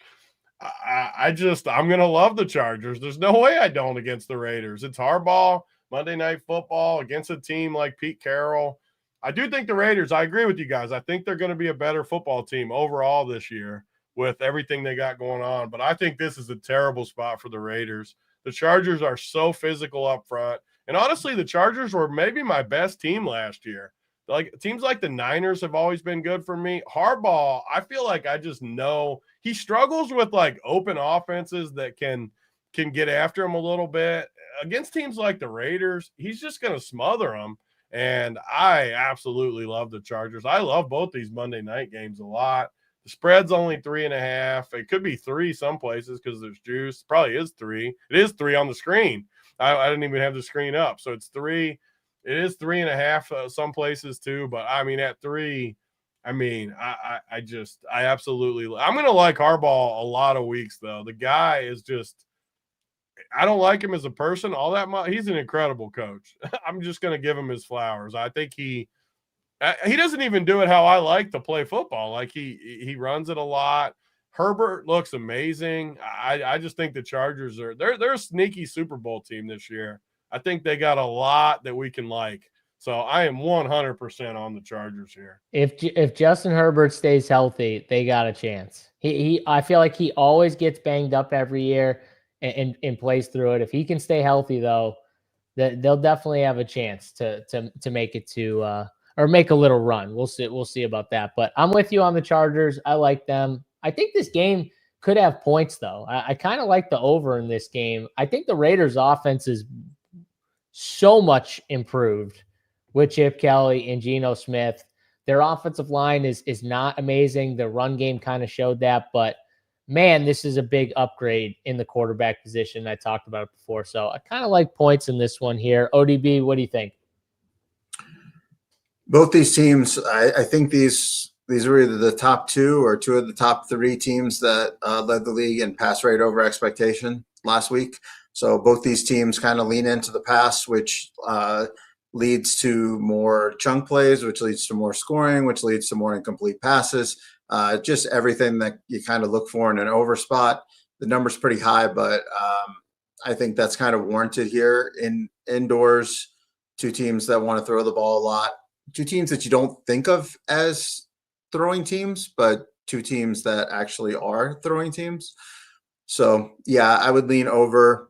I'm going to love the Chargers. There's no way I don't against the Raiders. It's Harbaugh, Monday Night Football against a team like Pete Carroll. I do think the Raiders, I agree with you guys. I think they're going to be a better football team overall this year with everything they got going on. But I think this is a terrible spot for the Raiders. The Chargers are so physical up front. And honestly, the Chargers were maybe my best team last year. Like teams like the Niners have always been good for me. Harbaugh, I feel like I just know he struggles with like open offenses that can get after him a little bit. Against teams like the Raiders, he's just going to smother them. And I absolutely love the Chargers. I love both these Monday night games a lot. The spread's only 3.5. It could be 3 some places because there's juice. It probably is 3. It is 3 on the screen. I didn't even have the screen up. So it's 3. It is 3.5 some places too, but I mean at 3, I mean I absolutely I'm going to like Harbaugh a lot of weeks though. The guy is just I don't like him as a person all that much. He's an incredible coach. I'm just going to give him his flowers. I think he doesn't even do it how I like to play football. Like he runs it a lot. Herbert looks amazing. I just think the Chargers they're a sneaky Super Bowl team this year. I think they got a lot that we can like. So I am 100% on the Chargers here. If Justin Herbert stays healthy, they got a chance. I feel like he always gets banged up every year and plays through it. If he can stay healthy though, they'll definitely have a chance to make it to or make a little run. We'll see about that. But I'm with you on the Chargers. I like them. I think this game could have points though. I kind of like the over in this game. I think the Raiders offense is so much improved with Chip Kelly and Geno Smith. Their offensive line is not amazing. The run game kind of showed that, but man, this is a big upgrade in the quarterback position. I talked about it before. So I kind of like points in this one here. ODB, what do you think? Both these teams, I think these are either the top 2 or 2 of the top 3 teams that led the league in pass rate over expectation last week. So both these teams kind of lean into the pass, which leads to more chunk plays, which leads to more scoring, which leads to more incomplete passes. Just everything that you kind of look for in an over spot. The number's pretty high, but I think that's kind of warranted here in indoors. two teams that want to throw the ball a lot, two teams that you don't think of as throwing teams, but two teams that actually are throwing teams. So, yeah, I would lean over.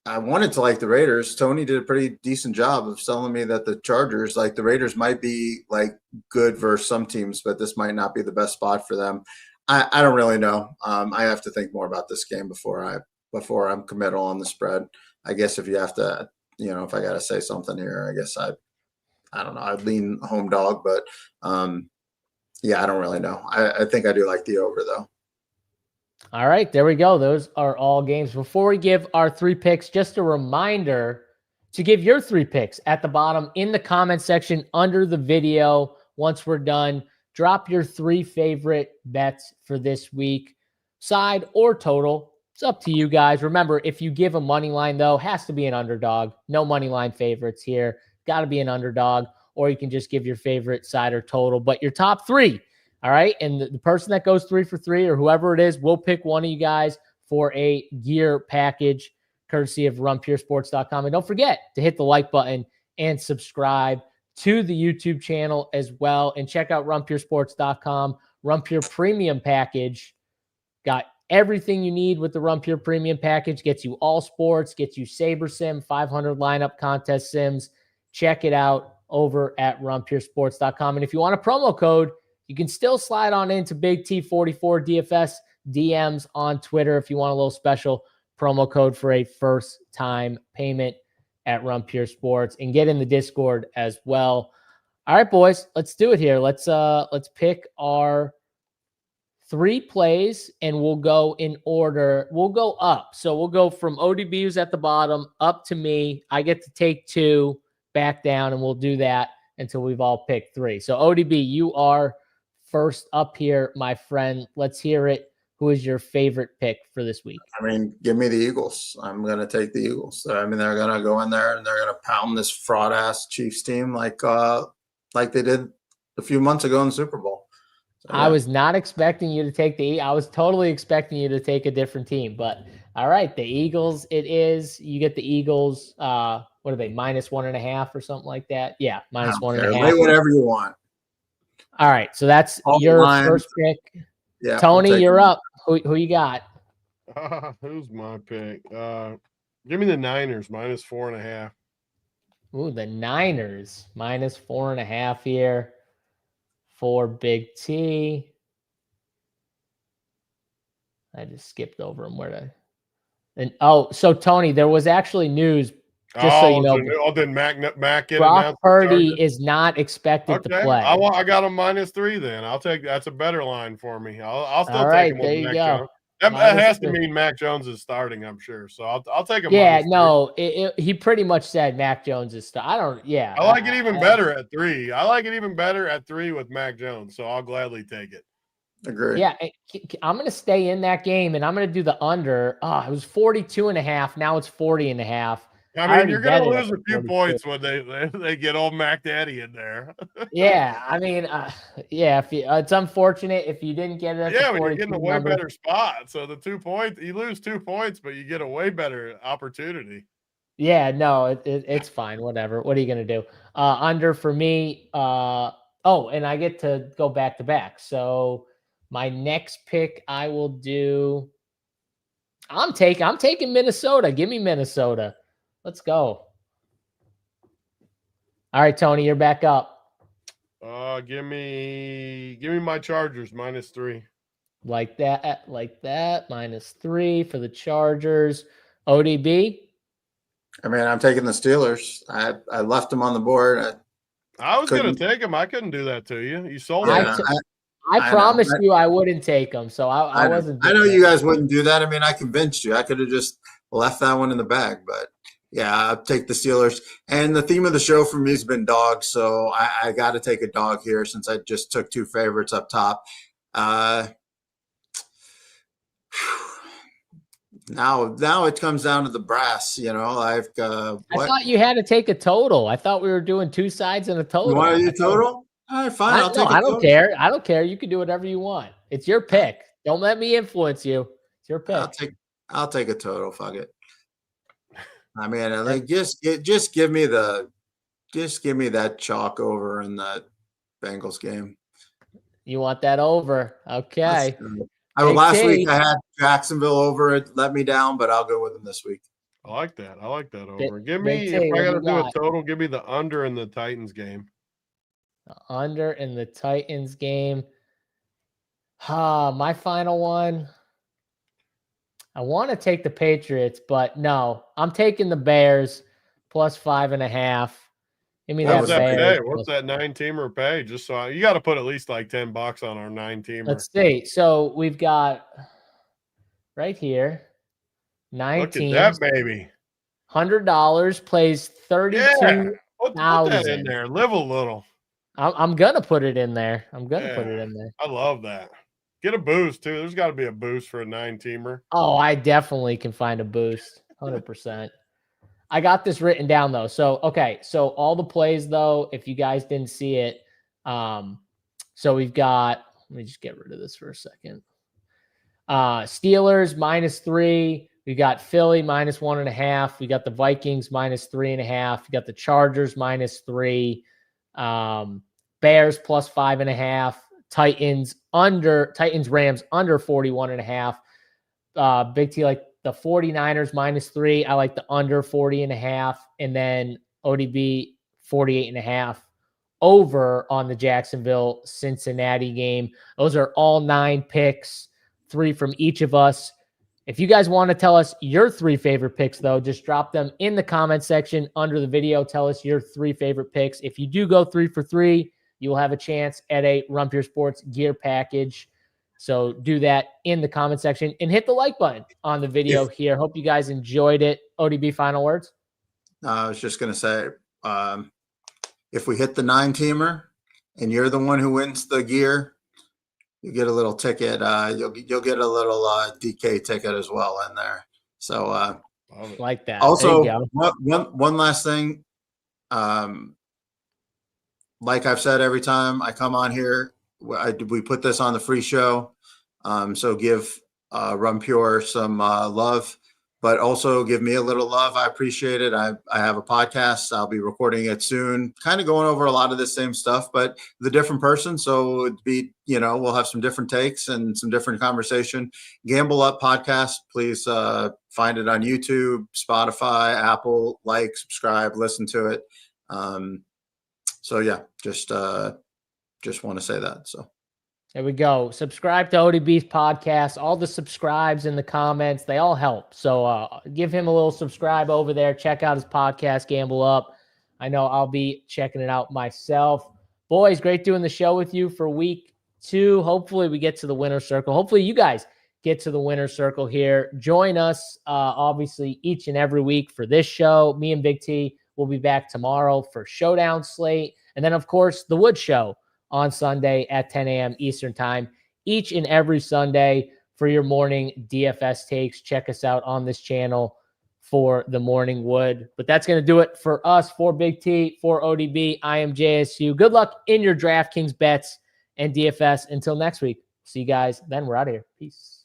I wanted to like the Raiders. Tony did a pretty decent job of selling me that the Chargers, like the Raiders might be like good versus some teams, but this might not be the best spot for them. I don't really know. I have to think more about this game before I'm committal on the spread. I guess if you have to, if I got to say something here, I guess I don't know. I'd lean home dog, but yeah, I don't really know. I think I do like the over though. All right, there we go. Those are all games. Before we give our 3 picks, just a reminder to give your 3 picks at the bottom in the comment section under the video. Once we're done, drop your 3 favorite bets for this week, side or total. It's up to you guys. Remember, if you give a money line, though, has to be an underdog. No money line favorites here. Got to be an underdog, or you can just give your favorite side or total. But your top 3, all right? And the person that goes 3 for 3 or whoever it is, we'll pick one of you guys for a gear package courtesy of runpuresports.com. And don't forget to hit the like button and subscribe to the YouTube channel as well. And check out runpuresports.com. Run Pure Premium package. Got everything you need with the Run Pure Premium package. Gets you all sports, gets you Saber Sim, 500 lineup contest sims. Check it out over at runpuresports.com. And if you want a promo code, you can still slide on into Big T44 DFS DMs on Twitter if you want a little special promo code for a first-time payment at Run Pure Sports, and get in the Discord as well. All right, boys, let's do it here. Let's pick our 3 plays, and we'll go in order. We'll go up. So we'll go from ODB, who's at the bottom, up to me. I get to take 2, back down, and we'll do that until we've all picked 3. So ODB, you are first up here, my friend. Let's hear it. Who is your favorite pick for this week? I mean, give me the Eagles. I'm going to take the Eagles. I mean, they're going to go in there and they're going to pound this fraud-ass Chiefs team like they did a few months ago in the Super Bowl. So, yeah. I was not expecting you to take I was totally expecting you to take a different team. But, all right, the Eagles it is. You get the Eagles, what are they, -1.5 or something like that? Yeah, -1.5. Lay whatever you want. All right, so that's your first pick. Yeah, Tony, you're up. Who you got? Who's my pick? Give me the Niners -4.5. Ooh, the Niners -4.5 here for Big T. I just skipped over him. So Tony, there was actually news. Just so you know, did Mac get Brock Purdy is not expected to play. I got him -3 then. I'll take that's a better line for me. I'll still take him with Mac Jones. That has to mean Mac Jones is starting, I'm sure. So I'll take him. Yeah, no, he pretty much said Mac Jones is starting. I like it even better at 3. I like it even better at 3 with Mac Jones. So I'll gladly take it. Agree. Yeah, I'm going to stay in that game, and I'm going to do the under. It was 42.5. Now it's 40.5. I mean, you're going to lose a few points when they get old Mac Daddy in there. Yeah, I mean, it's unfortunate if you didn't get it. When you're getting a way better spot. So the 2 points, you lose 2 points, but you get a way better opportunity. Yeah, no, it's fine. Whatever. What are you going to do? Under for me. And I get to go back to back. So my next pick, I will do. I'm taking Minnesota. Give me Minnesota. Let's go. All right, Tony, you're back up. Give me my Chargers -3. Like that, -3 for the Chargers. ODB. I mean, I'm taking the Steelers. I left them on the board. I was going to take them. I couldn't do that to you. You sold me. I promised you I wouldn't take them, so I wasn't. I know you guys wouldn't do that. I mean, I convinced you. I could have just left that one in the bag, but. Yeah, I'll take the Steelers. And the theme of the show for me has been dogs, so I got to take a dog here since I just took 2 favorites up top. Now it comes down to the brass, I thought you had to take a total. I thought we were doing 2 sides and a total. You want to do total? All right, fine. I don't care. I don't care. You can do whatever you want. It's your pick. Don't let me influence you. It's your pick. I'll take a total. Fuck it. I mean, like just give me that chalk over in that Bengals game. You want that over? Okay. Last week I had Jacksonville over. It let me down, but I'll go with them this week. I like that. I like that over. Give me, T, if I got to do a total, give me the under in the Titans game. The under in the Titans game. My final one. I want to take the Patriots, but no, I'm taking the Bears plus 5.5. Give me What's that Bears. What's that 9-teamer pay? Just so you got to put at least like $10 on our 9-teamer. Let's see. So we've got right here 9 teams. Look at that, baby. $100 plays 32,000. Put that in there. Live a little. I'm gonna put it in there. Put it in there. I love that. Get a boost too. There's got to be a boost for a 9-teamer. Oh, I definitely can find a boost. 100%. I got this written down though. So okay, so all the plays though, if you guys didn't see it, so we've got. Let me just get rid of this for a second. Steelers -3. We got Philly -1.5. We got the Vikings -3.5. We got the Chargers -3. Bears plus 5.5. Titans Rams under 41.5. Big T like the 49ers -3. I like the under 40.5. And then ODB 48.5 over on the Jacksonville Cincinnati game. Those are all 9 picks, 3 from each of us. If you guys want to tell us your 3 favorite picks, though, just drop them in the comment section under the video. Tell us your 3 favorite picks. If you do go 3 for 3, you will have a chance at a Rump Your Sports gear package. So do that in the comment section and hit the like button on the video here. Hope you guys enjoyed it. ODB, final words? I was just going to say, if we hit the 9-teamer and you're the one who wins the gear, you get a little ticket. You'll get a little DK ticket as well in there. So like that. Also, one last thing. Like I've said every time I come on here, we put this on the free show. So give Run Pure some love, but also give me a little love. I appreciate it. I have a podcast. I'll be recording it soon, kind of going over a lot of the same stuff, but the different person. So it'd be, we'll have some different takes and some different conversation. Gamble Up podcast. Please find it on YouTube, Spotify, Apple, subscribe, listen to it. So yeah, just want to say that. So there we go. Subscribe to ODB's podcast. All the subscribes in the comments, they all help. So give him a little subscribe over there. Check out his podcast, Gamble Up. I know I'll be checking it out myself. Boys, great doing the show with you for week 2. Hopefully we get to the winner's circle. Hopefully you guys get to the winner's circle here. Join us, obviously, each and every week for this show. Me and Big T will be back tomorrow for Showdown Slate. And then, of course, the Wood Show on Sunday at 10 a.m. Eastern Time, each and every Sunday for your morning DFS takes. Check us out on this channel for the Morning Wood. But that's going to do it for us, for Big T, for ODB. I am JSU. Good luck in your DraftKings bets and DFS. Until next week. See you guys then. We're out of here. Peace.